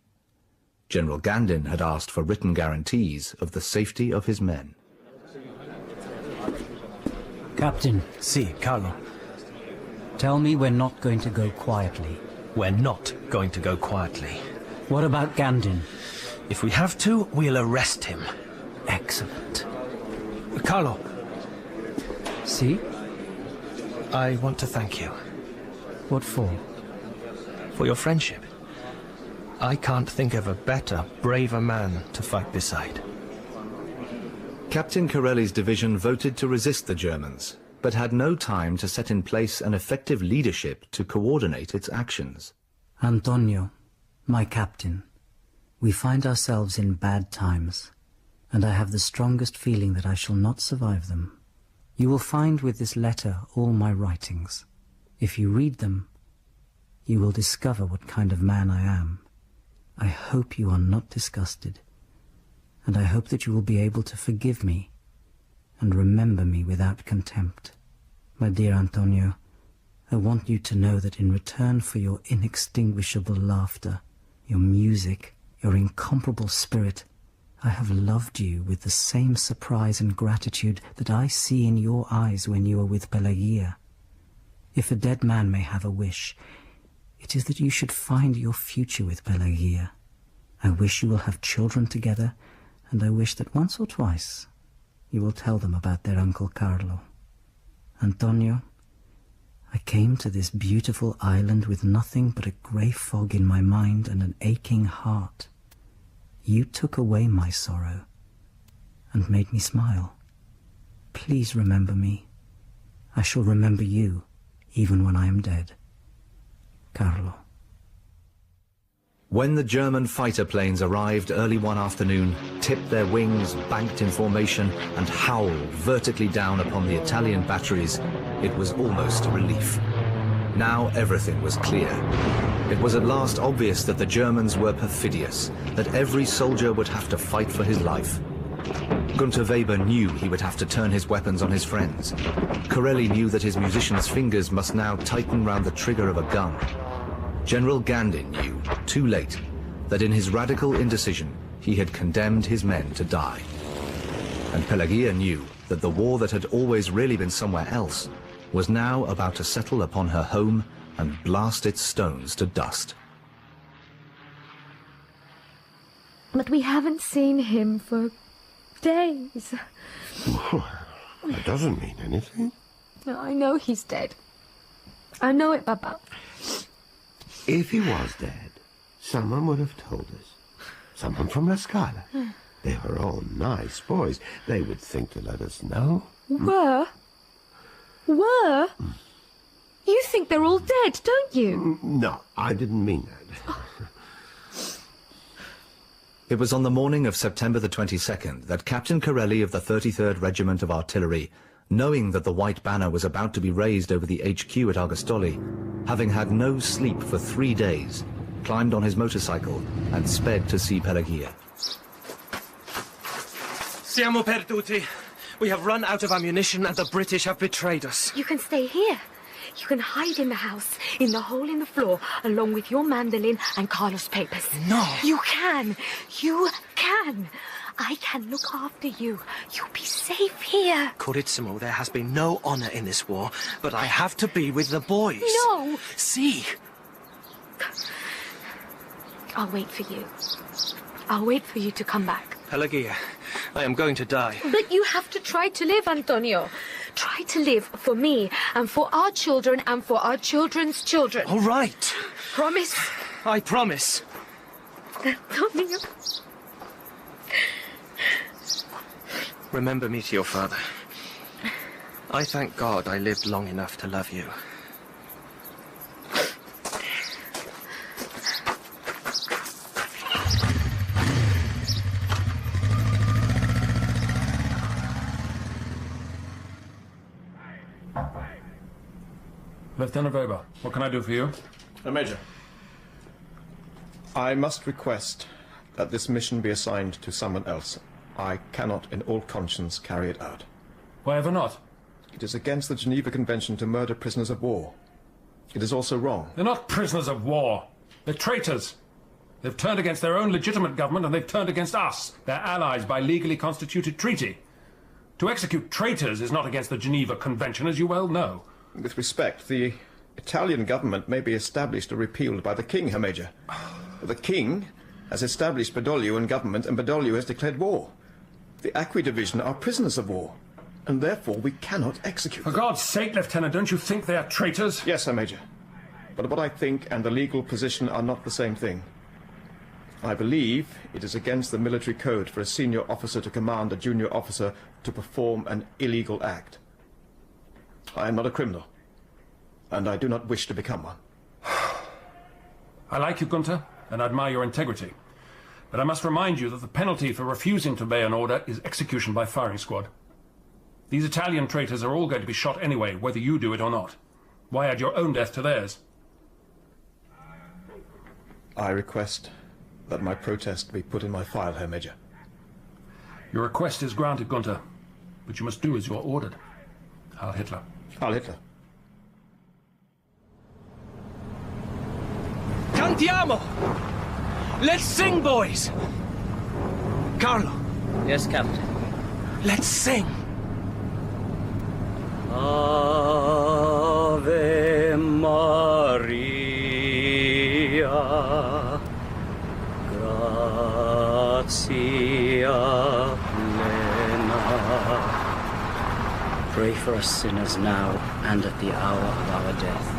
General Gandin had asked for written guarantees of the safety of his men. Captain. Si, Carlo. Tell me we're not going to go quietly. We're not going to go quietly. What about Gandin? If we have to, we'll arrest him. Excellent. Carlo. Si? I want to thank you. What for? For your friendship. I can't think of a better, braver man to fight beside. Captain Corelli's division voted to resist the Germans, but had no time to set in place an effective leadership to coordinate its actions. Antonio, my captain, we find ourselves in bad times, and I have the strongest feeling that I shall not survive them. You will find with this letter all my writings. If you read them, you will discover what kind of man I am. I hope you are not disgusted, and I hope that you will be able to forgive me and remember me without contempt. My dear Antonio, I want you to know that in return for your inextinguishable laughter, your music, your incomparable spirit, I have loved you with the same surprise and gratitude that I see in your eyes when you are with Pelagia. If a dead man may have a wish, it is that you should find your future with Pelagia. I wish you will have children together, and I wish that once or twice you will tell them about their Uncle Carlo. Antonio, I came to this beautiful island with nothing but a grey fog in my mind and an aching heart. You took away my sorrow and made me smile. Please remember me. I shall remember you, even when I am dead. Carlo. When the German fighter planes arrived early one afternoon, tipped their wings, banked in formation, and howled vertically down upon the Italian batteries, it was almost a relief. Now everything was clear. It was at last obvious that the Germans were perfidious, that every soldier would have to fight for his life. Gunther Weber knew he would have to turn his weapons on his friends. Corelli knew that his musician's fingers must now tighten round the trigger of a gun. General Gandin knew, too late, that in his radical indecision he had condemned his men to die. And Pelagia knew that the war that had always really been somewhere else was now about to settle upon her home and blast its stones to dust. But we haven't seen him for days. That doesn't mean anything. I know he's dead. I know it, Papa. If he was dead, someone would have told us. Someone from La Scala. They were all nice boys. They would think to let us know. Were? You think they're all dead, don't you? No, I didn't mean that. It was on the morning of September the 22nd that Captain Corelli of the 33rd Regiment of Artillery, knowing that the white banner was about to be raised over the HQ at Argostoli, having had no sleep for 3 days, climbed on his motorcycle and sped to see Pelagia. Siamo perduti. We have run out of ammunition and the British have betrayed us. You can stay here. You can hide in the house, in the hole in the floor, along with your mandolin and Carlos' papers. No. You can. You can. I can look after you. You'll be safe here. Corissimo, there has been no honor in this war, but I have to be with the boys. No. See. I'll wait for you. I'll wait for you to come back. Pelagia, I am going to die. But you have to try to live, Antonio. Try to live for me and for our children and for our children's children. All right. Promise? I promise. Antonio. Remember me to your father. I thank God I lived long enough to love you. Lieutenant Weber, what can I do for you? Major, I must request that this mission be assigned to someone else. I cannot, in all conscience, carry it out. Why ever not? It is against the Geneva Convention to murder prisoners of war. It is also wrong. They're not prisoners of war. They're traitors. They've turned against their own legitimate government, and they've turned against us, their allies, by legally constituted treaty. To execute traitors is not against the Geneva Convention, as you well know. With respect, the Italian government may be established or repealed by the king, Herr Major. The king has established Badoglio in government, and Badoglio has declared war. The Acqui Division are prisoners of war, and therefore we cannot execute them. For God's sake, Lieutenant, don't you think they are traitors? Yes, Herr Major. But what I think and the legal position are not the same thing. I believe it is against the military code for a senior officer to command a junior officer to perform an illegal act. I am not a criminal, and I do not wish to become one. I like you, Gunther, and admire your integrity. But I must remind you that the penalty for refusing to obey an order is execution by firing squad. These Italian traitors are all going to be shot anyway, whether you do it or not. Why add your own death to theirs? I request that my protest be put in my file, Herr Major. Your request is granted, Gunther, but you must do as you are ordered. Heil Hitler. Heil Hitler. Cantiamo! Let's sing, boys! Carlo. Yes, Captain. Let's sing. Ave Maria, gratia plena. Pray for us sinners now and at the hour of our death.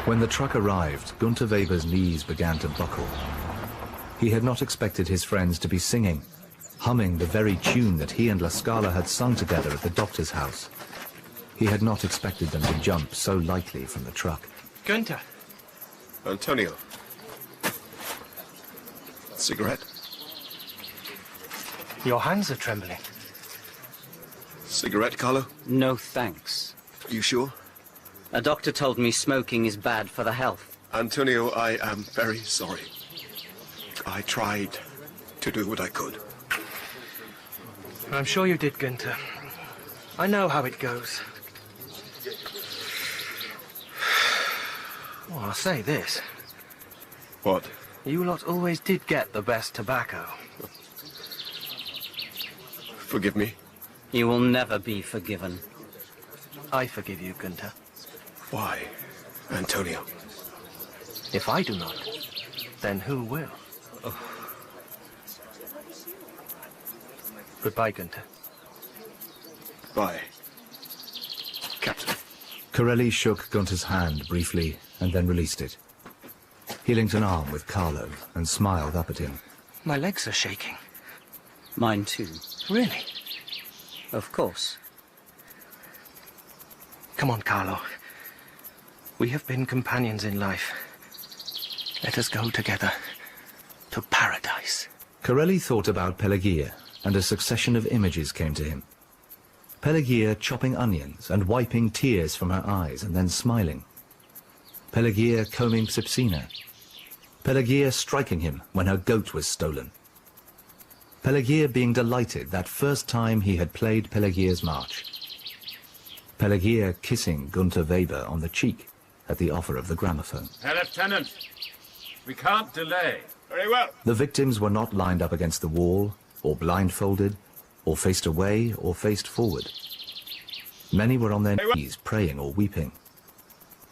When the truck arrived, Gunther Weber's knees began to buckle. He had not expected his friends to be singing, humming the very tune that he and La Scala had sung together at the doctor's house. He had not expected them to jump so lightly from the truck. Gunther. Antonio. Cigarette? Your hands are trembling. Cigarette, Carlo? No, thanks. Are you sure? A doctor told me smoking is bad for the health. Antonio, I am very sorry. I tried to do what I could. I'm sure you did, Gunther. I know how it goes. Well, I'll say this. What? You lot always did get the best tobacco. Forgive me? You will never be forgiven. I forgive you, Gunther. Why, Antonio? If I do not, then who will? Oh. Goodbye, Gunther. Bye, Captain. Corelli shook Gunther's hand briefly and then released it. He linked an arm with Carlo and smiled up at him. My legs are shaking. Mine too. Really? Of course. Come on, Carlo. We have been companions in life. Let us go together to paradise. Corelli thought about Pelagia, and a succession of images came to him. Pelagia chopping onions and wiping tears from her eyes and then smiling. Pelagia combing Cypsina, Pelagia striking him when her goat was stolen, Pelagia being delighted that first time he had played Pelagia's march, Pelagia kissing Gunther Weber on the cheek at the offer of the gramophone. Herr Lieutenant, we can't delay. Very well. The victims were not lined up against the wall, or blindfolded, or faced away, or faced forward. Many were on their knees, praying or weeping.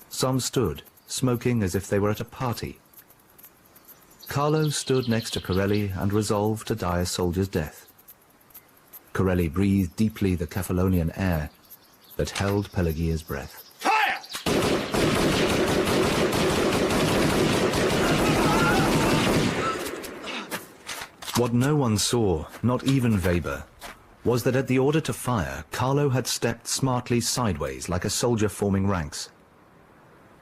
Some stood, smoking as if they were at a party. Carlo stood next to Corelli and resolved to die a soldier's death. Corelli breathed deeply the Cephalonian air that held Pelagia's breath. What no one saw, not even Weber, was that at the order to fire, Carlo had stepped smartly sideways like a soldier forming ranks.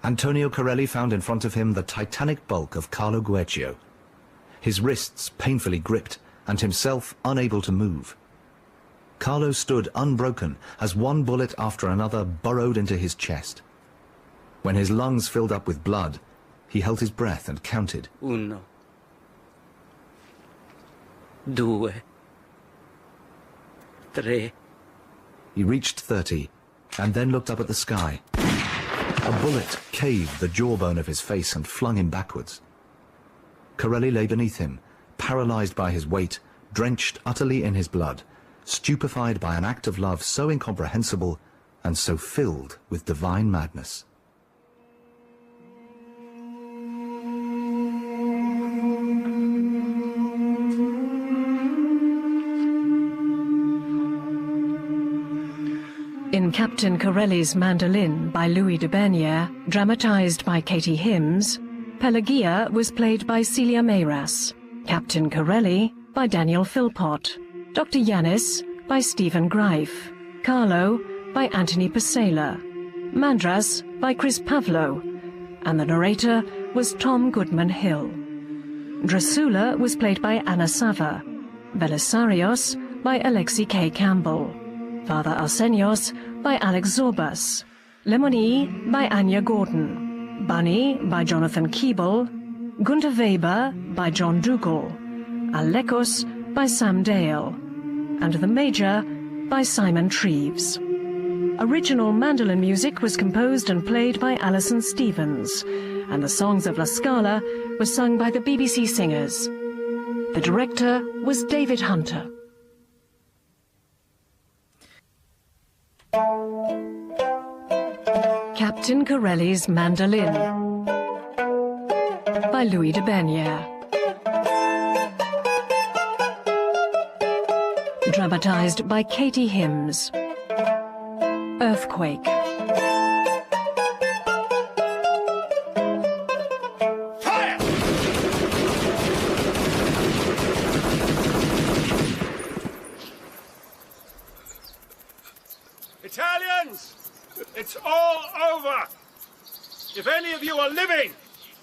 Antonio Corelli found in front of him the titanic bulk of Carlo Guercio, his wrists painfully gripped and himself unable to move. Carlo stood unbroken as one bullet after another burrowed into his chest. When his lungs filled up with blood, he held his breath and counted. 1, 2, 3. He reached 30 and then looked up at the sky. A bullet caved the jawbone of his face and flung him backwards. Corelli lay beneath him, paralyzed by his weight, drenched utterly in his blood, stupefied by an act of love so incomprehensible and so filled with divine madness. In Captain Corelli's Mandolin by Louis de Bernières, dramatized by Katie Hims, Pelagia was played by Celia Mayras, Captain Corelli by Daniel Philpott, Dr. Yanis by Stephen Greif, Carlo by Anthony Pasela, Mandras by Chris Pavlo, and the narrator was Tom Goodman Hill. Drusilla was played by Anna Sava, Belisarios by Alexi K. Campbell, Father Arsenios by Alex Zorbas, Lemony by Anya Gordon, Bunny by Jonathan Keeble, Gunther Weber by John Dougal, Alekos by Sam Dale, and the Major by Simon Treves. Original mandolin music was composed and played by Alison Stevens, and the songs of La Scala were sung by the BBC Singers. The director was David Hunter. Captain Corelli's Mandolin by Louis de Bernières. Dramatized by Katie Hims. Earthquake. Fire! Italians! It's all over! If any of you are living,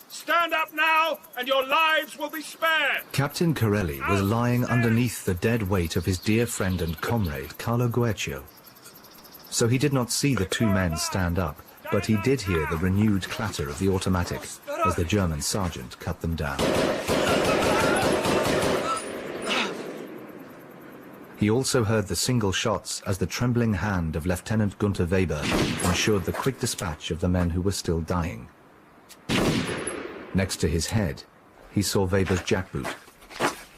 stand up now and your lives will be spared! Captain Corelli was lying underneath the dead weight of his dear friend and comrade, Carlo Guercio. So he did not see the two men stand up, but he did hear the renewed clatter of the automatic as the German sergeant cut them down. He also heard the single shots as the trembling hand of Lieutenant Gunther Weber ensured the quick dispatch of the men who were still dying. Next to his head, he saw Weber's jackboot.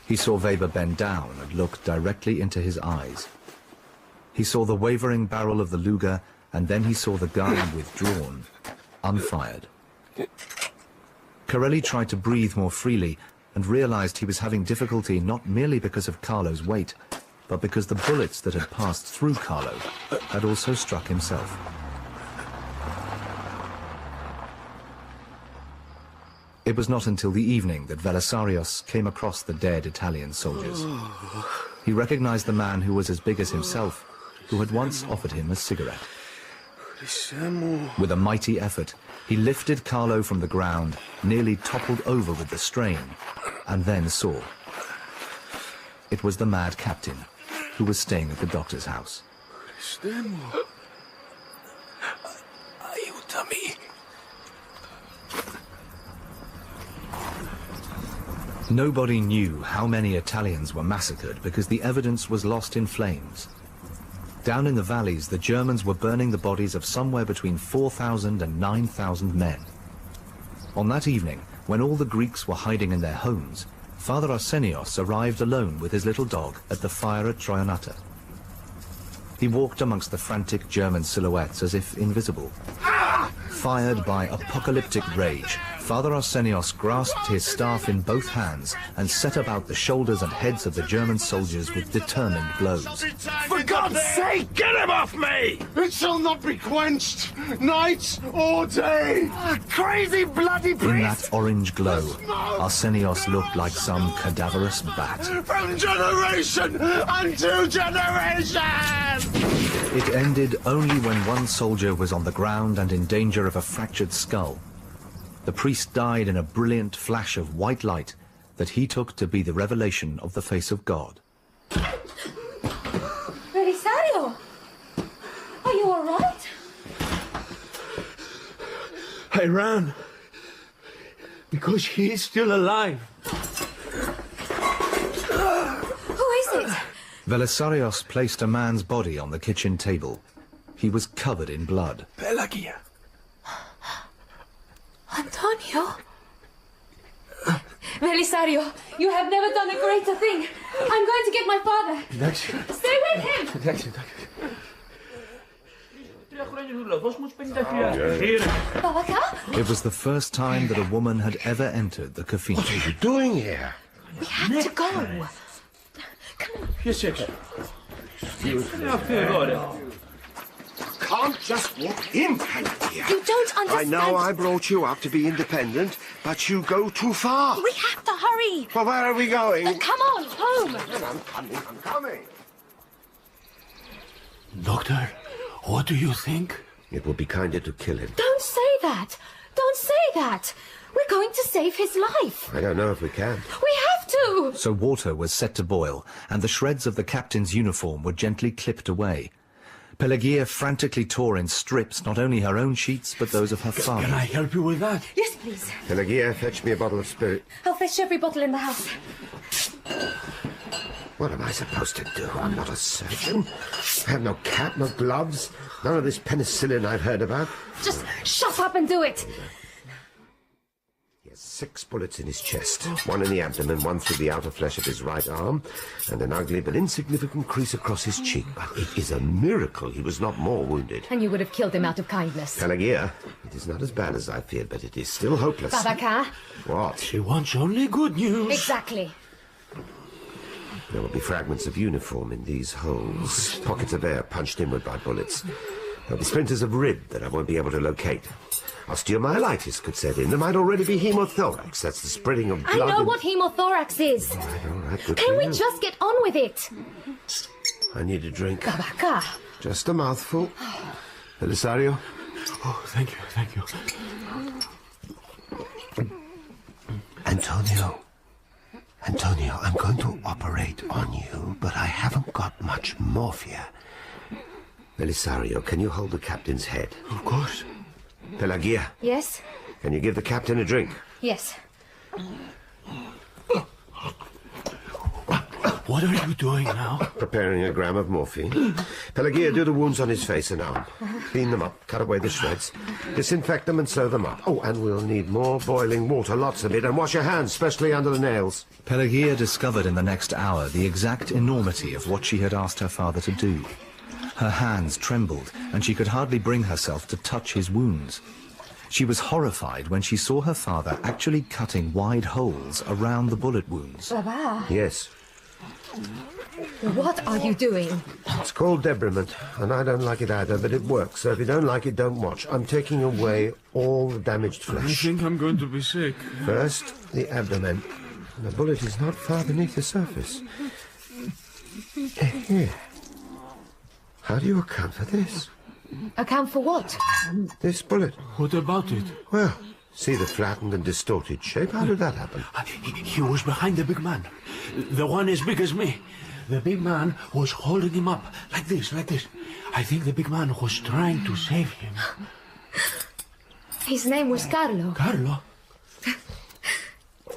He saw Weber bend down and look directly into his eyes. He saw the wavering barrel of the Luger, and then he saw the gun withdrawn, unfired. Corelli tried to breathe more freely and realized he was having difficulty not merely because of Carlo's weight, but because the bullets that had passed through Carlo had also struck himself. It was not until the evening that Belisarios came across the dead Italian soldiers. He recognized the man who was as big as himself, who had once offered him a cigarette. With a mighty effort, he lifted Carlo from the ground, nearly toppled over with the strain, and then saw. It was the mad captain, who was staying at the doctor's house. Aiutami. Nobody knew how many Italians were massacred because the evidence was lost in flames. Down in the valleys, the Germans were burning the bodies of somewhere between 4,000 and 9,000 men. On that evening, when all the Greeks were hiding in their homes, Father Arsenios arrived alone with his little dog at the fire at Troyanata. He walked amongst the frantic German silhouettes as if invisible. Fired by apocalyptic rage, Father Arsenios grasped his staff in both hands and set about the shoulders and heads of the German soldiers with determined blows. For God's sake, get him off me! It shall not be quenched, night or day! Crazy bloody priest! In that orange glow, Arsenios looked like some cadaverous bat. From generation unto generation! It ended only when one soldier was on the ground and in danger of a fractured skull. The priest died in a brilliant flash of white light that he took to be the revelation of the face of God. Belisario! Are you all right? I ran because he is still alive. Who is it? Belisarios placed a man's body on the kitchen table. He was covered in blood. Pelagia. Antonio? Belisario, you have never done a greater thing. I'm going to get my father. Stay with him. It was the first time that a woman had ever entered the cathedral. What are you doing here? We have to go. Yes, yes. You can't just walk in, Pelagia. You don't understand. I know I brought you up to be independent, but you go too far. We have to hurry. Well, where are we going? Come on, home. I'm coming. Doctor, what do you think? It would be kinder to kill him. Don't say that. Don't say that. We're going to save his life. I don't know if we can. We have to. So water was set to boil, and the shreds of the captain's uniform were gently clipped away. Pelagia frantically tore in strips not only her own sheets, but those of her father. Can I help you with that? Yes, please. Pelagia, fetch me a bottle of spirit. I'll fetch every bottle in the house. What am I supposed to do? I'm not a surgeon. I have no cap, no gloves, none of this penicillin I've heard about. Just shut up and do it. He has 6 bullets in his chest, 1 in the abdomen, 1 through the outer flesh of his right arm, and an ugly but insignificant crease across his cheek. But it is a miracle he was not more wounded. And you would have killed him out of kindness. Pelagia, it is not as bad as I feared, but it is still hopeless. Babaka? What? She wants only good news. Exactly. There will be fragments of uniform in these holes, pockets of air punched inward by bullets. There'll be splinters of rib that I won't be able to locate. Osteomyelitis could set in. There might already be hemothorax. That's the spreading of blood. I know what hemothorax is. All right, good Can for we you. just get on with it? I need a drink. Babaka. Just a mouthful. Belisario? Oh, thank you. Antonio, I'm going to operate on you, but I haven't got much morphia. Belisario, can you hold the captain's head? Of course. Pelagia, Yes? can you give the captain a drink? Yes. What are you doing now? Preparing a gram of morphine. Pelagia, do the wounds on his face and arm. Clean them up, cut away the shreds. Disinfect them and sew them up. Oh, and we'll need more boiling water, lots of it, and wash your hands, especially under the nails. Pelagia discovered in the next hour the exact enormity of what she had asked her father to do. Her hands trembled, and she could hardly bring herself to touch his wounds. She was horrified when she saw her father actually cutting wide holes around the bullet wounds. Baba, Yes. what are you doing? It's called debridement, and I don't like it either, but it works. So if you don't like it, don't watch. I'm taking away all the damaged I flesh. think I'm going to be sick. First, the abdomen. The bullet is not far beneath the surface. Here. How do you account for this? Account for what? This bullet. What about it? Well, see the flattened and distorted shape? How did that happen? He was behind the big man. The one as big as me. The big man was holding him up, like this. I think the big man was trying to save him. His name was Carlo. Carlo?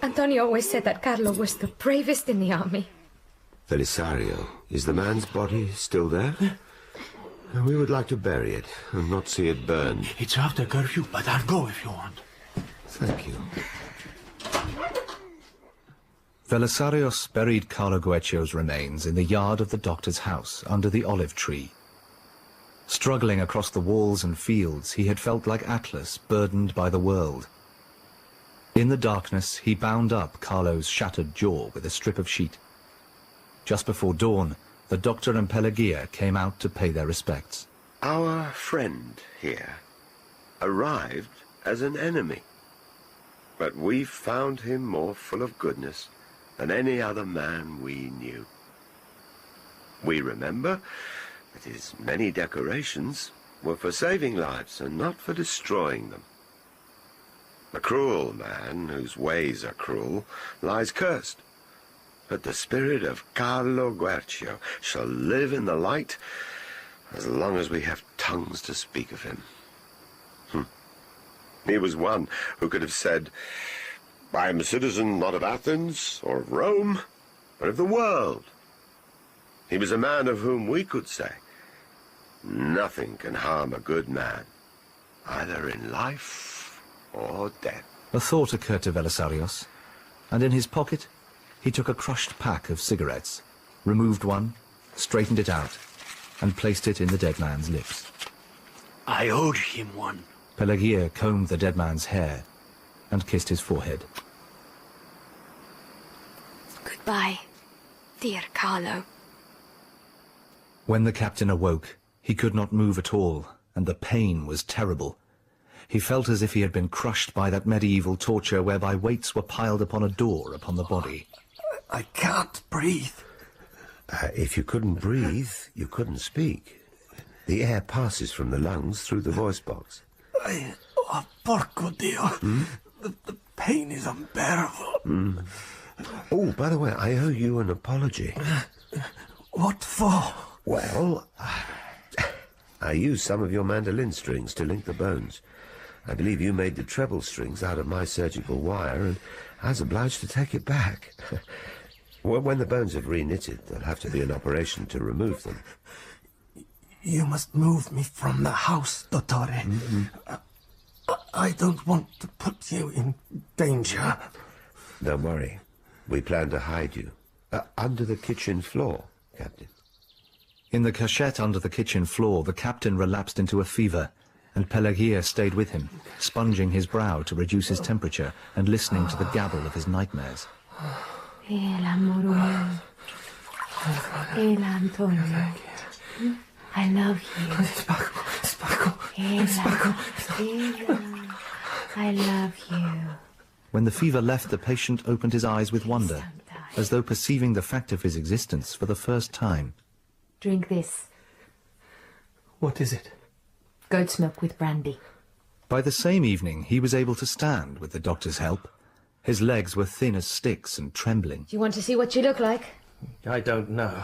Antonio always said that Carlo was the bravest in the army. Belisario, is the man's body still there? We would like to bury it and not see it burn. It's after curfew, but I'll go if you want. Thank you. Belisarius buried Carlo Guercio's remains in the yard of the doctor's house under the olive tree. Struggling across the walls and fields, he had felt like Atlas burdened by the world. In the darkness, he bound up Carlo's shattered jaw with a strip of sheet. Just before dawn, the doctor and Pelagia came out to pay their respects. Our friend here arrived as an enemy, but we found him more full of goodness than any other man we knew. We remember that his many decorations were for saving lives and not for destroying them. A cruel man whose ways are cruel lies cursed, but the spirit of Carlo Guercio shall live in the light as long as we have tongues to speak of him. He was one who could have said, "I am a citizen not of Athens or of Rome, but of the world." He was a man of whom we could say, "Nothing can harm a good man, either in life or death." A thought occurred to Belisarius, and in his pocket he took a crushed pack of cigarettes, removed one, straightened it out, and placed it in the dead man's lips. I owed him one. Pelagia combed the dead man's hair and kissed his forehead. Goodbye, dear Carlo. When the captain awoke, he could not move at all, and the pain was terrible. He felt as if he had been crushed by that medieval torture whereby weights were piled upon a door upon the body. I can't breathe. If you couldn't breathe, you couldn't speak. The air passes from the lungs through the voice box. Oh, porco Dio. The pain is unbearable. Oh, by the way, I owe you an apology. What for? Well, I used some of your mandolin strings to link the bones. I believe you made the treble strings out of my surgical wire, and I was obliged to take it back. When the bones have re-knitted, there'll have to be an operation to remove them. You must move me from the house, Dottore. I don't want to put you in danger. Don't worry. We plan to hide you. Under the kitchen floor, Captain. In the cachette under the kitchen floor, the captain relapsed into a fever, and Pelagia stayed with him, sponging his brow to reduce his temperature and listening to the gabble of his nightmares. El amor mío. El Antonio. I love you. I love you. When the fever left, the patient opened his eyes with wonder, as though perceiving the fact of his existence for the first time. Drink this. What is it? Goat's milk with brandy. By the same evening, he was able to stand with the doctor's help. His legs were thin as sticks and trembling. Do you want to see what you look like? I don't know.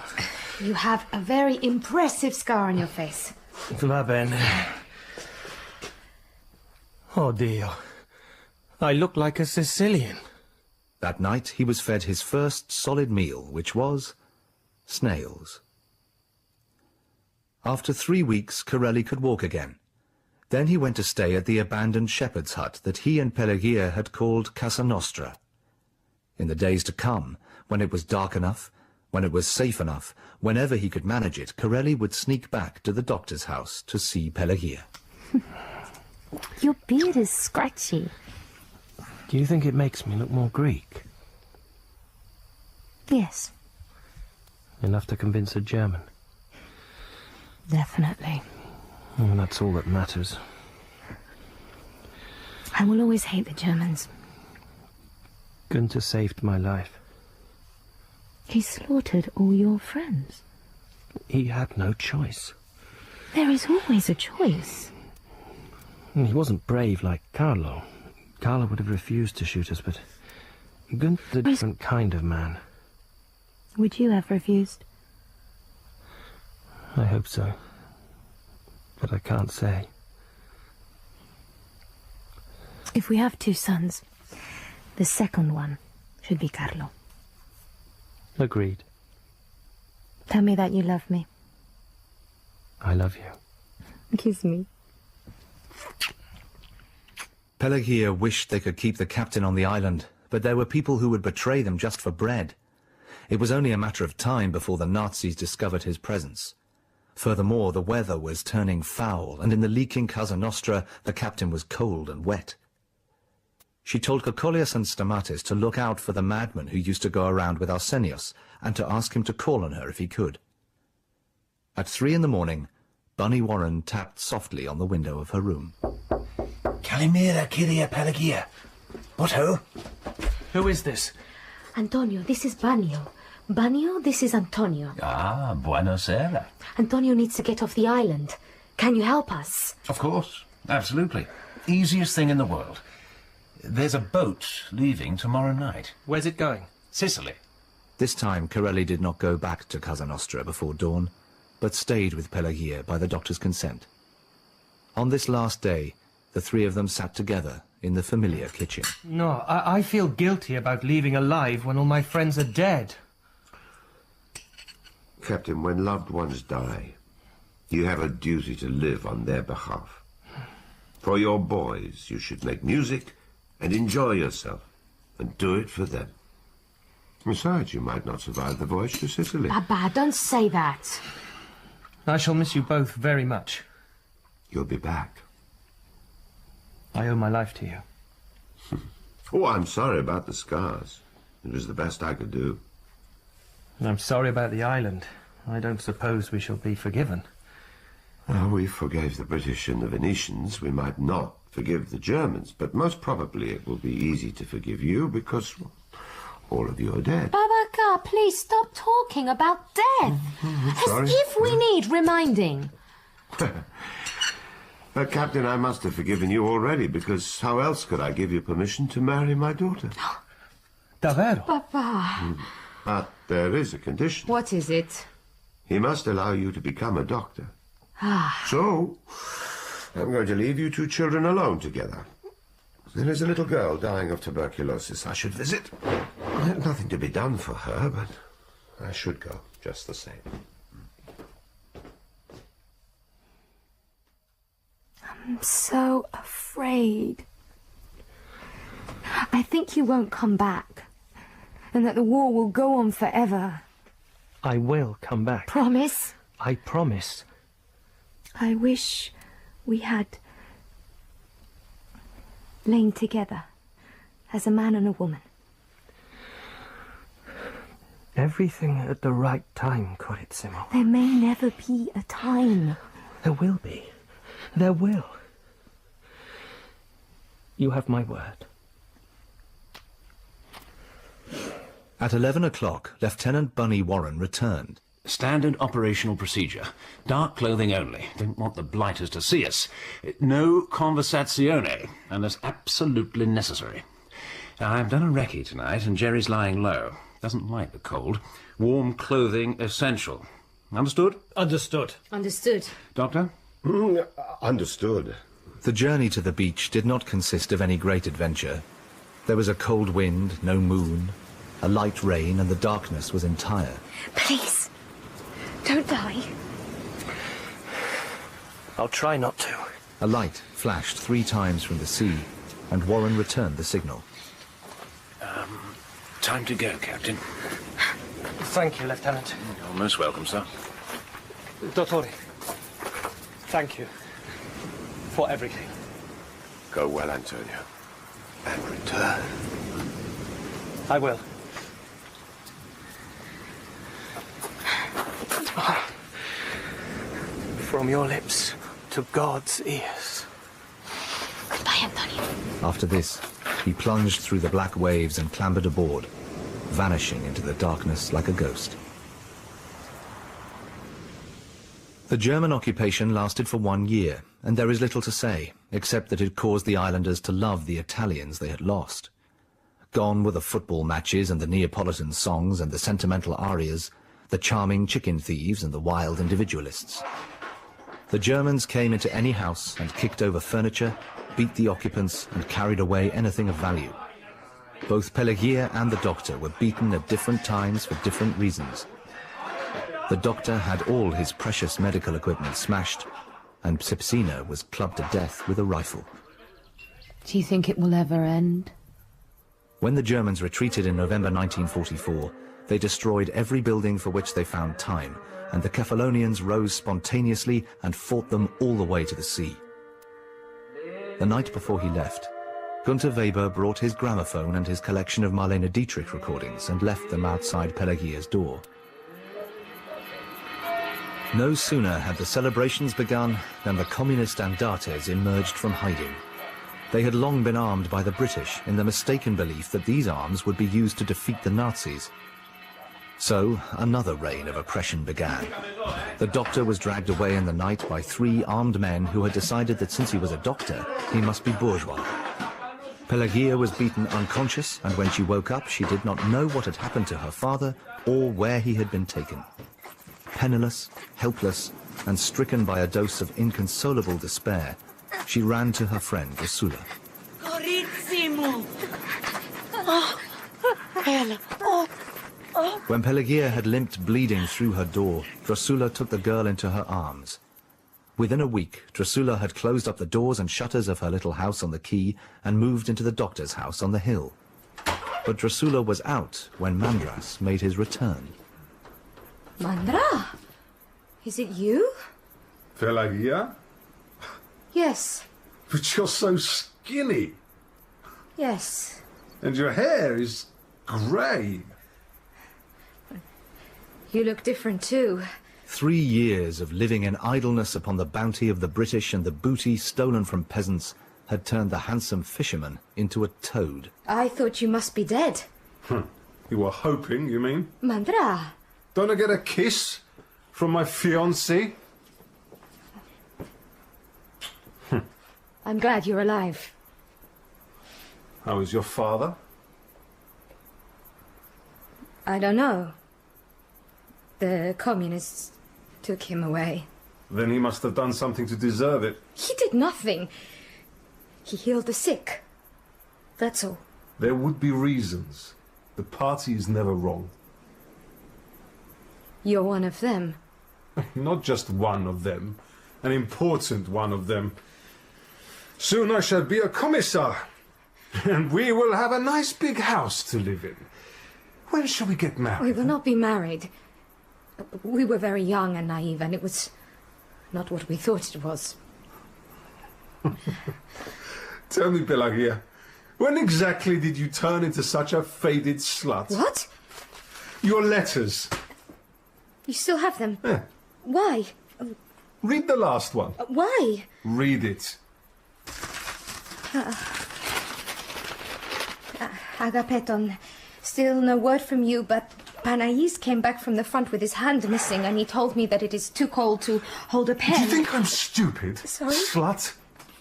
You have a very impressive scar on your face. Va bene. Oh, Dio. I look like a Sicilian. That night, he was fed his first solid meal, which was snails. After 3 weeks, Corelli could walk again. Then he went to stay at the abandoned shepherd's hut that he and Pelagia had called Casa Nostra. In the days to come, when it was dark enough, when it was safe enough, whenever he could manage it, Corelli would sneak back to the doctor's house to see Pelagia. Your beard is scratchy. Do you think it makes me look more Greek? Yes, Enough to convince a German? definitely. And that's all that matters. I will always hate the Germans. Gunther saved my life. He slaughtered all your friends. He had no choice. There is always a choice. He wasn't brave like Carlo. Carlo would have refused to shoot us, but Gunther's a different kind of man. Would you have refused? I hope so. But I can't say. If we have 2 sons, the second one should be Carlo. Agreed. Tell me that you love me. I love you. Kiss me. Pelagia wished they could keep the captain on the island, but there were people who would betray them just for bread. It was only a matter of time before the Nazis discovered his presence. Furthermore, the weather was turning foul, and in the leaking Casa Nostra, the captain was cold and wet. She told Cocolius and Stamatis to look out for the madman who used to go around with Arsenios, and to ask him to call on her if he could. At 3 in the morning, Bunny Warren tapped softly on the window of her room. Calimera, Kyria, Pelagia. What ho? Who is this? Antonio, this is Banio. Banio, this is Antonio. Ah, buonasera. Antonio needs to get off the island. Can you help us? Of course, absolutely. Easiest thing in the world. There's a boat leaving tomorrow night. Where's it going? Sicily. This time, Corelli did not go back to Casa Nostra before dawn, but stayed with Pelagia by the doctor's consent. On this last day, the three of them sat together in the familiar kitchen. No, I feel guilty about leaving alive when all my friends are dead. Captain, when loved ones die, you have a duty to live on their behalf. For your boys, you should make music and enjoy yourself, and do it for them. Besides, you might not survive the voyage to Sicily. Baba, don't say that. I shall miss you both very much. You'll be back. I owe my life to you. Oh, I'm sorry about the scars. It was the best I could do. I'm sorry about the island. I don't suppose we shall be forgiven. Well, we forgave the British and the Venetians. We might not forgive the Germans, but most probably it will be easy to forgive you because all of you are dead. Babaka, please stop talking about death. Sorry. As if we need reminding. But, Captain, I must have forgiven you already, because how else could I give you permission to marry my daughter? Davvero? Papa. But there is a condition. What is it? He must allow you to become a doctor. Ah. So, I'm going to leave you two children alone together. There is a little girl dying of tuberculosis I should visit. There's nothing to be done for her, but I should go just the same. I'm so afraid. I think you won't come back, and that the war will go on forever. I will come back. Promise? I promise. I wish we had lain together as a man and a woman. Everything at the right time, Corissimo. There may never be a time. There will be. There will. You have my word. At 11 o'clock, Lieutenant Bunny Warren returned. Standard operational procedure. Dark clothing only. Don't want the blighters to see us. No conversazione, unless absolutely necessary. I've done a recce tonight, and Jerry's lying low. Doesn't like the cold. Warm clothing essential. Understood? Understood. Understood. Doctor? Understood. The journey to the beach did not consist of any great adventure. There was a cold wind, no moon, a light rain, and the darkness was entire. Please, don't die. I'll try not to. A light flashed 3 times from the sea, and Warren returned the signal. Time to go, Captain. Thank you, Lieutenant. You're most welcome, sir. Dottore, thank you for everything. Go well, Antonio, and return. I will. From your lips to God's ears. Goodbye, Antonio. After this, he plunged through the black waves and clambered aboard, vanishing into the darkness like a ghost. The German occupation lasted for 1 year, and there is little to say, except that it caused the islanders to love the Italians they had lost. Gone were the football matches and the Neapolitan songs and the sentimental arias, the charming chicken thieves and the wild individualists. The Germans came into any house and kicked over furniture, beat the occupants, and carried away anything of value. Both Pelagia and the doctor were beaten at different times for different reasons. The doctor had all his precious medical equipment smashed, and Cephalonia was clubbed to death with a rifle. Do you think it will ever end? When the Germans retreated in November 1944, they destroyed every building for which they found time, and the Cephalonians rose spontaneously and fought them all the way to the sea. The night before he left, Gunther Weber brought his gramophone and his collection of Marlene Dietrich recordings and left them outside Pelagia's door. No sooner had the celebrations begun than the communist andartes emerged from hiding. They had long been armed by the British in the mistaken belief that these arms would be used to defeat the Nazis. So, another reign of oppression began. The doctor was dragged away in the night by 3 armed men who had decided that since he was a doctor, he must be bourgeois. Pelagia was beaten unconscious, and when she woke up, she did not know what had happened to her father or where he had been taken. Penniless, helpless, and stricken by a dose of inconsolable despair, she ran to her friend, Drusilla. Corissimo! When Pelagia had limped bleeding through her door, Drusilla took the girl into her arms. Within a week, Drusilla had closed up the doors and shutters of her little house on the quay and moved into the doctor's house on the hill. But Drusilla was out when Mandras made his return. Mandra? Is it you? Pelagia? Yes. But you're so skinny. Yes. And your hair is grey. You look different too. 3 years of living in idleness upon the bounty of the British and the booty stolen from peasants had turned the handsome fisherman into a toad. I thought you must be dead. You were hoping, you mean? Mandra. Don't I get a kiss from my fiancé? I'm glad you're alive. How is your father? I don't know. The communists took him away. Then he must have done something to deserve it. He did nothing. He healed the sick. That's all. There would be reasons. The party is never wrong. You're one of them. Not just one of them. An important one of them. Soon I shall be a commissar. And we will have a nice big house to live in. When shall we get married? We will not be married. We were very young and naive, and it was not what we thought it was. Tell me, Pelagia, when exactly did you turn into such a faded slut? What? Your letters. You still have them? Yeah. Why? Read the last one. Why? Read it. Agapeton, still no word from you, but Panais came back from the front with his hand missing, and he told me that it is too cold to hold a pen. Do you think I'm stupid? Sorry? Slut?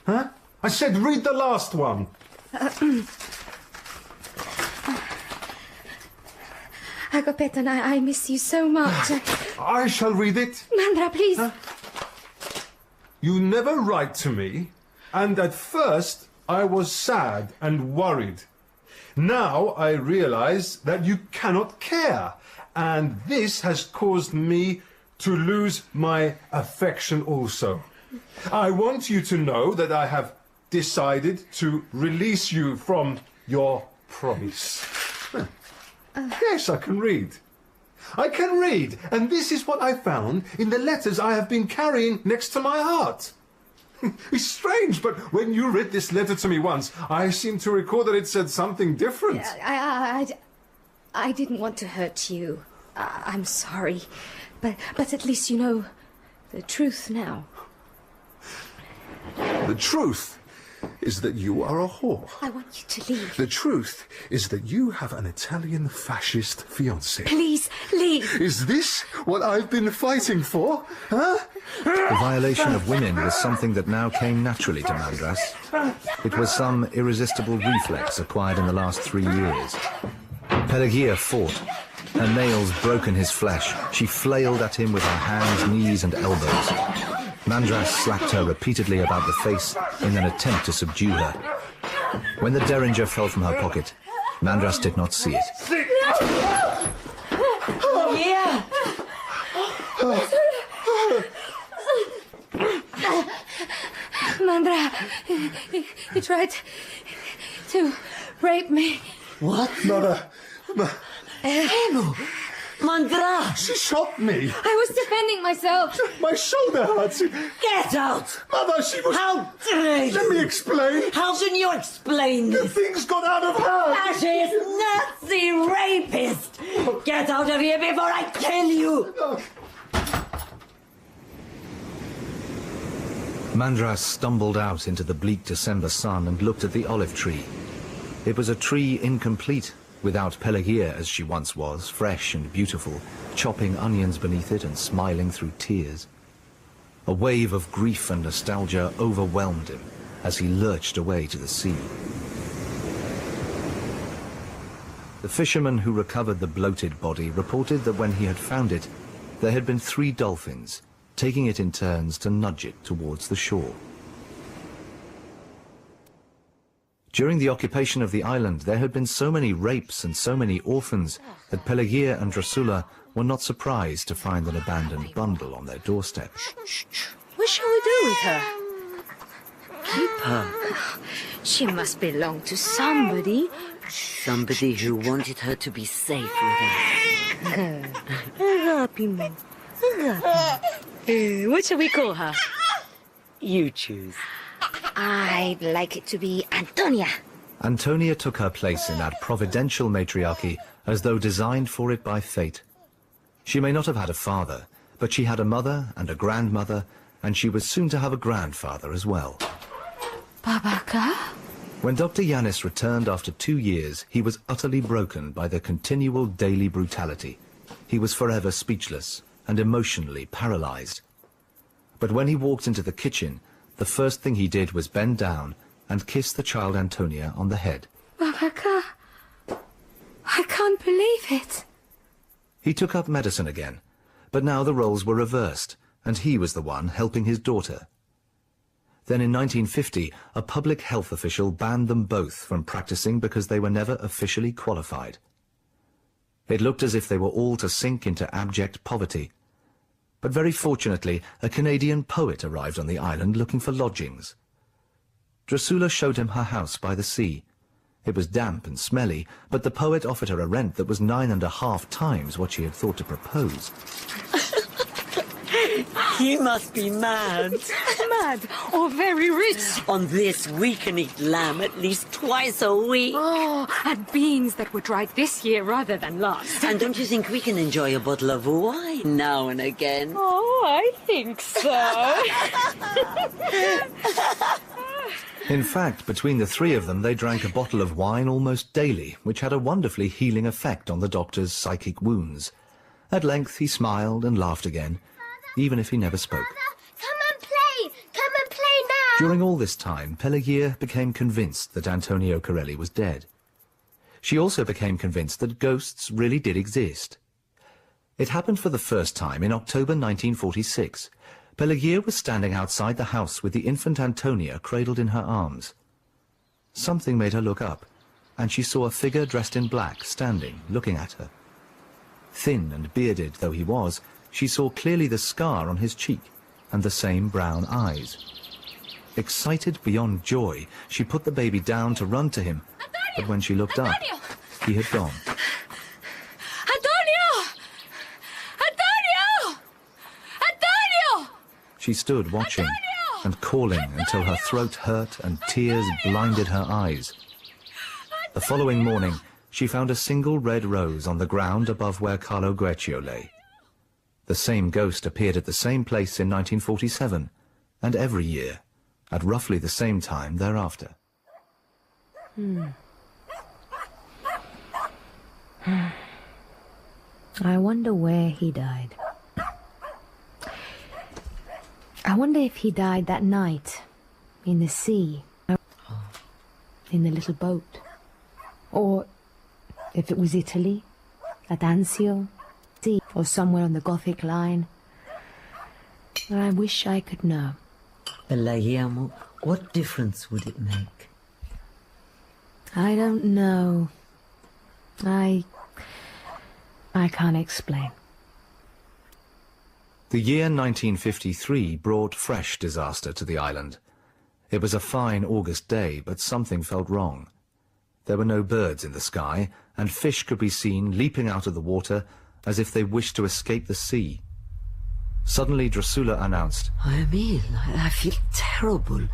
Huh? I said read the last one. Agapeton, I miss you so much. I shall read it. Mandra, please. Huh? You never write to me, and at first I was sad and worried. Now I realize that you cannot care, and this has caused me to lose my affection also. I want you to know that I have decided to release you from your promise. Yes, I can read. I can read, and this is what I found in the letters I have been carrying next to my heart. It's strange, but when you read this letter to me once, I seem to recall that it said something different. I didn't want to hurt you. I'm sorry. But at least you know the truth now. The truth is that you are a whore. I want you to leave. The truth is that you have an Italian fascist fiancé. Please, leave. Is this what I've been fighting for? Huh? The violation of women was something that now came naturally to Mandras. It was some irresistible reflex acquired in the last 3 years. Pelagia fought. Her nails broke in his flesh. She flailed at him with her hands, knees and elbows. Mandras slapped her repeatedly about the face in an attempt to subdue her. When the derringer fell from her pocket, Mandras did not see it. Yeah. Mandra, he tried to rape me. What? Mother. Mandra! She shot me. I was defending myself. My shoulder hurts. Get out! Mother, she was... How dare you? Let me explain. How can you explain this? Things got out of hand. Fascist, Nazi, rapist! Get out of here before I kill you! Mandras stumbled out into the bleak December sun and looked at the olive tree. It was a tree incomplete, without Pelagia as she once was, fresh and beautiful, chopping onions beneath it and smiling through tears. A wave of grief and nostalgia overwhelmed him as he lurched away to the sea. The fisherman who recovered the bloated body reported that when he had found it, there had been 3 dolphins, taking it in turns to nudge it towards the shore. During the occupation of the island, there had been so many rapes and so many orphans that Pelagia and Drusilla were not surprised to find an abandoned bundle on their doorstep. What shall we do with her? Keep her. She must belong to somebody. Somebody who wanted her to be safe with us. What shall we call her? You choose. I'd like it to be Antonia. Antonia took her place in that providential matriarchy as though designed for it by fate. She may not have had a father, but she had a mother and a grandmother, and she was soon to have a grandfather as well. Babaka? When Dr. Yanis returned after 2 years, he was utterly broken by the continual daily brutality. He was forever speechless and emotionally paralyzed. But when he walked into the kitchen, the first thing he did was bend down and kiss the child Antonia on the head. Babaka, I can't believe it. He took up medicine again, but now the roles were reversed, and he was the one helping his daughter. Then in 1950, a public health official banned them both from practicing because they were never officially qualified. It looked as if they were all to sink into abject poverty. But very fortunately, a Canadian poet arrived on the island looking for lodgings. Drusilla showed him her house by the sea. It was damp and smelly, but the poet offered her a rent that was 9.5 times what she had thought to propose. He must be mad. Mad or very rich. On this, we can eat lamb at least twice a week. Oh, and beans that were dried this year rather than last. And don't you think we can enjoy a bottle of wine now and again? Oh, I think so. In fact, between the 3 of them, they drank a bottle of wine almost daily, which had a wonderfully healing effect on the doctor's psychic wounds. At length he smiled and laughed again, even if he never spoke. Come and play! Come and play now! During all this time, Pelagia became convinced that Antonio Corelli was dead. She also became convinced that ghosts really did exist. It happened for the first time in October 1946. Pelagia was standing outside the house with the infant Antonia cradled in her arms. Something made her look up, and she saw a figure dressed in black standing, looking at her. Thin and bearded though he was, she saw clearly the scar on his cheek and the same brown eyes. Excited beyond joy, she put the baby down to run to him, but when she looked up, he had gone. Antonio! Antonio! Antonio! She stood watching and calling until her throat hurt and tears blinded her eyes. The following morning, she found a single red rose on the ground above where Carlo Guercio lay. The same ghost appeared at the same place in 1947, and every year, at roughly the same time thereafter. I wonder where he died. I wonder if he died that night, in the sea, in the little boat. Or if it was Italy, at Anzio, or somewhere on the Gothic line. I wish I could know. Pelagia, what difference would it make? I don't know. I can't explain. The year 1953 brought fresh disaster to the island. It was a fine August day, but something felt wrong. There were no birds in the sky, and fish could be seen leaping out of the water as if they wished to escape the sea. Suddenly, Drusilla announced, I mean, I feel terrible.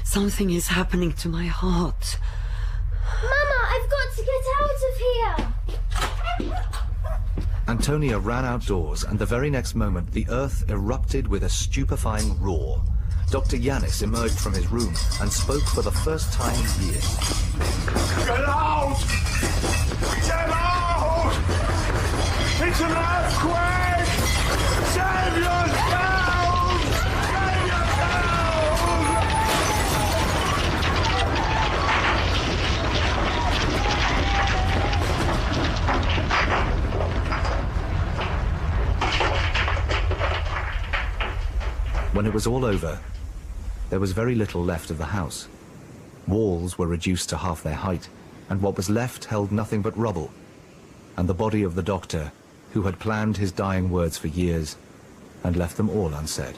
Something is happening to my heart. Mama, I've got to get out of here! Antonia ran outdoors, and the very next moment the earth erupted with a stupefying roar. Dr. Yanis emerged from his room and spoke for the first time in years. Get out! Get out! It's an earthquake! Save yourselves! Save yourselves! When it was all over, there was very little left of the house. Walls were reduced to half their height, and what was left held nothing but rubble, and the body of the doctor, who had planned his dying words for years, and left them all unsaid.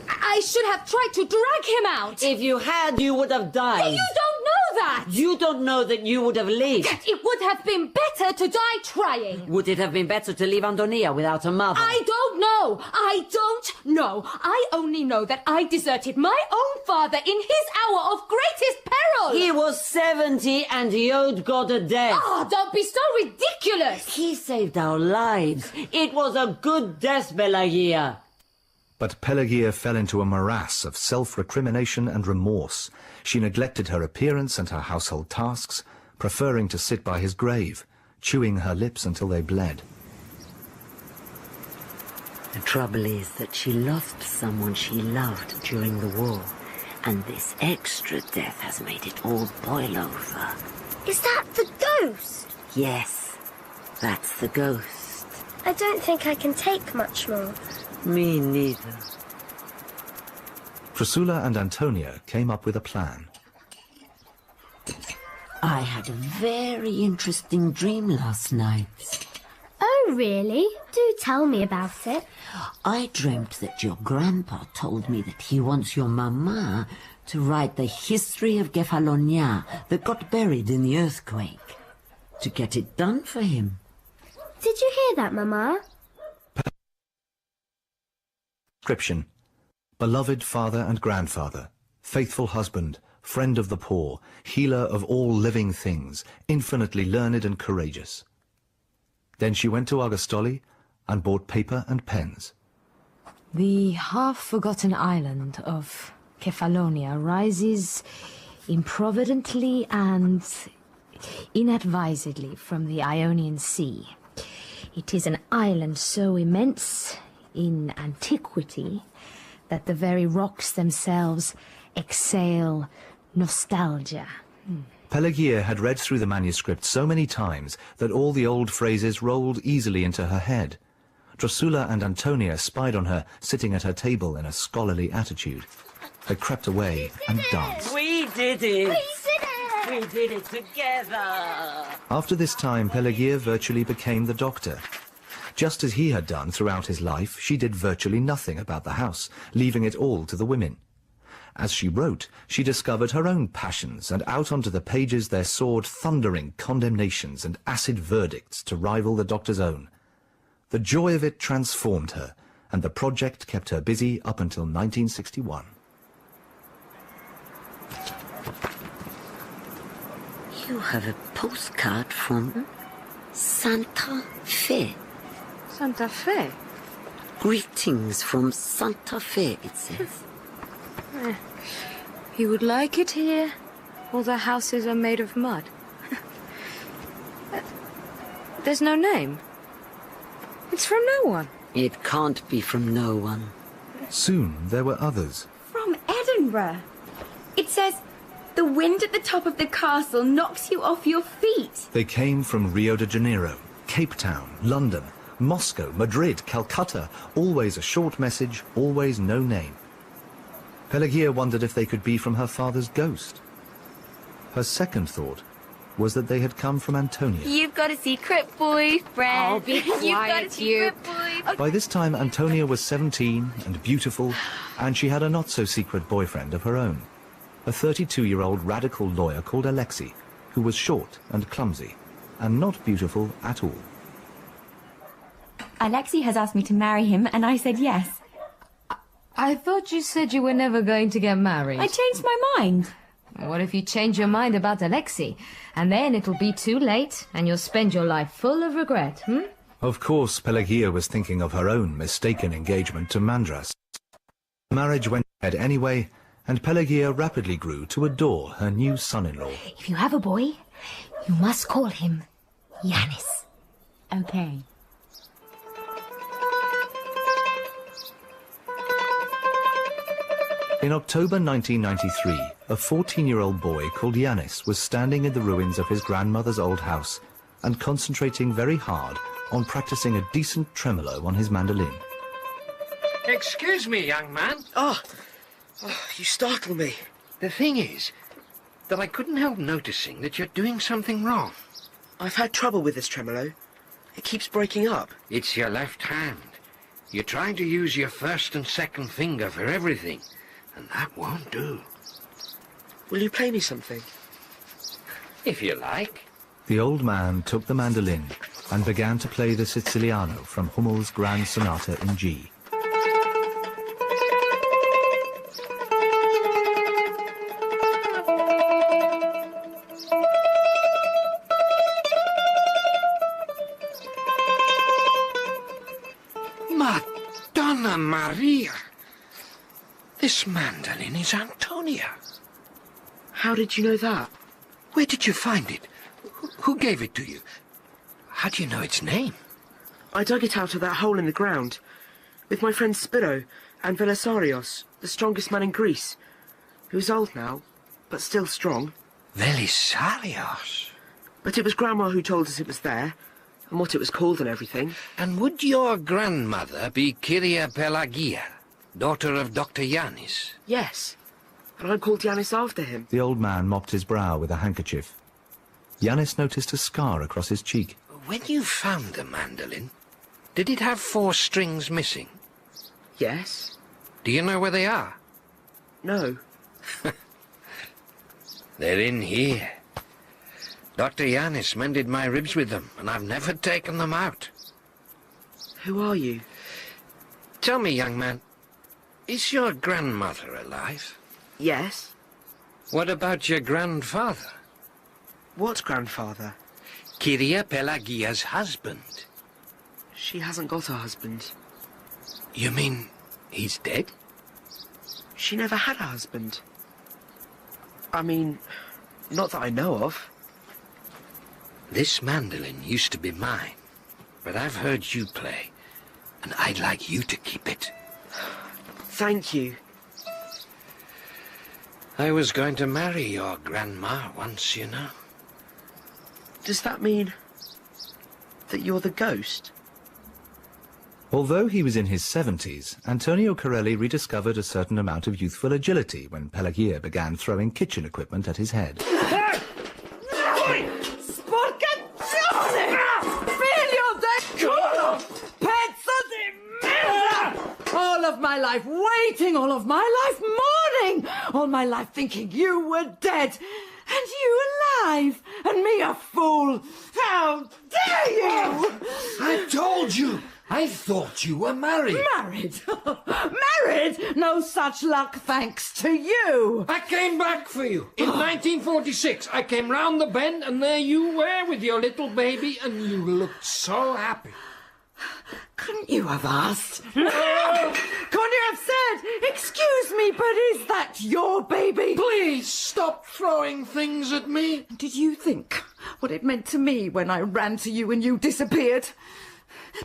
I should have tried to drag him out! If you had, you would have died. But you don't know that! You don't know that you would have lived. It would have been better to die trying! Would it have been better to leave Antonia without a mother? I don't know! I don't know! I only know that I deserted my own father in his hour of greatest peril! He was 70 and he owed God a death. Oh, don't be so ridiculous! He saved our lives. It was a good death, Pelagia. But Pelagia fell into a morass of self-recrimination and remorse. She neglected her appearance and her household tasks, preferring to sit by his grave, chewing her lips until they bled. The trouble is that she lost someone she loved during the war, and this extra death has made it all boil over. Is that the ghost? Yes, that's the ghost. I don't think I can take much more. Me neither. Drusilla and Antonia came up with a plan. I had a very interesting dream last night. Oh, really? Do tell me about it. I dreamt that your grandpa told me that he wants your mama to write the history of Cephalonia that got buried in the earthquake. To get it done for him. Did you hear that, Mama? Description: beloved father and grandfather, faithful husband, friend of the poor, healer of all living things, infinitely learned and courageous. Then she went to Augustoli and bought paper and pens. The half-forgotten island of Cephalonia rises improvidently and inadvisedly from the Ionian Sea. It is an island so immense in antiquity that the very rocks themselves exhale nostalgia. Pelagia had read through the manuscript so many times that all the old phrases rolled easily into her head. Drusilla and Antonia spied on her sitting at her table in a scholarly attitude. They crept away and danced. We did it! We did it together! After this time, Pelagia virtually became the doctor. Just as he had done throughout his life, she did virtually nothing about the house, leaving it all to the women. As she wrote, she discovered her own passions, and out onto the pages there soared thundering condemnations and acid verdicts to rival the doctor's own. The joy of it transformed her, and the project kept her busy up until 1961. You have a postcard from Santa Fe. Santa Fe? Greetings from Santa Fe, it says. You would like it here? All the houses are made of mud. There's no name. It's from no one. It can't be from no one. Soon there were others. From Edinburgh. It says, the wind at the top of the castle knocks you off your feet. They came from Rio de Janeiro, Cape Town, London, Moscow, Madrid, Calcutta, always a short message, always no name. Pelagia wondered if they could be from her father's ghost. Her second thought was that they had come from Antonia. You've got a secret boyfriend. Oh, be You've got a quiet, secret boyfriend. By this time, Antonia was 17 and beautiful, and she had a not-so-secret boyfriend of her own, a 32-year-old radical lawyer called Alexei, who was short and clumsy, and not beautiful at all. Alexei has asked me to marry him, and I said yes. I thought you said you were never going to get married. I changed my mind. What if you change your mind about Alexei? And then it'll be too late, and you'll spend your life full of regret, Of course, Pelagia was thinking of her own mistaken engagement to Mandras. The marriage went ahead anyway, and Pelagia rapidly grew to adore her new son-in-law. If you have a boy, you must call him Yanis. Okay. In October 1993, a 14-year-old boy called Yanis was standing in the ruins of his grandmother's old house and concentrating very hard on practicing a decent tremolo on his mandolin. Excuse me, young man. Oh, you startle me. The thing is that I couldn't help noticing that you're doing something wrong. I've had trouble with this tremolo. It keeps breaking up. It's your left hand. You're trying to use your first and second finger for everything, and that won't do. Will you play me something? If you like. The old man took the mandolin and began to play the Siciliano from Hummel's Grand Sonata in G. Madonna Maria! This mandolin is Antonia. How did you know that? Where did you find it? Who gave it to you? How do you know its name? I dug it out of that hole in the ground, with my friends Spiro and Velisarios, the strongest man in Greece, who's old now, but still strong. Velisarios? But it was Grandma who told us it was there, and what it was called and everything. And would your grandmother be Kyria Pelagia, daughter of Dr. Yanis? Yes, and I'm called Yanis after him. The old man mopped his brow with a handkerchief. Yanis noticed a scar across his cheek. When you found the mandolin, did it have 4 strings missing? Yes. Do you know where they are? No. They're in here. Dr. Yanis mended my ribs with them, and I've never taken them out. Who are you? Tell me, young man, is your grandmother alive? Yes. What about your grandfather? What grandfather? Kyria Pelagia's husband. She hasn't got a husband. You mean he's dead? She never had a husband. I mean, not that I know of. This mandolin used to be mine, but I've heard you play, and I'd like you to keep it. Thank you. I was going to marry your grandma once, you know. Does that mean that you're the ghost? Although he was in his 70s, Antonio Corelli rediscovered a certain amount of youthful agility when Pelagia began throwing kitchen equipment at his head. All of my life waiting, all of my life mourning, all my life thinking you were dead, and you alive, and me a fool. How dare you! I told you! I thought you were married. Married? Married? No such luck, thanks to you. I came back for you. In 1946, I came round the bend, and there you were with your little baby, and you looked so happy. Couldn't you have asked? Couldn't you have said, excuse me, but is that your baby? Please stop throwing things at me. Did you think what it meant to me when I ran to you and you disappeared?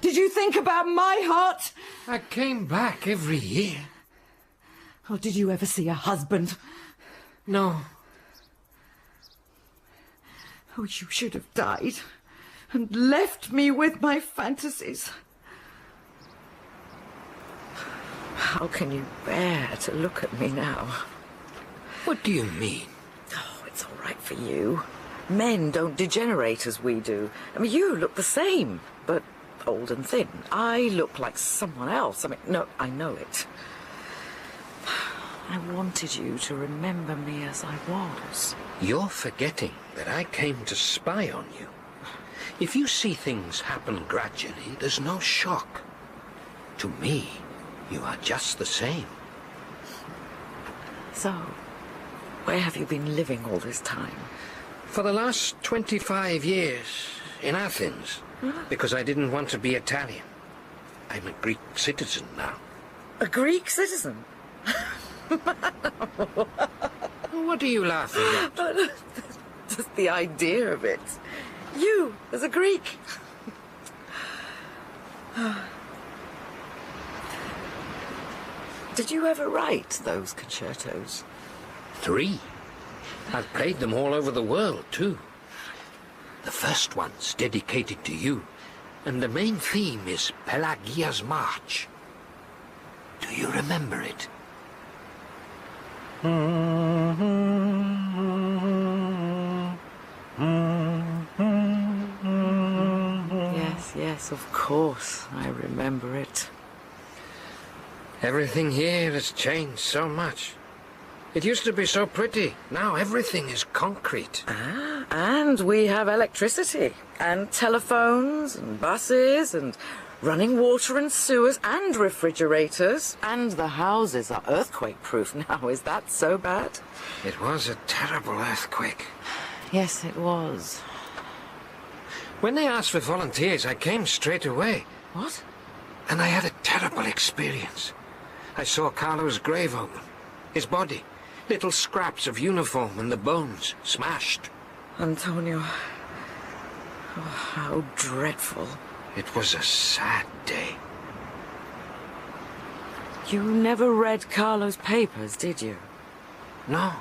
Did you think about my heart? I came back every year. Or did you ever see a husband? No. Oh, you should have died and left me with my fantasies. How can you bear to look at me now? What do you mean? Oh, It's all right for you. Men don't degenerate as we do. I mean, you look the same, but old and thin. I look like someone else. I mean, no, I know it. I wanted you to remember me as I was. You're forgetting that I came to spy on you. If you see things happen gradually, there's no shock. To me, you are just the same. So, where have you been living all this time? For the last 25 years, in Athens, because I didn't want to be Italian. I'm a Greek citizen now. A Greek citizen? What are you laughing at? Just the idea of it. You, as a Greek. Did you ever write those concertos? 3. I've played them all over the world, too. The first one's dedicated to you, and the main theme is Pelagia's March. Do you remember it? Yes, of course, I remember it. Everything here has changed so much. It used to be so pretty. Now everything is concrete. And we have electricity, and telephones, and buses, and running water and sewers, and refrigerators. And the houses are earthquake-proof now. Is that so bad? It was a terrible earthquake. Yes, it was. When they asked for volunteers, I came straight away. What? And I had a terrible experience. I saw Carlo's grave open. His body. Little scraps of uniform and the bones smashed. Antonio. Oh, how dreadful. It was a sad day. You never read Carlo's papers, did you? No.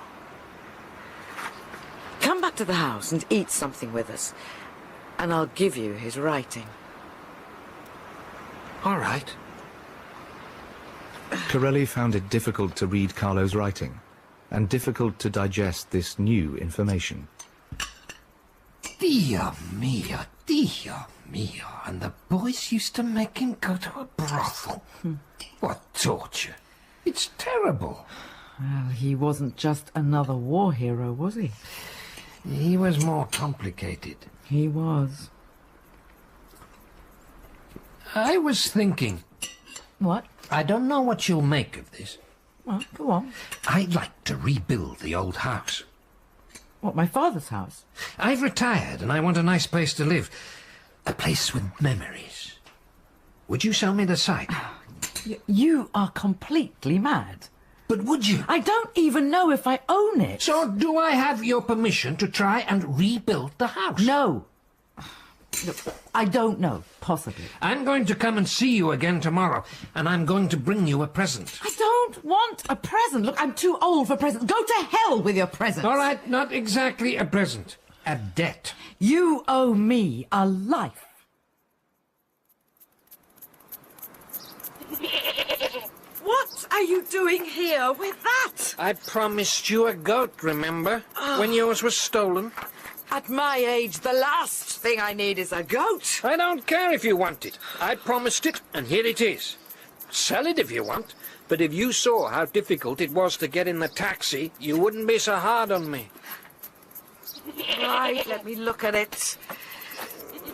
Come back to the house and eat something with us, and I'll give you his writing. All right. Corelli found it difficult to read Carlo's writing, and difficult to digest this new information. Dio mio, and the boys used to make him go to a brothel. What torture. It's terrible. Well, he wasn't just another war hero, was he? He was more complicated. He was. I was thinking... What? I don't know what you'll make of this. Well, go on. I'd like to rebuild the old house. What, my father's house? I've retired and I want a nice place to live. A place with memories. Would you sell me the site? You are completely mad. But would you? I don't even know if I own it. So do I have your permission to try and rebuild the house? No. Look, I don't know. Possibly. I'm going to come and see you again tomorrow, and I'm going to bring you a present. I don't want a present. Look, I'm too old for presents. Go to hell with your presents. All right, not exactly a present. A debt. You owe me a life. What are you doing here with that? I promised you a goat, remember? When yours was stolen. At my age, the last thing I need is a goat. I don't care if you want it. I promised it, and here it is. Sell it if you want, but if you saw how difficult it was to get in the taxi, you wouldn't be so hard on me. Right, let me look at it.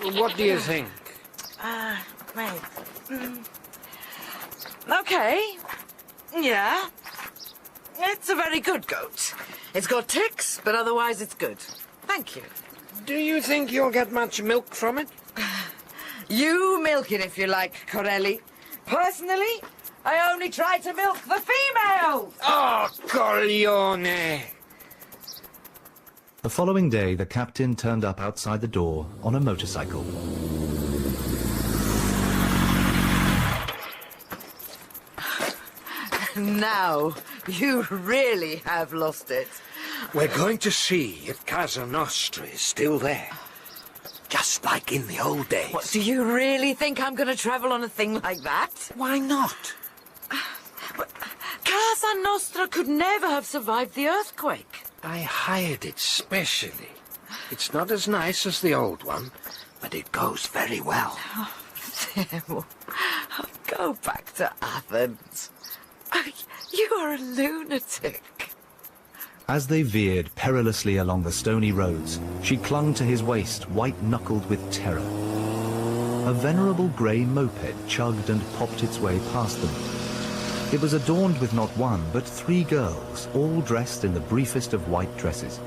What do you think? Wait. Okay. Yeah. It's a very good goat. It's got ticks, but otherwise it's good. Thank you. Do you think you'll get much milk from it? You milk it if you like, Corelli. Personally, I only try to milk the females. Oh, coglione! The following day, the captain turned up outside the door on a motorcycle. Now, you really have lost it. We're going to see if Casa Nostra is still there. Just like in the old days. What, do you really think I'm going to travel on a thing like that? Why not? Casa Nostra could never have survived the earthquake. I hired it specially. It's not as nice as the old one, but it goes very well. Oh, Tim, I'll go back to Athens. Oh, you are a lunatic. As they veered perilously along the stony roads, she clung to his waist, white-knuckled with terror. A venerable grey moped chugged and popped its way past them. It was adorned with not one, but 3 girls, all dressed in the briefest of white dresses.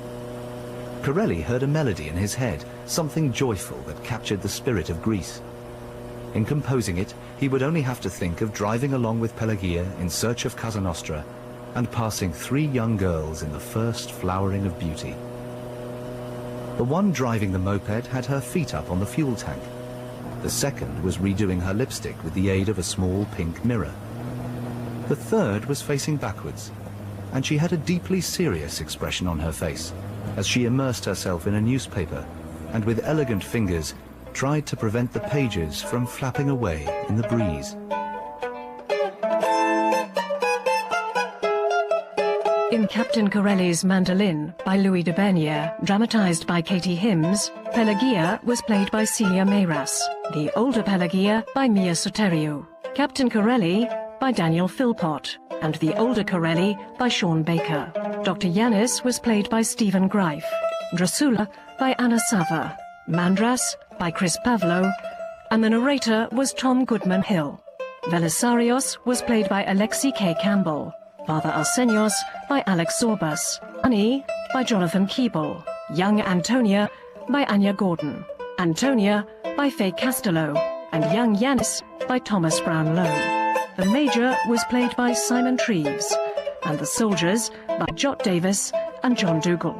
Corelli heard a melody in his head, something joyful that captured the spirit of Greece. In composing it, he would only have to think of driving along with Pelagia in search of Casa Nostra, and passing 3 young girls in the first flowering of beauty. The one driving the moped had her feet up on the fuel tank. The second was redoing her lipstick with the aid of a small pink mirror. The third was facing backwards, and she had a deeply serious expression on her face as she immersed herself in a newspaper and with elegant fingers tried to prevent the pages from flapping away in the breeze. In Captain Corelli's Mandolin by Louis de Bernières, dramatized by Katie Hims, Pelagia was played by Celia Mayras, the older Pelagia by Mia Soterio, Captain Corelli by Daniel Philpott, and the older Corelli by Sean Baker. Dr. Yanis was played by Stephen Greif, Drusilla by Anna Sava, Mandras by Chris Pavlo, and the narrator was Tom Goodman Hill. Belisarios was played by Alexi K. Campbell, Father Arsenios by Alex Zorbas, Annie by Jonathan Keeble, young Antonia by Anya Gordon, Antonia by Faye Castello, and young Yanis by Thomas Brownlow. The Major was played by Simon Treves, and the soldiers by Jot Davis and John Dougal.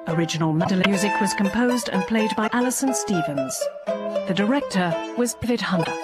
Original Mandolin music was composed and played by Alison Stevens. The director was David Hunter.